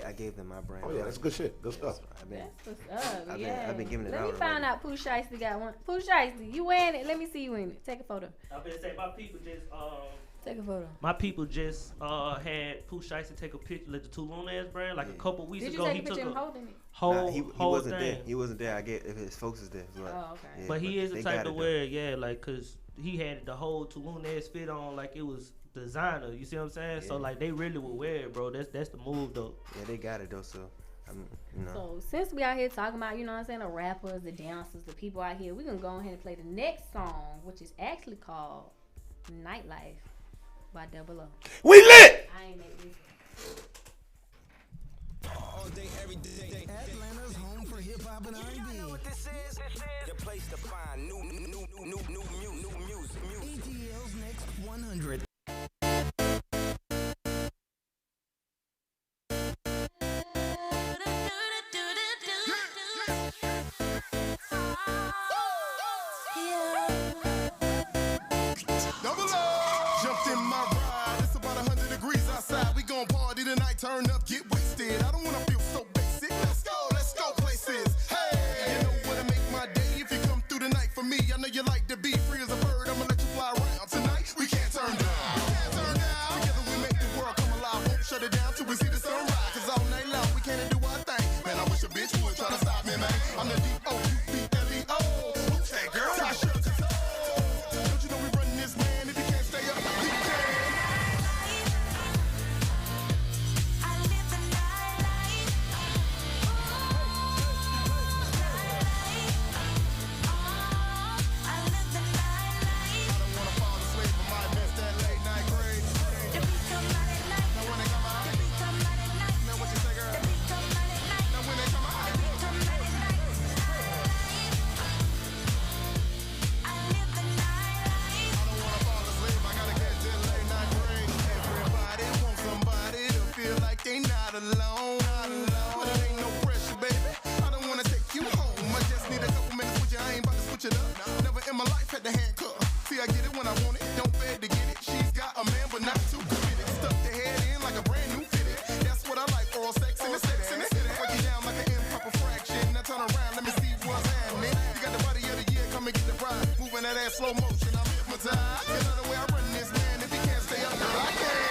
I gave them my brand. Oh yeah, that's good shit. Good stuff. I've been giving it out. Let me find out Pooh Shiesty got one. Pooh Shiesty, you wearing it? Let me see you in it. Take a photo. I better say my people just take a photo. My people just had Pooh Shiesty take a picture of the Tulunes brand like a couple weeks ago. Did you take a picture of him holding it? He wasn't there. He wasn't there. I get if his folks is there. Oh, okay. Yeah, but he is the type to wear, like, cause he had the whole Tulunes fit on like it was designer. You see what I'm saying? Yeah. So like they really would wear it, bro. That's the move though. Yeah, they got it though. So So since we out here talking about, you know what I'm saying, the rappers, the dancers, the people out here, we gonna go ahead and play the next song, which is actually called Nightlife by Double O. We lit! I ain't make this. All day, every day. Atlanta's home for hip hop and R&B. You know what this is? The place to find new music. ATL's Next 100. turn up, get wasted. I don't wanna feel so basic. Let's go places. Hey, you know what'll make my day if you come through the night for me. I know you like to be free as a bird. I'ma let you fly around tonight. We can't turn down. Together we make the world come alive. Won't shut it down till we see the sunrise. 'Cause all night long we can't do our thing. Man, I wish a bitch would try to stop me, man. I'm the D-O-U-B-L-E-O. Who's that girl? Tasha Control. Don't you know we running this, man? If you can't stay up, we can. They not alone, but it ain't no pressure, baby. I don't wanna take you home. I just need a couple minutes with you. I ain't about to switch it up. Never in my life had the handcuff. See, I get it when I want it. Don't beg to get it. She's got a man, but not too committed. Stuck the head in like a brand new fitted. That's what I like. Oral sex in the sex in it. Break you down like an improper fraction. Now turn around, let me see what's happening. You got the body of the year, come and get the ride. Moving that ass slow motion. I'm hypnotized. You know the way I run this, man. If you can't stay up, girl, I can.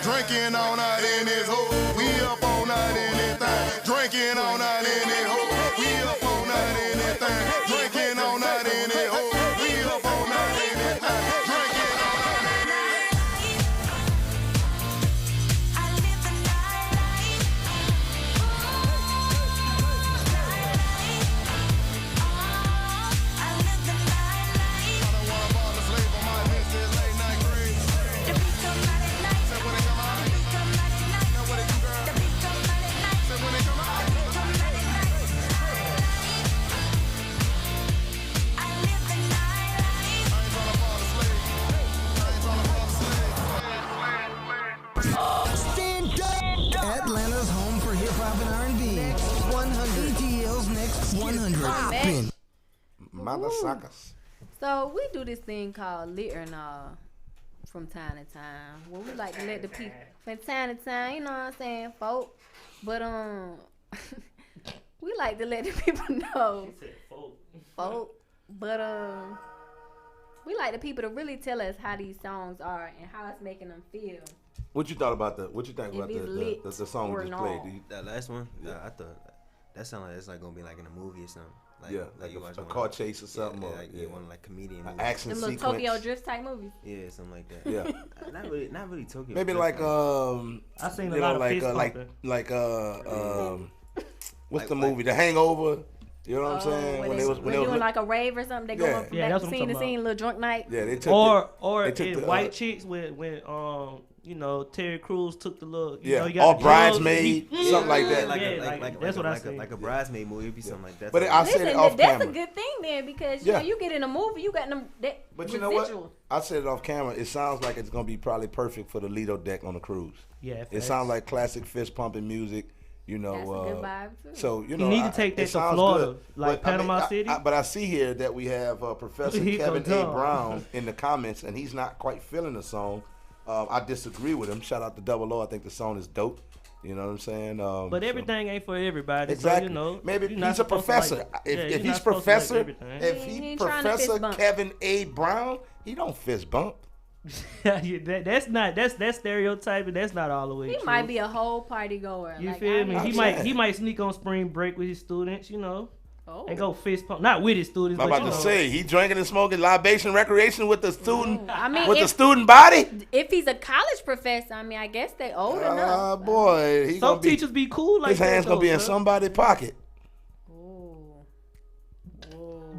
Drinking all night in this hole. We up all night in this thing. Drinking all night in this hole. We up all night in this thing. Drinking all night in this hole. We up all night in this thing. Drinking all night in this. I don't wanna fall asleep on my list this late night craze. Say when it come out. Now what it do, girl? Say when it come out. I ain't tryna fall asleep. I ain't tryna fall asleep. Stand up. Atlanta's home for hip hop and R&B. 100 ATL's next 100. Poppin'. Mother suckers. So we do this thing called lit or nah from time to time. Well, we like to let the people from time to time, you know what I'm saying, folk. But we like to let the people know. Folk. But we like the people to really tell us how these songs are and how it's making them feel. What you thought about the? What you think about it's lit the song we or just not. played? That last one, I thought that sounded like it's like gonna be like in a movie or something. Like, Yeah, like you like watch a one car of- chase or something. Yeah, or, like yeah. one like comedian An movie. action Them little sequence. Tokyo Drift type movies. Yeah, something like that. Yeah. not really Tokyo. Maybe Drift, like I seen a lot of fist pumping. what's the movie? The Hangover. You know what I'm saying? When they doing like a rave or something, they Yeah. go from Yeah, that's back what scene I'm to talking scene, little drunk night. Yeah, they took Or they took in the, White Chicks when you know, Terry Crews took the little, you yeah, know, you got all the drugs, Bridesmaid, he- something like that. that's what I said. Like a bridesmaid movie, it'd be something like that. But I said Listen, it off that's camera. a good thing then because you Yeah. know you get in a movie, you got them. But you know what? I said it off camera. It sounds like it's gonna be probably perfect for the Lido deck on the cruise. Yeah, It sounds like classic fist pumping music. You know, That's a good vibe too. So you know, need to take that it to sounds Florida, good. like But, Panama City. But I see here that we have Professor He Kevin gonna A. come. Brown in the comments, and he's not quite feeling the song. I disagree with him. Shout out to Double O. I think the song is dope. You know what I'm saying? But everything ain't for everybody. Exactly. So, you know, maybe you're not he's a supposed to professor. like- if you're he's not supposed to like professor, everything. if He he ain't trying to Professor fist bump. Kevin A. Brown, he don't fist bump. Yeah, that's stereotyping. That's not all the way He true. might be a whole party goer. You like, feel I me? mean, He might sneak on spring break with his students, you know, Oh. and go fist pump. Not with his students, I'm but about you to know. say he drinking and smoking libation recreation with the student, I mean, with the if- student body. If he's a college professor, I mean, I guess they old enough. Boy, he Some gonna be, teachers be cool like his that. hands gonna be in though, somebody's pocket.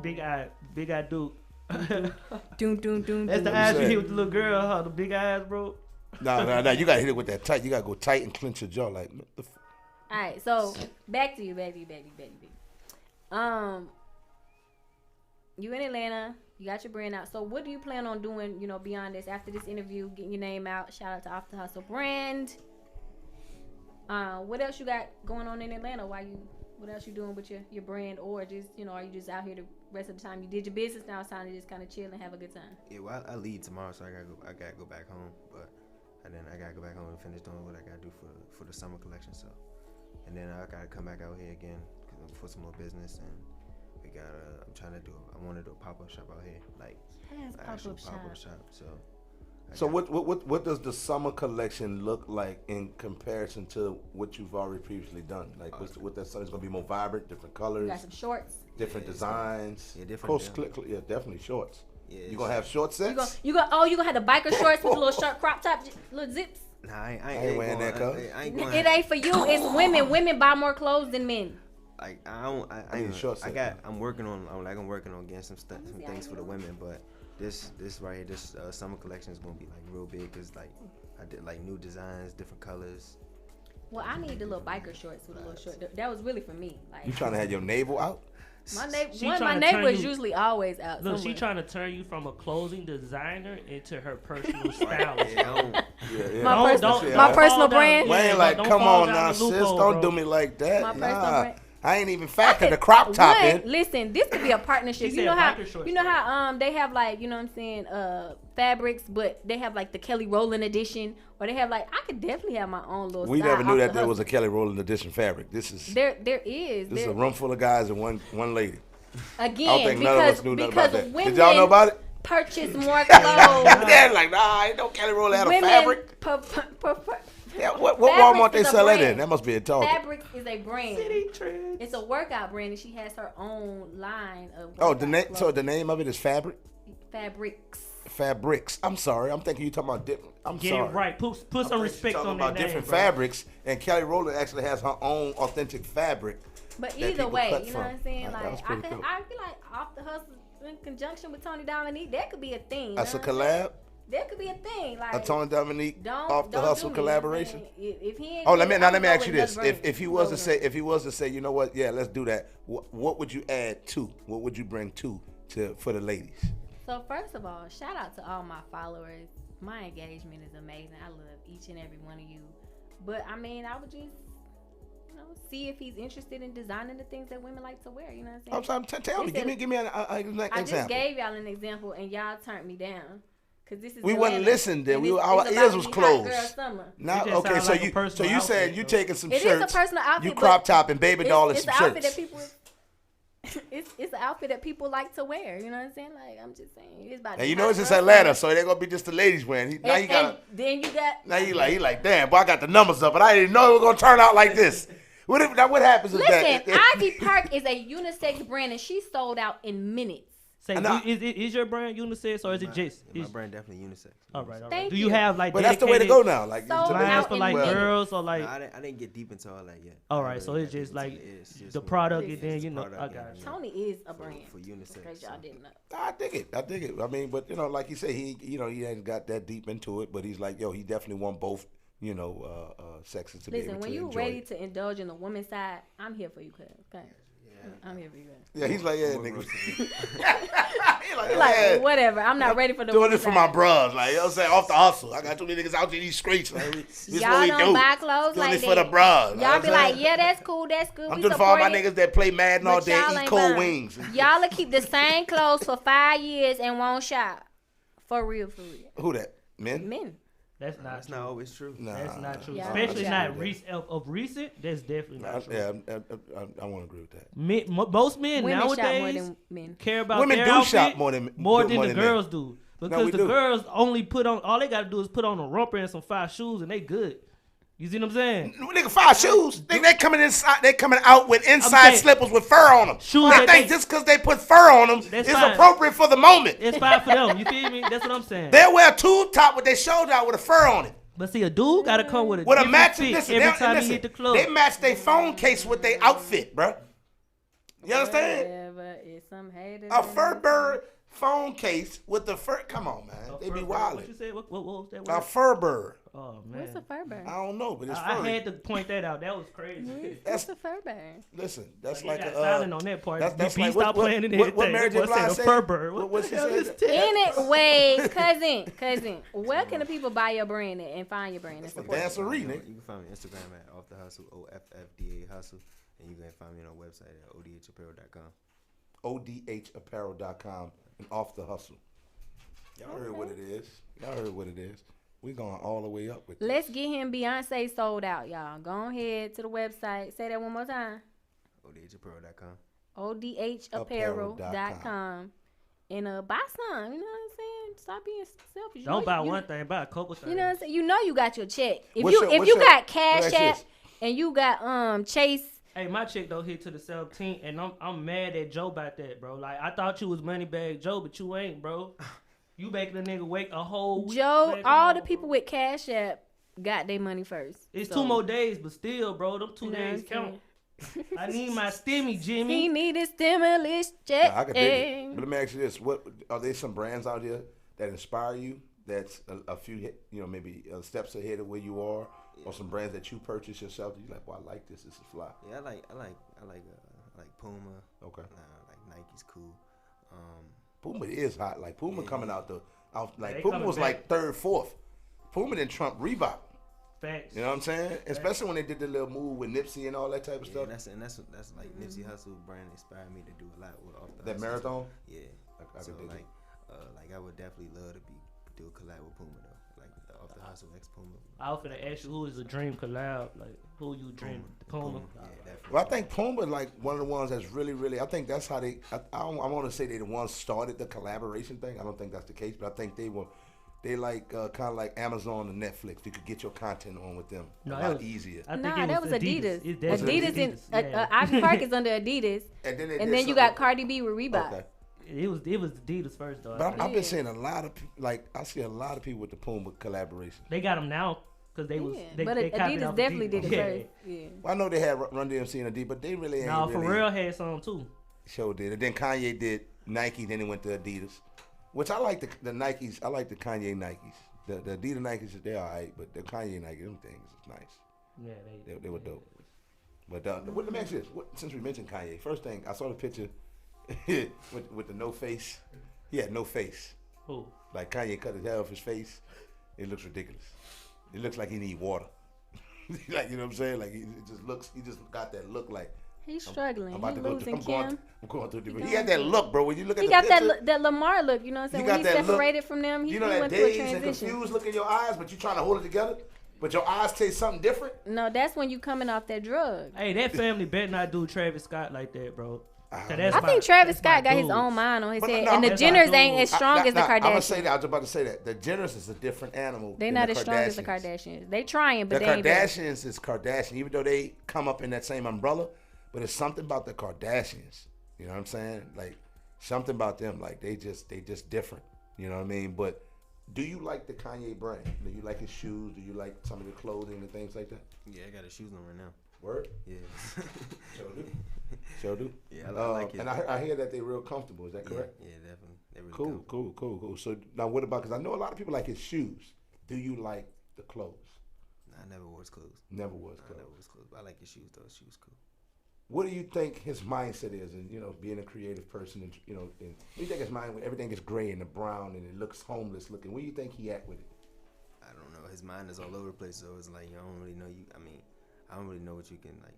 Big eye Duke. Doom, doom, doom. That's the doom. eyes you say? hit with the little girl, huh? The big eyes, bro. No, you gotta hit it with that tight. You gotta go tight and clench your jaw like. What the All right, so back to you, baby. You in Atlanta, you got your brand out. So what do you plan on doing, you know, beyond this, after this interview, getting your name out? Shout out to Off the Hustle brand. What else you got going on in Atlanta? What else you doing with your brand, or just, you know, are you just out here the rest of the time? You did your business, now it's time to just kind of chill and have a good time. Yeah, well, I leave tomorrow, so I gotta go back home, and then I gotta go back home and finish doing what I gotta do for the summer collection. So, and then I gotta come back out here again for some more business, and we got I want to do a pop-up shop out here, like Yes, an actual pop-up shop. shop. So what does the summer collection look like in comparison to what you've already previously done? Like what that summer's gonna be more vibrant, different colors, You got some shorts. different designs. Yeah, different, Course, yeah. yeah, definitely shorts. Yeah, You gonna have short sets? You gonna have the biker shorts with the little short crop top, little zips. Nah, I ain't wearing that, cuz. I ain't going. It ain't for you. It's women. Women buy more clothes than men. Like I need a short set. I'm working on getting some things for the women, but this right here, this summer collection is gonna be like real big, cause like I did like new designs, different colors. Well, I need the little biker shorts with a little short. That was really for me. Like You trying to have your navel out? my She my tryna neighbor turn is you- usually always out. Look, somewhere. she trying to turn you from a clothing designer into her personal stylist. Yeah, I don't, Yeah. My personal- Don't- my don't personal fall down- brand? Man, yeah, like, don't come fall on down now, the sis. loophole, Don't bro. do me like that. My personal Nah. brand. I ain't even factored the crop top in. Listen, this could be a partnership. She You know said how biker shorts, you know though. how they have, like, you know what I'm saying, fabrics, but they have like the Kelly Rowland edition, or they have like, I could definitely have my own little. We style never knew off that the there was a hustle. Kelly Rowland edition fabric. This is There is. this is There- a room full of guys and one lady. Again, I don't think none of us knew nothing about that. women Did y'all know about it? purchase more clothes. They're like, nah, ain't no Kelly Rowland had a Women fabric. prefer. Yeah, what Fabrics Walmart they is a sell that brand. in? That must be a Target. Fabrics is a brand. City Trends. It's a workout brand, and she has her own line of. Oh, workout so the name of it is Fabric? Fabrics. Fabrics. I'm sorry. I'm thinking you talking about different. I'm Get sorry. it right. Put I'm some thinking respect you talking on about that name, different bro. fabrics, and Kelly Rowland actually has her own authentic fabric. But that either people way, cut you know what from. I'm saying? That was Like, pretty cool. I feel like Off the Hustle in conjunction with Tony Dominique, that could be a thing. That's a you know what I'm saying? collab. That could be a thing. Like A Tony Dominique don't Off the don't Hustle do me, collaboration. you know what I'm saying? If he ain't Oh, do let it, me I'ma go ask you with this: another if he brand. was Go to say, you know what, yeah, let's do that. What would you add to? What would you bring to for the ladies? So first of all, shout out to all my followers. My engagement is amazing. I love each and every one of you. But I mean, I would just, you know, see if he's interested in designing the things that women like to wear. You know what I'm saying? Tell me, Listen, give me an example. I just gave y'all an example, and y'all turned me down. Cause this is We wasn't Atlanta, listening then. and Our it's ears about was to be hot girl closed. summer. Now, It just okay, sound so like a you personal saying outfit, you though. taking some It shirts, is a personal outfit. you but crop top and baby doll and it's some an outfit shirts. that people. It's an outfit that people like to wear. You know what I'm saying? Like, I'm just saying, it's about. to And be you know hot it's just girl Atlanta, summer. so they're gonna be just the ladies wearing. Now And, you got. then you got. Now he like, damn, boy, I got the numbers up, but I didn't know it was gonna turn out like this. What happens is Listen, that? Ivy Park is a unisex brand, and she sold out in minutes. Say, is your brand unisex or is it just? My brand definitely unisex. All right. Thank Do you you. have like? But that's the way to go dedicated now. Like, So to now- lines for like in minutes. girls or like? No, I didn't get deep into all that yet. All I right, really so it's got just deep into like it. It's just the more- product, Listen, and then it's you know, product, I yeah, got you. Tony is a brand. for unisex. In case y'all so. didn't know. I dig it. I mean, but you know, like you said, he ain't got that deep into it, but he's like, yo, he definitely want both, sexes to be Listen, able when to you enjoy ready it. to indulge in the woman's side, I'm here for you, cuz. Okay. I'm here for you, cuz. Yeah, he's like, yeah, More nigga. roasted. He like, Like, yeah. whatever. I'm not ready for the Doing woman's this for side. my bros, like, you know what I'm saying, off the hustle. I got too many niggas out there in these streets, like, this is Y'all what we don't do. buy clothes Doing like this that. for the bros. Y'all be like, yeah, that's cool, that's good. I'm we doing it for all my support it. niggas that play Madden all But day, y'all eat ain't cold buying. wings. Y'all will keep the same clothes for 5 years and won't shop. For real, for real. Who that? Men? Men. That's not That's true. not always true. Nah, That's not true. Yeah, Especially yeah. not of recent. That's definitely not true. Yeah, I want to agree with that. Most men Women shop more nowadays than men. care about Women their do outfit shop more than the men. girls do. Because we the do. girls only put on, all they got to do is put on a romper and some 5 shoes and they good. You see what I'm saying? Nigga, 5 shoes. They coming inside. They coming out with inside saying, slippers with fur on them. shoes I that think they- just because they put fur on them That's is fine. appropriate for the moment. It's fine for them. You feel me? That's what I'm saying. They'll wear a tube top with their shoulder out with a fur on it. But see, a dude got to come with a With a different matching, fit listen, every they, time listen, he hit the club. they match their phone case with their outfit, bruh. You understand? Whatever, it's some haters. A in fur this. bird phone case with the fur. Come on, man. They be What you wildin'. said? What was that A word? fur bird. Oh, man. What's a fur bird? I don't know, but it's I furry. had to point that out. That was crazy. What's a fur bird? Listen, that's He like got a. silent on that part. That's BP like stopped playing in everything. What Mary J. That boy said Blige a said? fur bird. What she the hell said? is Anyway, cousin, where can the people buy your brand at and find your brand and For support? dancery, You nigga. can find me on Instagram at Off the Hustle, OFFDA Hustle, and you can find me on our website at odhapparel.com. odhapparel.com and Off the Hustle. Y'all heard what it is. Y'all heard what it is. We going all the way up with this. Let's get him Beyonce sold out, y'all. Go ahead to the website. Say that one more time. odhapparel.com. odhapparel.com. And buy some, you know what I'm saying? Stop being selfish. Don't buy one thing, buy a couple things. You know what I'm saying? You know you got your check. If What's you your- if what's you your- got let Cash me ask App this. and you got Chase. Hey, my check don't hit to the 17th, and I'm mad at Joe about that, bro. Like, I thought you was Moneybag Joe, but you ain't, bro. You making a nigga wait a whole week. Joe, Man, come all on, the people bro. with Cash App got their money first. It's So, 2 more days, but still, bro, them 2 you know days what I'm count. I need my stimmy, Jimmy. He need a stimulus check. Nah, I can dig it. But let me ask you this: what are there some brands out there that inspire you? That's a few, maybe steps ahead of where you are, or some brands that you purchase yourself. That you like, well, I like this. This is fly. Yeah, I like Puma. Okay. Like Nike's cool. Puma is hot. Like Puma coming out They Puma coming was back. like 3rd, 4th. Puma didn't trump Reebok. Facts. You know what I'm saying? Especially when they did the little move with Nipsey and all that type of Yeah, stuff. that's like Nipsey Hussle brand inspired me to do a lot with Off the That Hustle. marathon. Yeah. I So could dig it. like I would definitely love to do a collab with Puma though. Like Off the Hustle X Puma. I was finna ask you who is the dream collab? Like, who you dream? Puma. Yeah, definitely. Well, I think Puma like one of the ones that's really, really. I think that's how they. I want to say they the ones started the collaboration thing. I don't think that's the case, but I think they were. They like kind of like Amazon and Netflix. You could get your content on with them No, a that lot was- easier. I think Nah, it that was Adidas. It's Was it definitely Adidas and yeah. Ivy Park is under Adidas, And then, they and did then you got something- Cardi B with Reebok. Okay. It was Adidas first though. I But think. I've been seeing a lot of I see a lot of people with the Puma collaboration. They got them now because they was. Yeah, They, but they copied Adidas off definitely did it Yeah. first. Yeah. Well, I know they had Run DMC and Adidas, but they really ain't. Nah, really Pharrell had some too. Sure did. And then Kanye did Nike, then he went to Adidas. Which I like the Nikes. I like the Kanye Nikes. The Adidas Nikes, they're all right, but the Kanye Nike, them things is nice. Yeah, They were dope. But let me ask you this. Since we mentioned Kanye, first thing, I saw the picture with the no face. He had no face. Who? Like Kanye cut his hair off his face. It looks ridiculous. It looks like he need water. Like, you know what I'm saying? Like, he just got that look like, He's struggling. I'm about He to go losing through, Kim. I'm going through different. He He had that going look, bro. When you look at He the got picture, that Lamar look, you know what I'm saying? You When got he that look. separated from them, he you know that went through a dazed and transition. confused look in your eyes, but you trying to hold it together, but your eyes taste something different. No, that's when you coming off that drug. Hey, that family better not do Travis Scott like that, bro. I think Travis Scott got his own mind on his But head, no, and the that's my Jenners ain't dude. as strong as the I'm gonna Kardashians. say that. I was about to say that the Jenners is a different animal. They than not the as strong as the Kardashians. They trying, but The they ain't there. Kardashians is Kardashian, even though they come up in that same umbrella. But it's something about the Kardashians. You know what I'm saying? Like something about them. Like they just different. You know what I mean? But do you like the Kanye brand? Do you like his shoes? Do you like some of the clothing and things like that? Yeah, I got his shoes on right now. Word? Yeah. Sure do. Yeah, I like it. And I hear that they're real comfortable. Is that correct? Yeah, definitely. They're really Cool. So now what about, because I know a lot of people like his shoes. Do you like the clothes? Nah, I never wore his clothes. Never was I clothes. never wore his clothes. But I like his shoes though. His shoes cool. What do you think his mindset is, and being a creative person, and and what do you think his mind when everything is gray and the brown and it looks homeless looking? Where do you think he at with it? I don't know. His mind is all over the place, so it's like I don't really know I don't really know what you can like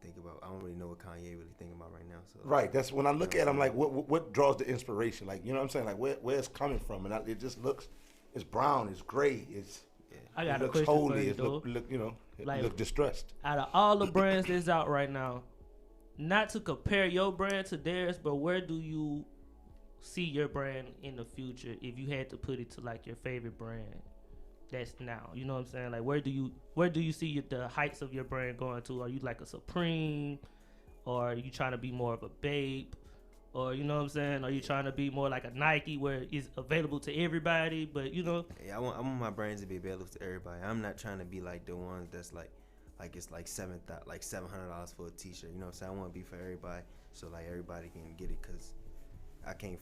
think about. I don't really know what Kanye really thinking about right now. So Right. That's when I look at him. Like, what draws the inspiration? Like, you know what I'm saying? Like, where it's coming from? And it just looks, it's brown, it's gray, it's I got it a looks question for holy. you, It though. look, you know, it Like- look distressed. Out of all the brands that's out right now, not to compare your brand to theirs, but where do you see your brand in the future if you had to put it to like your favorite brand that's now? You know what I'm saying? Like where do you see the heights of your brand going to? Are you like a Supreme, or are you trying to be more of a Bape, or you know what I'm saying? Are you trying to be more like a Nike where it's available to everybody? But you know, Yeah, I want my brands to be available to everybody. I'm not trying to be like the ones that's like it's like $700 for a T-shirt. You know what I'm saying? I want to be for everybody, so like everybody can get it. Cause I came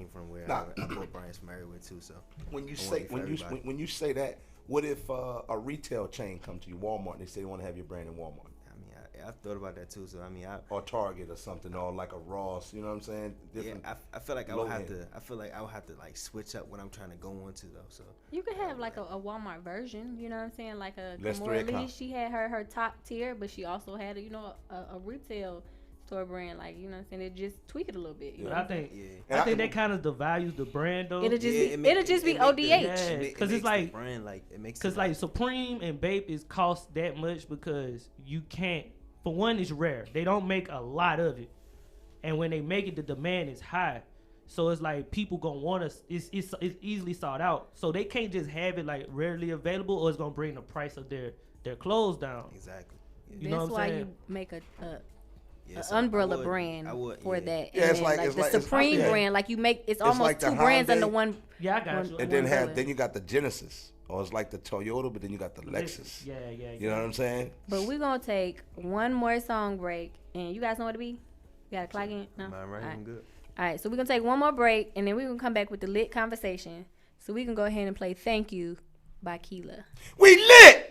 from where I bought brands from everywhere too. So When you say that, what if a retail chain come to you, Walmart, and they say they want to have your brand in Walmart? I mean, I've thought about that too. So I mean, or Target or something, or like a Ross. You know what I'm saying? Different. Yeah, I feel like I would have to. I feel like I would have to like switch up what I'm trying to go into though. So You could have like a Walmart version, you know what I'm saying? Like a Let's Kimora thread Lee, she had her top tier, but she also had a retail store brand, like, you know what I'm saying? It just tweak it a little bit. You but know I what I'm saying? think I think that kind of devalues the brand though. It'll just be ODH. Yeah, because it's like brand like it makes because it like Supreme and Bape is cost that much because you can't. For one, it's rare. They don't make a lot of it, and when they make it, the demand is high. So it's like people gonna want us. It's easily sought out. So they can't just have it like rarely available, or it's gonna bring the price of their clothes down. Exactly. You know That's what I'm why saying? you make a so umbrella brand for that. Yeah, And it's like the Supreme brand. Like you make it's almost like the two brands Hyundai. under one. Yeah, I got you. And then you got the Genesis, or it's like the Toyota, but then you got the Lexus. Yeah. You know what I'm saying? But we're gonna take one more song break, and you guys know what to be. You got a clock in? No. Mine right, I'm good. All right, so we're gonna take one more break, and then we're gonna come back with the lit conversation. So we can go ahead and play "Thank You" by Keela. We lit.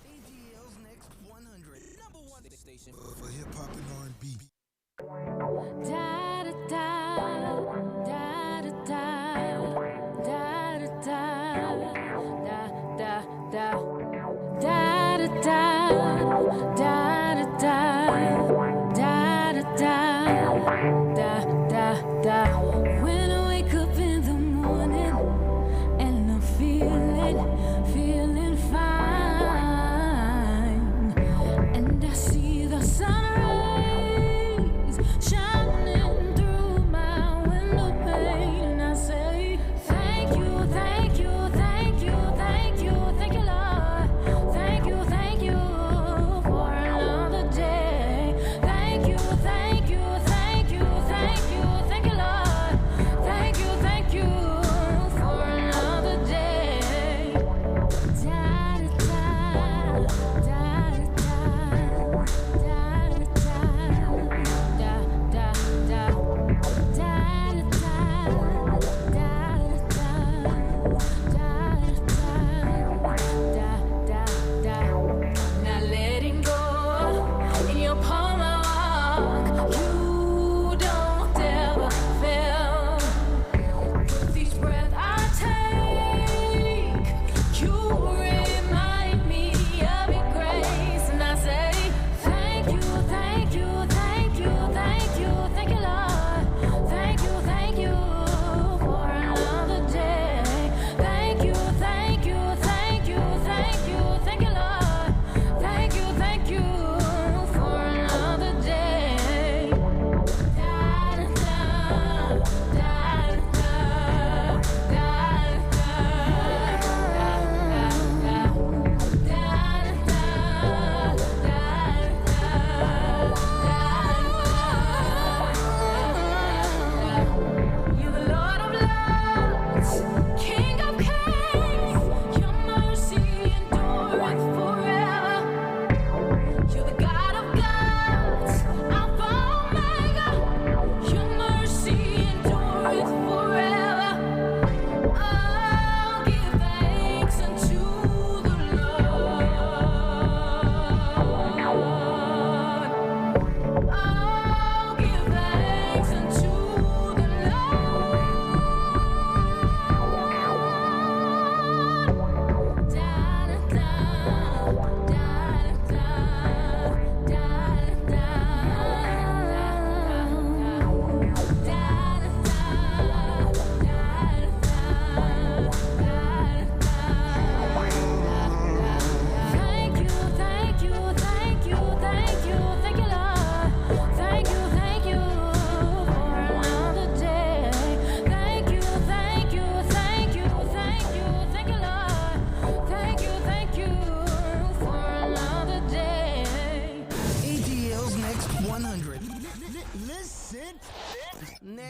ATL's next 100 number one station for hip hop and R&B. Da da da da da da da da da da da da da. When I wake up in the morning and I'm feeling fine.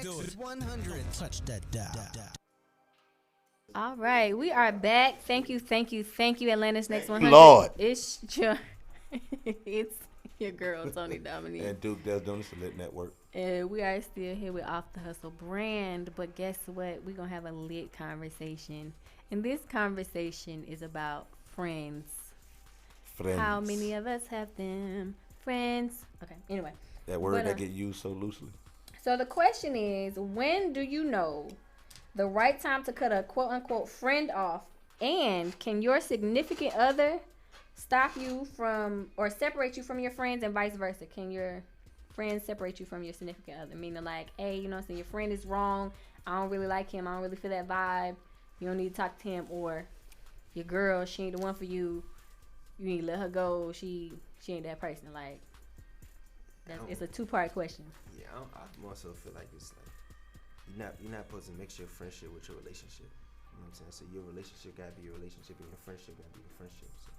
Next 100. Touch that dial. All right, we are back. Thank you, Atlanta's Next 100. Lord. It's your girl, Tony Dominique. And Duke Des doing this Lit Network. And we are still here with Off the Hustle brand. But guess what? We're going to have a lit conversation. And this conversation is about friends. How many of us have them? Friends. Okay, anyway. That word that get used so loosely. So the question is, when do you know the right time to cut a quote-unquote friend off? And can your significant other stop you from or separate you from your friends and vice versa? Can your friends separate you from your significant other? Meaning like, hey, you know what I'm saying, your friend is wrong. I don't really like him. I don't really feel that vibe. You don't need to talk to him. Or your girl, she ain't the one for you. You need to let her go. She ain't that person. Like, it's a two-part question. Yeah, I more so feel like it's like you're not supposed to mix your friendship with your relationship. You know what I'm saying? So your relationship gotta be your relationship, and your friendship gotta be your friendship. So,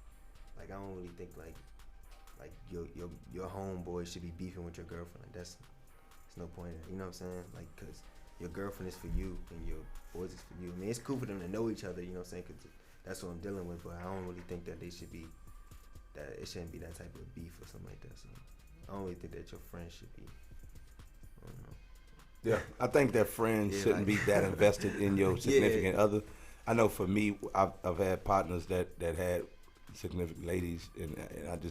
like, I don't really think like your homeboy should be beefing with your girlfriend. Like, there's no point in it. You know what I'm saying? Like, cause your girlfriend is for you and your boys is for you. I mean, it's cool for them to know each other. You know what I'm saying? Cause that's what I'm dealing with. But I don't really think that it shouldn't be that type of beef or something like that. So I don't really think that your friend should be. I don't know. Yeah, I think that friends shouldn't be that invested in your significant other. I know for me, I've had partners that had significant ladies, and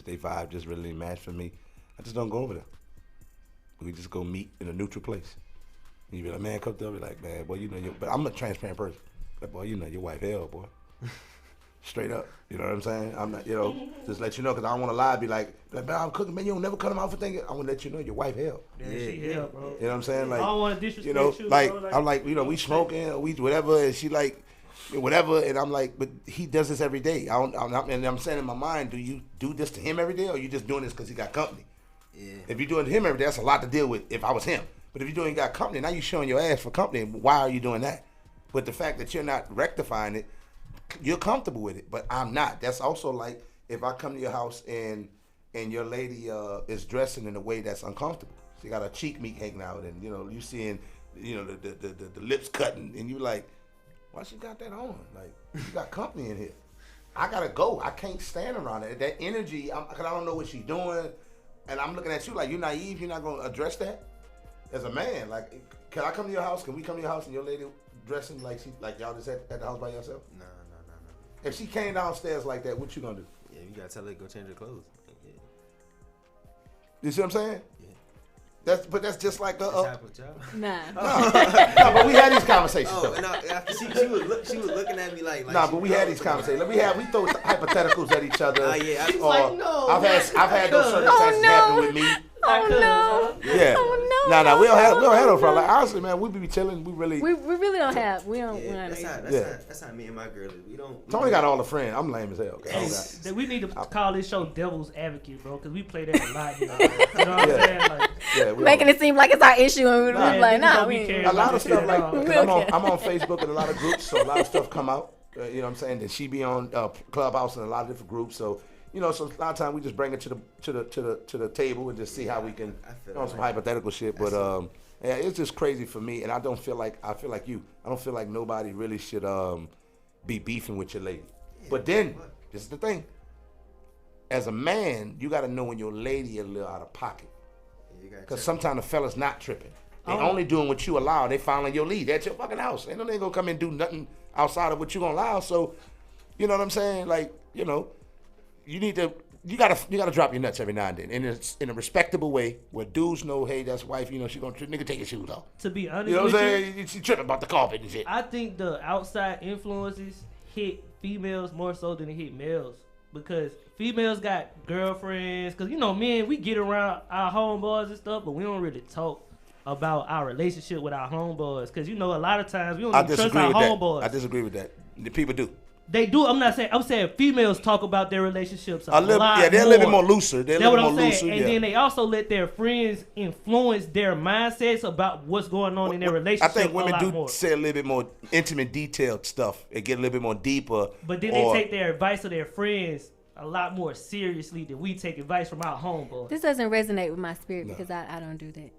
they vibe just really didn't match for me. I just don't go over there. We just go meet in a neutral place. And you be like, man, come through. Be like, man, boy, you know, but I'm a transparent person. Like, boy, you know, your wife hell, boy. Straight up, you know what I'm saying? I'm not, just let you know, because I don't want to lie. Be like, man, I'm cooking, man. You don't never cut them out for thinking. I want to let you know your wife hell. Yeah, she hell, bro. You know what I'm saying? Like, I don't want to disrespect you, like, bro. Like, I'm like, we smoking, or we whatever, and she like, whatever, and I'm like, but he does this every day. And I'm saying in my mind, do you do this to him every day, or you just doing this because he got company? Yeah. If you're doing it to him every day, that's a lot to deal with. If I was him, but if you're doing got company, now you showing your ass for company. Why are you doing that? But the fact that you're not rectifying it. You're comfortable with it, but I'm not. That's also like if I come to your house and your lady is dressing in a way that's uncomfortable. She got her cheek meat hanging out, and you seeing the lips cutting, and you like, why she got that on? Like, you got company in here. I gotta go. I can't stand around it. That energy, because I don't know what she's doing, and I'm looking at you like you're naive. You're not gonna address that as a man. Like, can I come to your house? Can we come to your house and your lady dressing like y'all just at the house by yourself? No. If she came downstairs like that, what you gonna do? Yeah, you gotta tell her to go change her clothes. Yeah. You see what I'm saying? Yeah. That's just like Nah. No, but we had these conversations. Oh, no, she was looking at me like nah, but we had these conversations. We throw hypotheticals at each other. Yeah, She's like, no. I've had those circumstances happen with me. Oh no! Yeah. Oh no! Nah, we don't have no problem. Like, honestly, man, we be chilling. We really don't have. We don't. That's how me and my girl is. We don't. Tony got all the friends. I'm lame as hell. Hey, we need to call this show Devil's Advocate, bro, because we play that a lot. You know what I'm saying? Like, making it seem like it's our issue, and we're like, nah. A lot of stuff like I'm on Facebook and a lot of groups, so a lot of stuff come out. You know what I'm saying? That she be on Clubhouse and a lot of different groups, so. So a lot of times we just bring it to the table and just see how we can on some hypothetical shit. But yeah, it's just crazy for me, and I feel like you. I don't feel like nobody really should be beefing with your lady. Yeah, but then this is the thing. As a man, you got to know when your lady is a little out of pocket. Because sometimes the fella's not tripping. They only doing what you allow. They following your lead. That's your fucking house. They ain't gonna come and do nothing outside of what you gonna allow. So, you know what I'm saying? Like, you gotta drop your nuts every now and then, and it's in a respectable way where dudes know, hey, that's wife, she gonna nigga take your shoes off. To be honest, you know what I'm saying? She tripping about the carpet and shit. I think the outside influences hit females more so than it hit males, because females got girlfriends. Because men, we get around our homeboys and stuff, but we don't really talk about our relationship with our homeboys. Because a lot of times we don't even trust our homeboys. I disagree with that. The people do. They do. I'm saying females talk about their relationships a lot they're a little bit more looser. That's what I'm saying. And then they also let their friends influence their mindsets about what's going on in their relationship. I think women do say a little bit more intimate, detailed stuff. It get a little bit more deeper. But then they take their advice of their friends a lot more seriously than we take advice from our homeboys. This doesn't resonate with my spirit because I don't do that.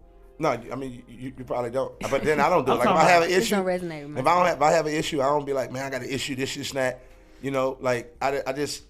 No, I mean you probably don't. But then I don't do it. Like if I'm I have an This issue, don't resonate with me. if I have an issue, I don't be like, man, I got an issue, this, and that. You know, like I just,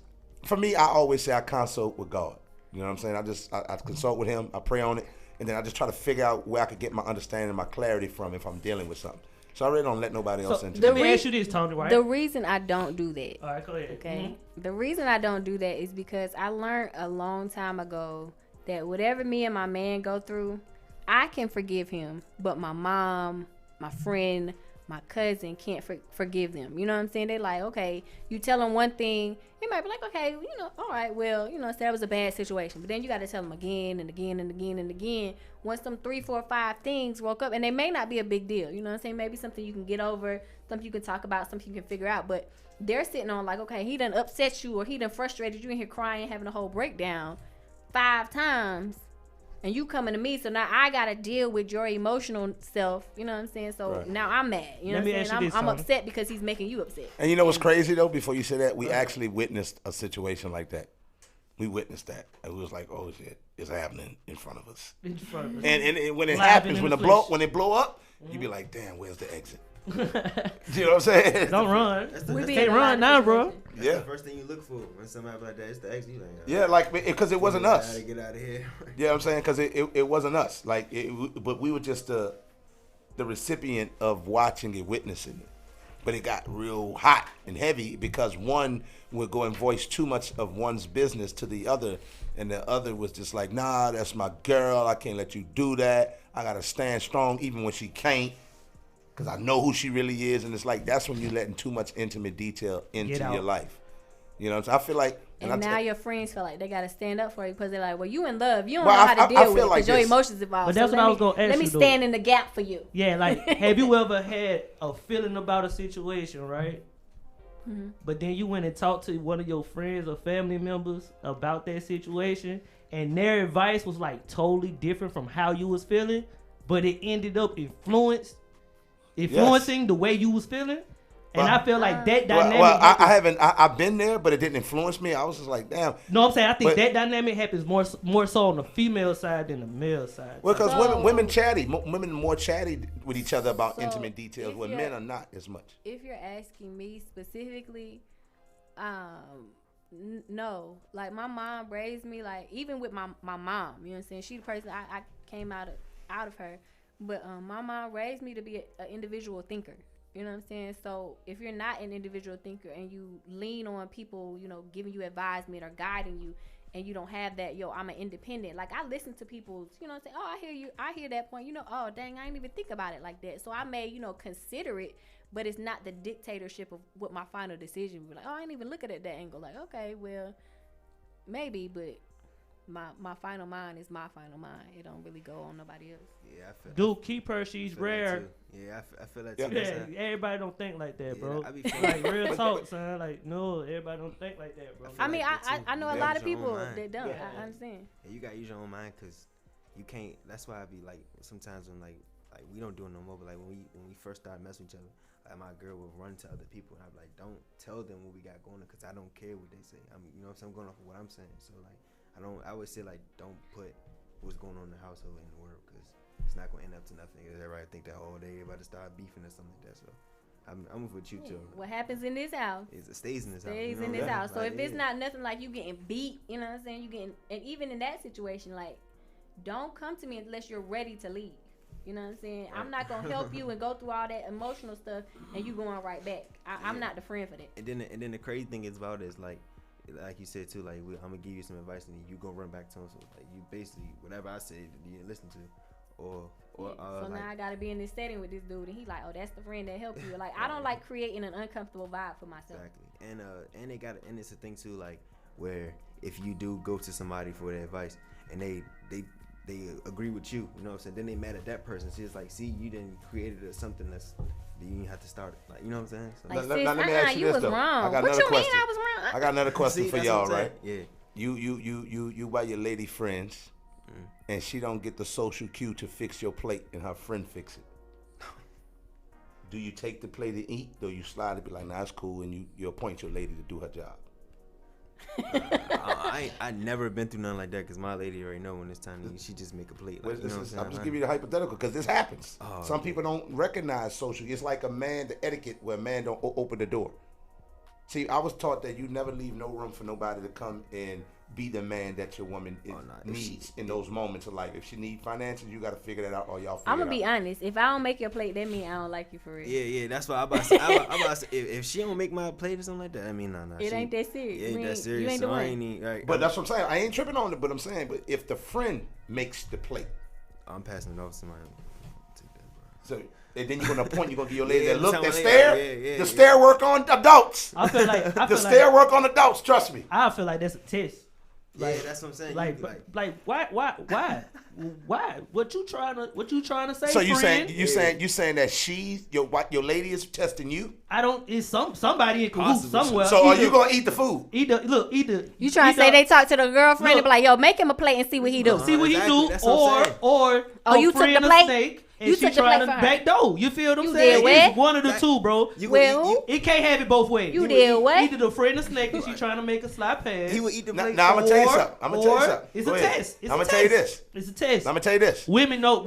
for me, I always say I consult with God. You know what I'm saying? I consult with Him, I pray on it, and then I just try to figure out where I could get my understanding and my clarity from if I'm dealing with something. So I really don't let nobody else into Let it. me ask you this, Tony, right? The reason I don't do that. All right, go ahead. Okay. The reason I don't do that is because I learned a long time ago that whatever me and my man go through, I can forgive him, but my mom, my friend, my cousin can't forgive them. You know what I'm saying? They like, okay, you tell them one thing, it might be like, okay, you know, all right, well, you know, so that was a bad situation. But then you got to tell them again and again and again and again. Once them 3, 4, 5 things woke up, and they may not be a big deal. You know what I'm saying? Maybe something you can get over, something you can talk about, something you can figure out. But they're sitting on like, okay, he done upset you or he done frustrated you in here crying, having a whole breakdown 5 times. And you coming to me, so now I gotta deal with your emotional self. You know what I'm saying? So now I'm mad. You know what I'm saying? I'm upset because he's making you upset. And you know what's crazy though? Before you say that, we actually witnessed a situation like that. We witnessed that, and we was like, "Oh shit, it's happening in front of us." And when it happens, when it blow up, you be like, "Damn, where's the exit?" You know what I'm saying? Don't run. We Can't run now, bro. That's the first thing you look for when somebody like that. It's the exit. Like, yeah, like because it wasn't us. Gotta get out of here. You know what I'm saying? Because it wasn't us. Like, but we were just the recipient of watching it, witnessing it. But it got real hot and heavy because one would go and voice too much of one's business to the other, and the other was just like, nah, that's my girl. I can't let you do that. I gotta stand strong even when she can't, because I know who she really is. And it's like, that's when you're letting too much intimate detail into your life. You know what I'm saying? I feel like... And now your friends feel like they got to stand up for you because they're like, well, you in love. You don't know how to deal with it because your emotions involved. But that's so what I was going to ask you. Let me stand in the gap for you. Yeah, like, have you ever had a feeling about a situation, right? Mm-hmm. But then you went and talked to one of your friends or family members about that situation, and their advice was, like, totally different from how you was feeling, but it ended up influencing the way you was feeling? And I feel like that dynamic. Well, I haven't. I've been there, but it didn't influence me. I was just like, damn. No, I'm saying I think that dynamic happens more so on the female side than the male side. Well, because women chatty, women are more chatty with each other about intimate details, where men are not as much. If you're asking me specifically, no. Like my mom raised me, like even with my mom, you know what I'm saying? She the person I came out of her, but my mom raised me to be an individual thinker. You know what I'm saying? So if you're not an individual thinker and you lean on people, you know, giving you advisement or guiding you, and you don't have that, I'm an independent. Like I listen to people, you know, say, oh, I hear you. I hear that point. You know, oh, dang, I didn't even think about it like that. So I may, you know, consider it, but it's not the dictatorship of what my final decision would be. Like, oh, I didn't even look at it that angle. Like, okay, well, maybe, but my final mind is my final mind. It don't really go on nobody else. Yeah, I feel. Dude, keep her. She's rare. Yeah, I feel that too. Yeah, everybody don't think like that, bro. I be like real talk, son. Like no, everybody don't think like that, bro. I mean, I know a lot of people that don't. Yeah. I understand. And you gotta use your own mind, cause you can't. That's why I be like sometimes when like we don't do it no more. But like when we first started messing with each other, like my girl would run to other people, and I'm like, don't tell them what we got going on, cause I don't care what they say. You know what I'm saying? I'm going off of what I'm saying. So like I always say like don't put what's going on in the household in the world, cause it's not gonna end up to nothing. Everybody think that everybody start beefing or something like that. So I'm with you too. What happens in this house it stays in this house. Stays in this house. So if it's not nothing like you getting beat, you know what I'm saying? You getting, and even in that situation, like don't come to me unless you're ready to leave. You know what I'm saying? I'm not gonna help you and go through all that emotional stuff and you going right back. I'm not the friend for that. And then the crazy thing is about it is like you said too, like I'm gonna give you some advice and you gonna run back to him. So like you basically whatever I said you didn't listen to, or so like, now I gotta be in this setting with this dude and he like, oh, that's the friend that helped you. Like I don't like creating an uncomfortable vibe for myself. Exactly. And it's a thing too, like where if you do go to somebody for their advice and they agree with you, you know what I'm saying? Then they mad at that person. So it's like, see, you didn't create something that's you didn't have to start it. Like, you know what I'm saying? So like, let me ask you this though. Wrong. I got what another you question. mean I was wrong? I got another question for y'all, right? Yeah. You by your lady friends, and she don't get the social cue to fix your plate, and her friend fix it. Do you take the plate to eat, or you slide it, be like, nah, it's cool, and you appoint your lady to do her job? I never been through nothing like that because my lady already know when it's time to eat. She just make a plate. Like, I'm just giving you the hypothetical because this happens. Some people don't recognize social. It's like the etiquette where a man don't open the door. See, I was taught that you never leave no room for nobody to come and be the man that your woman needs in those moments of life. If she need finances, you got to figure that out, or y'all figure it out. I'm gonna be honest. If I don't make your plate, that mean I don't like you for real. Yeah, that's why I'm about to say. If she don't make my plate or something like that, I mean, nah. It ain't that serious. It ain't that serious. You ain't so the I one. ain't even, like, But that's what I'm saying. I ain't tripping on it, but I'm saying, but if the friend makes the plate, I'm passing it off to somebody. Take that, bro. so and then you're gonna point, you're gonna give your lady that look, tell that my stare, lady, the stare work on adults. I feel like the stare work on adults. Trust me. I feel like that's a test. Like, yeah, that's what I'm saying. Like why? What you trying to say? So you friend? saying that she's your lady is testing you? I don't. It's somebody in cahoots somewhere. So are you gonna eat the food? Either you trying to say they talk to the girlfriend and be like, yo, make him a plate and see what he do. See what he do, or you took the plate. Snake, and you she took the trying plate to for her. back door. You feel what I'm You saying? did what? It's one of the two, bro. It can't have it both ways. You did what? Either the friend of snake and she trying to make a slide pass. He would eat the plate. Now I'm gonna tell you something. It's a test. I'm gonna tell you this. It's a test. I'm gonna tell you this. Women know.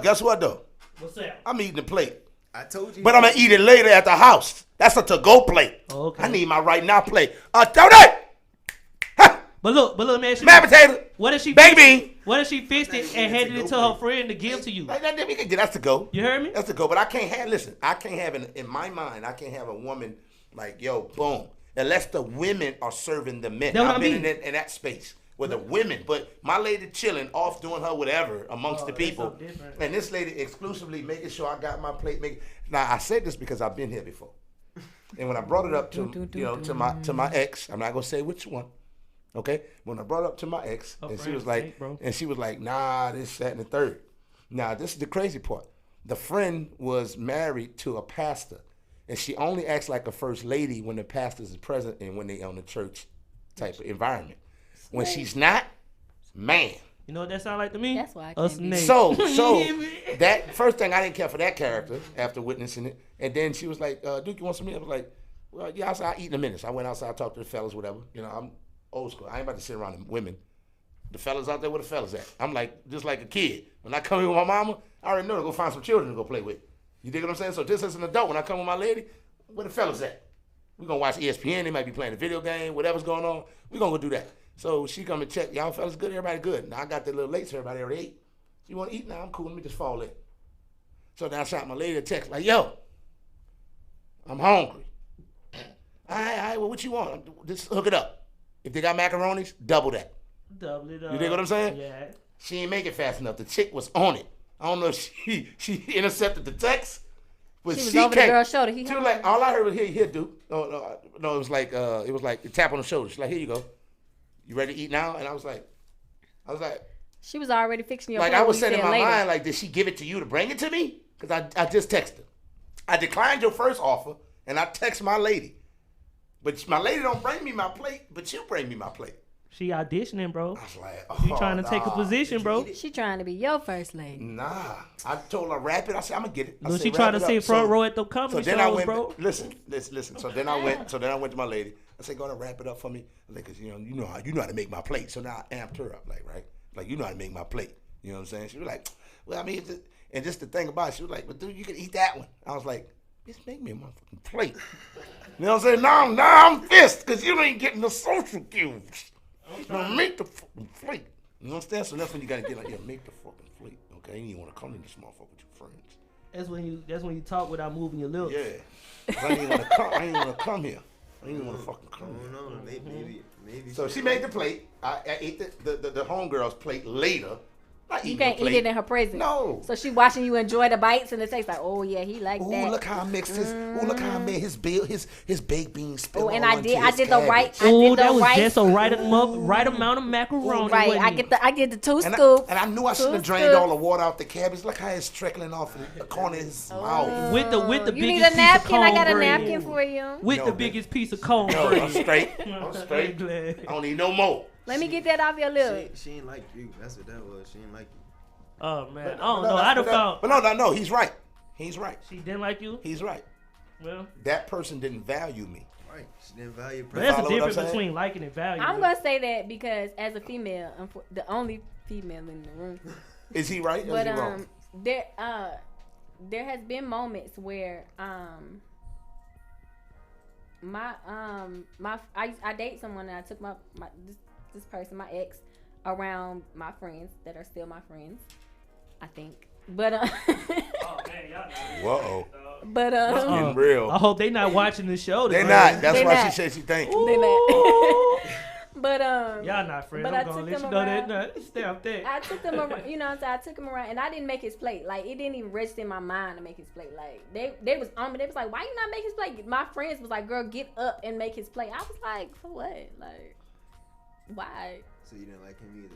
Guess what though? What's that? I'm eating the plate. I told you. But I'm gonna eat it later at the house. That's a to-go plate. Okay. I need my right now plate. Donate. But look, man. Mashed potato. What if she baked bean? What if she fixed it and handed it to her friend to give to you? That's the go. You heard me? That's the go. But I can't have in my mind, I can't have a woman like, yo, boom. Unless the women are serving the men. I've been in that space with the women. But my lady chilling, off doing her whatever amongst the people. And this lady exclusively making sure I got my plate. Now, I said this because I've been here before. And when I brought it up to my ex, I'm not going to say which one. Okay, when I brought it up to my ex, and she was like, nah, this, that, and the third. Now, this is the crazy part. The friend was married to a pastor, and she only acts like a first lady when the pastor is present and when they on the church type of environment. When she's not, man. You know what that sound like to me? That's why I a can't snake. So that first thing, I didn't care for that character after witnessing it. And then she was like, Duke, you want some meat? I was like, well, yeah, I'll eat in a minute. So I went outside, talked to the fellas, whatever. You know, I'm old school. I ain't about to sit around the women. The fellas out there, where the fellas at? I'm like, just like a kid. When I come here with my mama, I already know to go find some children to go play with. You dig what I'm saying? So just as an adult, when I come with my lady, where the fellas at? We gonna watch ESPN. They might be playing a video game, whatever's going on. We gonna go do that. So she come and check. Y'all fellas good? Everybody good? Now I got that little late, so everybody already ate. You want to eat? Now I'm cool. Let me just fall in. So then I shot my lady a text like, yo, I'm hungry. All right, well, what you want? Just hook it up. If they got macaronis, double that. Double it up. You dig what I'm saying? Yeah. She ain't make it fast enough. The chick was on it. I don't know if she intercepted the text, but she was over the girl's shoulder. She was like, all I heard was here, dude. No, it was like a tap on the shoulder. She's like, here you go. You ready to eat now? And I was like, she was already fixing your like plate. I was saying in my later. mind, like, did she give it to you to bring it to me? Because I just texted her. I declined your first offer, and I text my lady. But my lady don't bring me my plate, but you bring me my plate. She auditioning, bro. I was like, she trying to take a position, bro. She trying to be your first lady. Nah. I told her wrap it. I said, I'm gonna get it. She trying to sit front row at the comedy shows, bro. Listen. So then I went to my lady. I said, go ahead and wrap it up for me. I said, cause you know how to make my plate. So now I amped her up, like, right? Like, you know how to make my plate. You know what I'm saying? She was like, well, I mean, and just the thing about it, she was like, but dude, you can eat that one. I was like, just make me a motherfucking plate. You know what I'm saying? Now I'm pissed because you ain't getting the social cues. Now make the fucking plate. You understand? So that's when you gotta get like, yeah, make the fucking plate. Okay, you want to come in this motherfucker with your friends. That's when you talk without moving your lips. Yeah. I ain't want to come here. I ain't want to fucking come here. No, maybe. So she made the plate. I ate the homegirl's plate later. You can't eat it in her presence. No. So she watching you enjoy the bites and it tastes like, oh yeah, he like that. Ooh, look how I mixed this. Ooh, look how I made his baked beans spill. Oh, and all I did into his the right. cabbage. Oh, that was just a right amount of macaroni. Right, I get the 2 scoops. And I knew I should have drained all the water out the cabbage. Look how it's trickling off the corner of his mouth. With the You biggest need a napkin? piece of corn I got a bread. napkin for you. With the biggest piece of corn No, bread. I'm straight. I don't need no more. Let me get that off your lips. She ain't like you. That's what that was. She ain't like you. Oh man, I don't know. I'd have found. But no, he's right. He's right. She didn't like you. He's right. Well, that person didn't value me. Right. She didn't value. But there's a Follow what I'm difference saying? between liking and valuing. I'm gonna say that because as a female, the only female in the room, Is he right or is but he wrong? there has been moments where I date someone and I took this person, my ex, around my friends that are still my friends, I think. But Oh man, y'all not. Whoa. but It's getting real. I hope they not watching the show. They today. not. That's They why not. she said she think. they not. But Y'all not friends. but I'm I gonna took let you them know around. that. Stamp that. I took them around, so I took him around, and I didn't make his plate. Like, it didn't even register in my mind to make his plate. Like, they was on me. They was like, "Why you not make his plate?" My friends was like, "Girl, get up and make his plate." I was like, "For what? Like, why?" So you didn't like him either.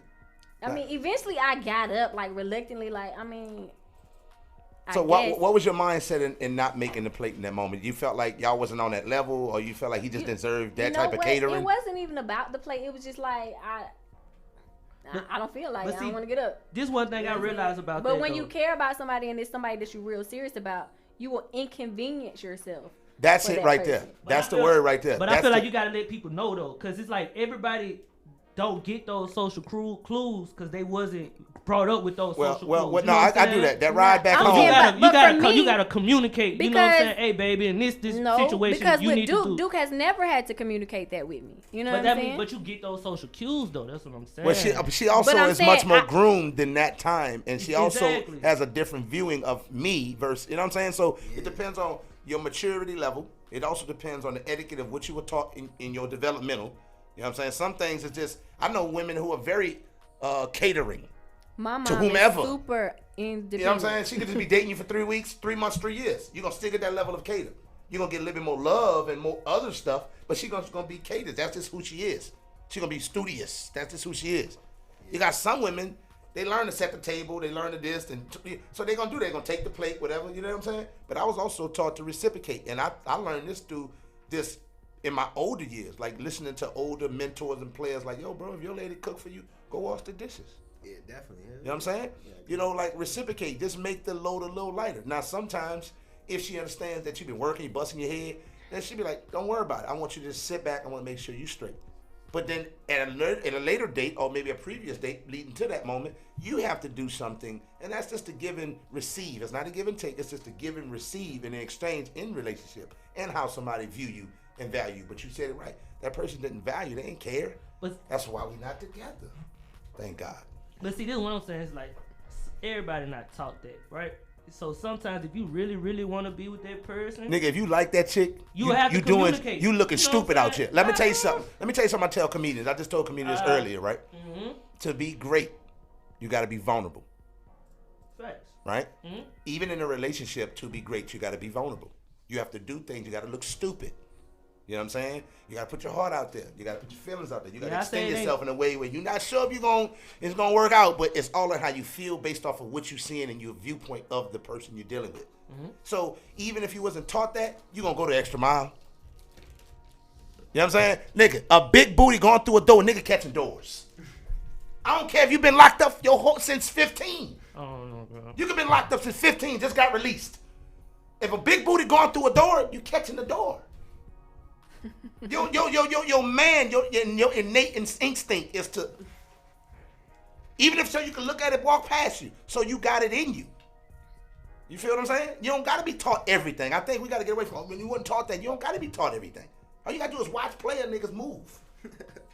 I mean, eventually I got up, like, reluctantly. Like, I mean, So I guess. what was your mindset in not making the plate in that moment? You felt like y'all wasn't on that level, or you felt like he just deserved that You know type of what? catering? It wasn't even about the plate. It was just like I don't feel like But I see, don't want to get up. This one thing I realized about that. But when though. you care about somebody and it's somebody that you're real serious about, you will inconvenience yourself. That's for it that right person. there. But That's I the feel- word right there. But That's I feel like the- you gotta let people know though, cause it's like everybody don't get those social clues, cause they wasn't brought up with those social clues. well, You no, know what I I'm do saying? that. That ride back I'm home. You saying, gotta, but you for gotta, me, you gotta communicate. You know what I'm because- saying? Hey, baby, in this No, situation, because you with need to do. Duke has never had to communicate that with me. You know But what I'm that saying? mean, but you get those social cues though. That's what I'm saying. Well, she also But I'm is much saying, more groomed than that time, and she also Exactly. has a different viewing of me versus, you know what I'm saying? So it depends on your maturity level. It also depends on the etiquette of what you were taught in your developmental. You know what I'm saying? Some things is just, I know women who are very catering. My mom to whomever. is super independent. You know what I'm saying? She could just be dating you for 3 weeks, 3 months, 3 years. You're going to stick at that level of cater. You're going to get a little bit more love and more other stuff, but she's going to be catered. That's just who she is. She's going to be studious. That's just who she is. You got some women, they learn to set the table, they learn to this, and so they're going to do, they're going to take the plate, whatever, you know what I'm saying? But I was also taught to reciprocate, and I learned this through this in my older years, like listening to older mentors and players like, yo, bro, if your lady cook for you, go wash the dishes. Yeah, definitely. Yeah. You know what I'm saying? You know, like reciprocate. Just make the load a little lighter. Now, sometimes if she understands that you've been working, you're busting your head, then she'll be like, don't worry about it. I want you to just sit back. I want to make sure you're straight. But then at a later date, or maybe a previous date leading to that moment, you have to do something. And that's just a give and receive. It's not a give and take. It's just a give and receive in the exchange in relationship and how somebody view you and value you. But you said it right. That person didn't value. They didn't care. But That's why we're not together. Thank God. But see, this is what I'm saying. It's like everybody not taught that, right? So sometimes if you really, really want to be with that person, Nigga, if you like that chick, You have to communicate. you looking You know what stupid I'm out saying? here. Let me tell you something. I tell comedians. I just told comedians earlier, right? Mm-hmm. To be great, you got to be vulnerable, Facts. right? Mm-hmm. Even in a relationship, to be great, you got to be vulnerable. You have to do things. You got to look stupid. You know what I'm saying? You got to put your heart out there. You got to put your feelings out there. You got to Yeah, I extend say it yourself in a way where you're not sure if it's gonna work out, but it's all in how you feel based off of what you're seeing and your viewpoint of the person you're dealing with. Mm-hmm. So even if you wasn't taught that, you're gonna go the extra mile. You know what I'm saying? Nigga, a big booty going through a door, nigga catching doors. I don't care if you've been locked up since 15. I don't know, bro. You could been locked up since 15, just got released. If a big booty going through a door, you catching the door. Your man, your innate instinct is to, even if so you can look at it, walk past you. So you got it in you. You feel what I'm saying? You don't got to be taught everything. I think we got to get away from, when you weren't taught that, you don't got to be taught everything. All you got to do is watch player niggas move.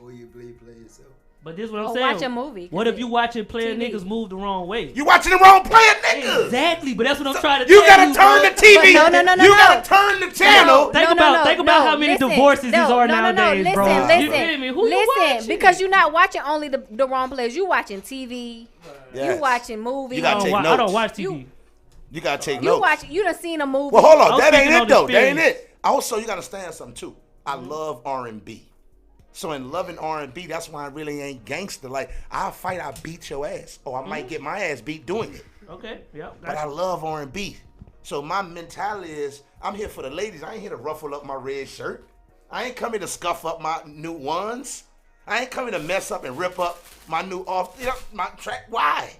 Or you play yourself. But this is what I'm Or saying. watch a movie, What if you watching player TV. niggas move the wrong way? You watching the wrong player niggas. Exactly, but that's what I'm trying to You tell gotta you. turn bro. the TV. But no. You gotta turn the channel. Think about how many divorces there are nowadays, listen, bro. Listen, You feel me? Who you listen, watching? because you're not watching only the wrong players. You watching TV. Yes. You watching movies. You gotta take I notes. don't watch TV. You gotta take You notes. watch. You done seen a movie. Well, hold on. I'm That ain't speaking it on the though. That ain't experience. it. Also, you gotta understand something too. I love R&B. So in loving R&B, that's why I really ain't gangster. Like, I'll fight, I'll beat your ass. Or I might get my ass beat doing it. Okay, yep. But I love R&B. So my mentality is, I'm here for the ladies. I ain't here to ruffle up my red shirt. I ain't coming to scuff up my new ones. I ain't coming to mess up and rip up my new my track. Why?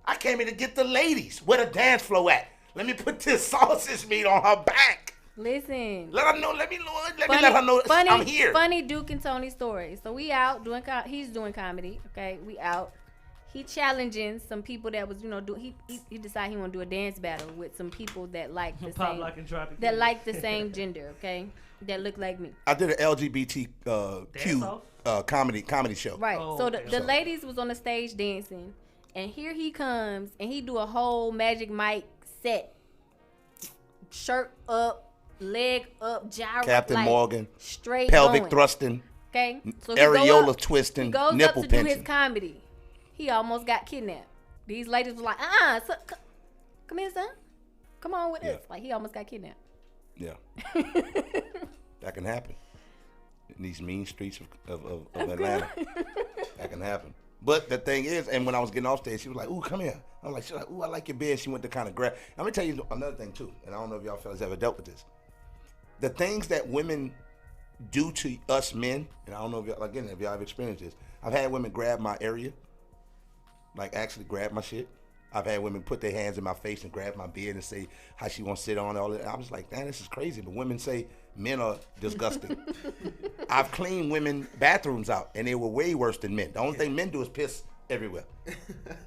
I came here to get the ladies. Where the dance floor at? Let me put this sausage meat on her back. Listen. Let her know. Let me let her know I'm here. Funny Duke and Tony story. So we out doing. He's doing comedy. Okay, we out. He challenging some people that was, he decided he want to do a dance battle with some people that like the Pop, same, lock, and drop it. that like the same gender. Okay, that look like me. I did an LGBTQ comedy show. Right. Oh, so okay. the ladies was on the stage dancing, and here he comes, and he do a whole Magic Mike set. Shirt up, leg up, gyro, Captain like, Morgan, straight pelvic going. thrusting, Okay, so areola twisting, he goes nipple up to pinching. do his comedy. He almost got kidnapped. These ladies was like, come here, son. Come on with us. Like, he almost got kidnapped. Yeah. That can happen. In these mean streets of Atlanta. That can happen. But the thing is, and when I was getting off stage, she was like, ooh, come here. I was like, she's like, ooh, I like your beard. She went to kind of grab. Let me tell you another thing, too. And I don't know if y'all fellas ever dealt with this. The things that women do to us men, and I don't know if y'all, again, if y'all have experienced this. I've had women grab my area. Like, actually grab my shit. I've had women put their hands in my face and grab my beard and say how she wants to sit on it. All that. I was like, damn, this is crazy. But women say men are disgusting. I've cleaned women bathrooms out, and they were way worse than men. The only thing men do is piss everywhere.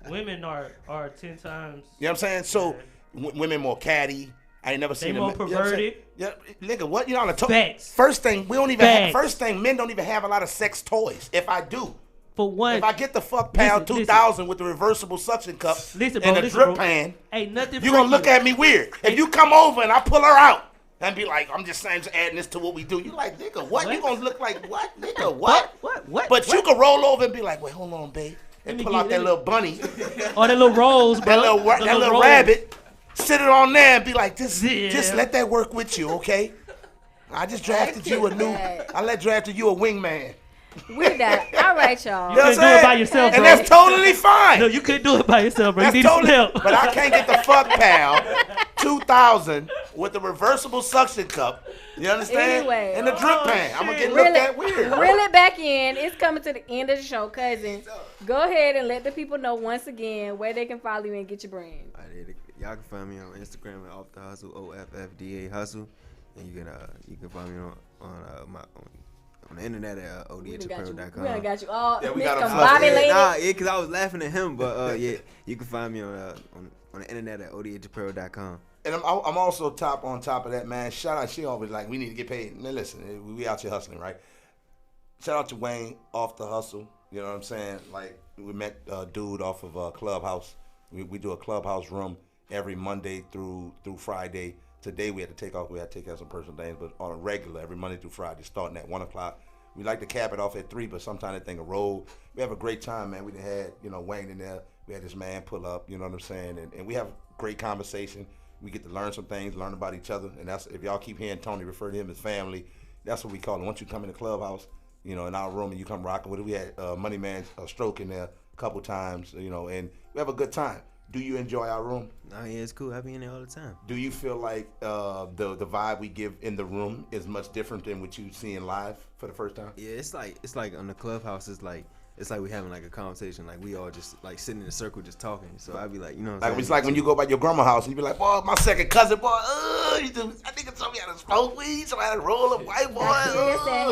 Women are 10 times. You know what I'm saying? So women more catty. I ain't never seen they them. more perverted. Yeah, nigga, what? You know, Facts. First thing, we don't even have, first thing, men don't even have a lot of sex toys. If I do. For one, if I get the fuck pound 2000 with the reversible suction cup and the drip pan, ain't nothing. You gonna look at me weird. If you come over and I pull her out and be like, I'm just saying, just adding this to what we do. You like, nigga, what? You gonna look like what, nigga? What? But you can roll over and be like, wait, hold on, babe, and pull out that little bunny or that little rose, bro. that little rabbit. Sit it on there and be like, just let that work with you, okay? I just drafted you drafted you a wingman. We're that. All right, y'all. You couldn't do it by yourself, bro. And that's totally fine. No, you couldn't do it by yourself, bro. That's you need totally, help. But I can't get the fuck pal 2000 with the reversible suction cup. You understand? Anyway. And the drip pan. I'm going to get looked at weird. Reel it back in. It's coming to the end of the show, cousin. Go ahead and let the people know once again where they can follow you and get your brand. Y'all can find me on Instagram at Off the Hustle, OFFDA Hustle. And you can find me on the internet at odhapparel.com. We got you all. Yeah, we got Mr. Bobby Lady. Because I was laughing at him, but you can find me on the internet at odhapparel.com. And I'm also on top of that, man. Shout out, she always like, we need to get paid. Now listen, we out here hustling, right? Shout out to Wayne, Off the Hustle. You know what I'm saying? Like, we met a dude off of Clubhouse. We do a Clubhouse room every Monday through Friday. Today we had to take off. We had to take out some personal things, but on a regular, every Monday through Friday, starting at 1 o'clock. We like to cap it off at 3, but sometimes that thing will roll. We have a great time, man. We done had, Wayne in there. We had this man pull up, you know what I'm saying? And we have great conversation. We get to learn some things, learn about each other. And that's, if y'all keep hearing Tony refer to him as family, that's what we call him. Once you come in the Clubhouse, in our room and you come rocking with it. We had Money Man Stroke in there a couple times, and we have a good time. Do you enjoy our room? Oh, yeah, it's cool. I be in there all the time. Do you feel like the vibe we give in the room is much different than what you see in live for the first time? Yeah, it's like on the Clubhouse. It's like we having like a conversation. Like we all just like sitting in a circle just talking. So I'd be like, it's like when you go by your grandma's house and you be like, boy, my second cousin, boy, I think it's somebody how to smoke weed, somebody how to roll up white boy.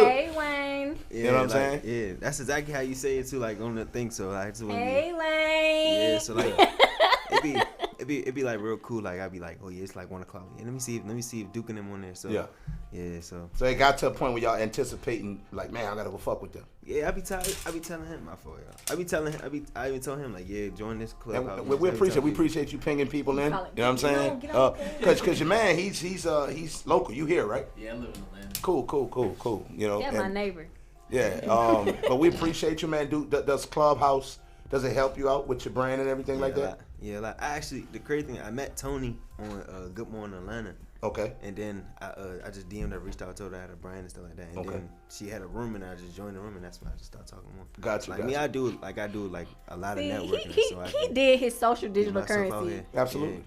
Hey, Wayne. Yeah, you know what I'm saying? Yeah, that's exactly how you say it too, like on the thing. So like, hey, Wayne. Yeah, so like. It'd be like real cool. Like I'd be like, oh yeah, it's like 1 o'clock. Yeah, let me see if Duke and them on there. So yeah. So it got to a point where y'all anticipating like, man, I gotta go fuck with them. Yeah, I be telling him my fault, y'all. I even told him like, yeah, join this club. We appreciate you pinging people in. You know what I'm saying? Cause your man, he's local. You here, right? Yeah, I live in Atlanta. Cool. Yeah, my neighbor. Yeah. But we appreciate you, man. Does Clubhouse, does it help you out with your brand and everything like that? Yeah, like the crazy thing, I met Tony on Good Morning Atlanta. Okay. And then I just DM'd her, reached out, told her I had a brand and stuff like that. And then she had a room, and I just joined the room, and that's when I just started talking more. Gotcha. Like me, I do a lot of networking. He did his social digital currency. Absolutely.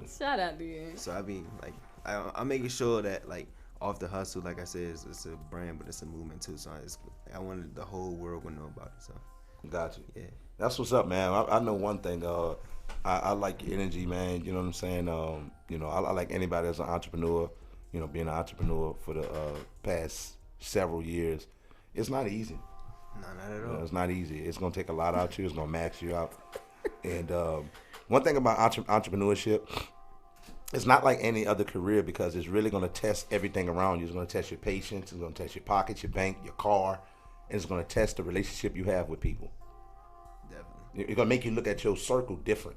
Shout out to you. So I be like, I'm making sure that like Off the Hustle, like I said, it's a brand, but it's a movement too. So I wanted the whole world to know about it. So. Gotcha. Yeah. That's what's up, man. I know one thing. I like your energy, man. You know what I'm saying? I like anybody that's an entrepreneur. being an entrepreneur for the past several years. It's not easy. No, not at all. It's not easy. It's gonna take a lot out you. It's gonna max you out. And one thing about entrepreneurship, it's not like any other career because it's really gonna test everything around you. It's gonna test your patience. It's gonna test your pockets, your bank, your car, and it's gonna test the relationship you have with people. Definitely. It's gonna make you look at your circle different.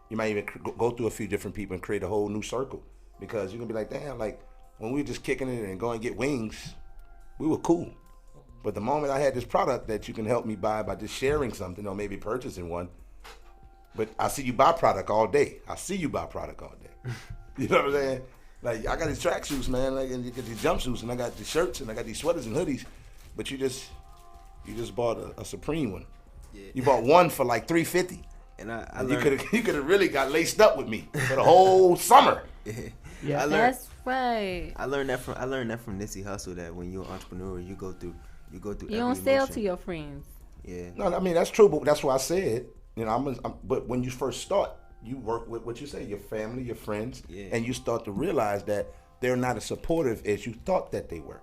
You might even go through a few different people and create a whole new circle because you're gonna be like, damn, like when we were just kicking it and going to get wings, we were cool. But the moment I had this product that you can help me buy by just sharing something or maybe purchasing one, but I see you buy product all day. You know what I'm saying? Like I got these tracksuits, man, like, and you get these jumpsuits, and I got these shirts, and I got these sweaters and hoodies. But you just bought a Supreme one. Yeah. You bought one for like $350. And I And learned, you could have really got laced up with me for the whole summer. Yeah. That's right. I learned that from Nipsey Hussle, that when you're an entrepreneur, you go through You every don't sell emotion. to your friends. Yeah. No, I mean that's true, but that's why I said, but when you first start, you work with what you say, your family, your friends, Yeah. and you start to realize that they're not as supportive as you thought that they were.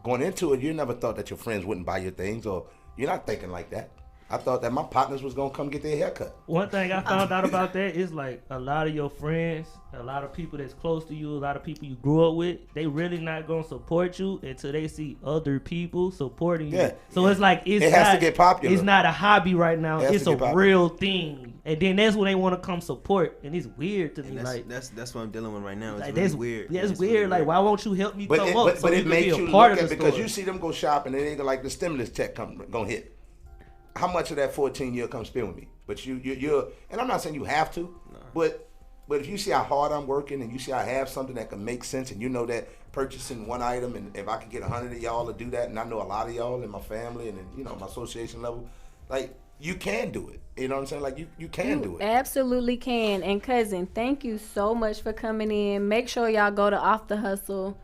Going into it, you never thought that your friends wouldn't buy your things, or you're not thinking like that. I thought that my partners was gonna come get their haircut. One thing I found out about that is like a lot of your friends, a lot of people that's close to you, a lot of people you grew up with, they really not gonna support you until they see other people supporting you. Yeah. So it's like It has to get popular. It's not a hobby right now. It has It's to a get popular. real thing. And then that's when they want to come support, and it's weird to me. And Like that's what I'm dealing with right now. It's like really that's weird. That's It's weird. really Like why won't you help me But come it, up but, so but you it can makes be you a part look of at the because story. you see them go shopping and they go like the stimulus check gonna hit. How much of that 14-year come spend with me? But you're and I'm not saying you have to, but if you see how hard I'm working and you see I have something that can make sense and you know that purchasing one item and if I could get 100 of y'all to do that, and I know a lot of y'all in my family and in, my association level, like you can do it. You know what I'm saying? Like you can do it. Absolutely can. And cousin, thank you so much for coming in. Make sure y'all go to Off the Hustle.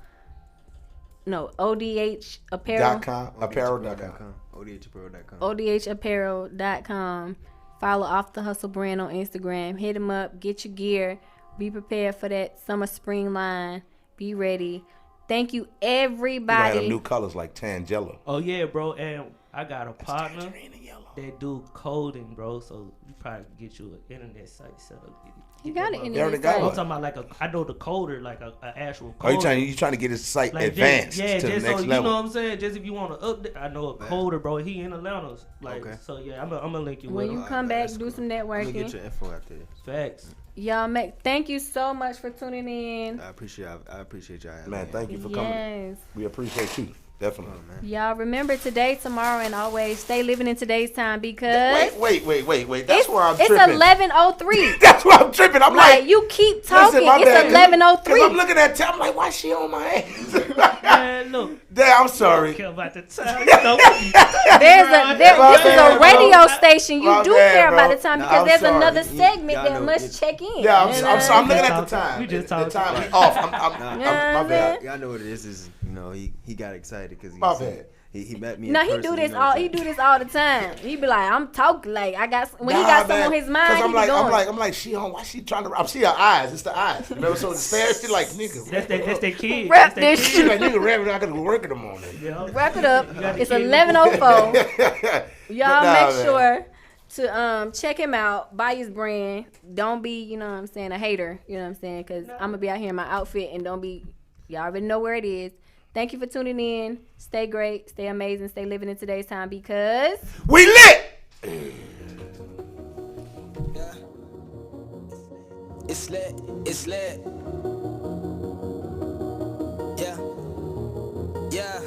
No, ODH Apparel. Apparel.com. ODHapparel.com. ODHapparel.com. Follow Off the Hustle brand on Instagram. Hit them up. Get your gear. Be prepared for that summer spring line. Be ready. Thank you, You have everybody. new colors like Tangela. Oh yeah, bro, and I got a partner that do coding, bro. So you probably can get you an internet site set up. You got it in They already there. got I'm one. talking about like I know the coder, like a actual coder. Are you trying to get his site Like advanced just, yeah, to the just next so, level? You know what I'm saying? Just if you want to update, I know a coder, bro. He in Atlanta, like Okay. So. Yeah, I'm gonna link you When with you him. come back, that's do cool. some I'm gonna get networking. your info out there. Facts. Y'all thank you so much for tuning in. I appreciate y'all. having Man, me. thank you for coming. Yes. We appreciate you. Definitely. Oh, man. Y'all remember today, tomorrow, and always stay living in today's time because Wait. That's where I'm it's tripping. 11:03. That's where I'm tripping. I'm Like like, you keep talking. my bad, It's 'cause I'm 11:03. looking at time. I'm like, why she on my ass? Man, look. Damn, I'm sorry. Care about the time. You know, my This is a bad, radio bro. station. You My do bad, care bro. about the time Nah, because I'm there's sorry. another segment Y'all that know must it. check in. Yeah, I'm You sorry. know? I'm looking at talking. the time. We just the talking. time we off. Yeah, My bad. Y'all know what it is he got excited because My bad. he met me. No, in he person, do this you know what all. I'm He saying? do this all the time. He be like, I'm talking like I got when he Nah, got something man. on his mind. 'Cause He I'm be like, going. I'm like, she on? Why she trying to? I see her eyes. It's the eyes. Remember, so the stairs. She like, nigga. That's that kid. Rap That's that this She kid. like, nigga, rap. I gotta go work in the morning. Yeah. Wrap it up. got the It's kid. 11:04. But Y'all nah, make man. sure to check him out, buy his brand. Don't be, you know what I'm saying, a hater. You know what I'm saying? Because I'm gonna be out here in my outfit and don't be. Y'all already know where it is. Thank you for tuning in. Stay great, stay amazing, stay living in today's time because We lit. It's lit, it's lit. Yeah, yeah,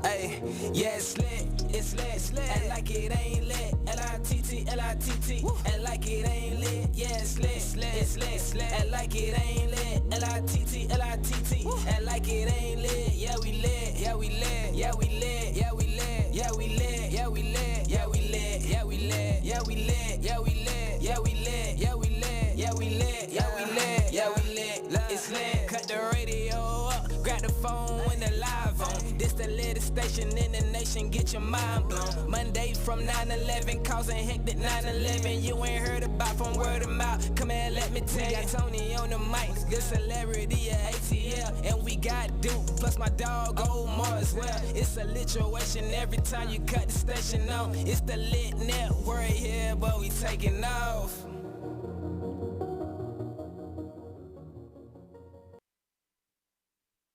hey, yeah, it's lit, it's lit, it's lit. And like it ain't lit, L.I.T.T, L.I.T.T. And like it ain't lit, yeah, it's lit, it's lit, it's lit, it's lit. And like it ain't lit, L.I.T.T, L.I.T.T. And like it ain't lit, yeah, we lit, yeah, we lit, yeah, we lit, yeah, we lit, yeah, we lit, yeah, we lit, yeah, we lit, yeah, we lit, yeah, we lit, yeah, we lit, yeah, we lit, yeah, we lit, yeah, we lit, yeah, we lit, yeah, we lit, it's lit. Cut the radio up, grab the phone when the live on. This the latest station in the nation, get your mind blown. Monday from 9/11, causing hectic 9/11. You ain't heard about from word of mouth. Come here, let me tell you. Got Tony on the mic, good celebrity at ATL, and we got Duke, plus my dog Omar as well. It's a lituation every time you cut the station on. It's the Lit Network here, but we taking off.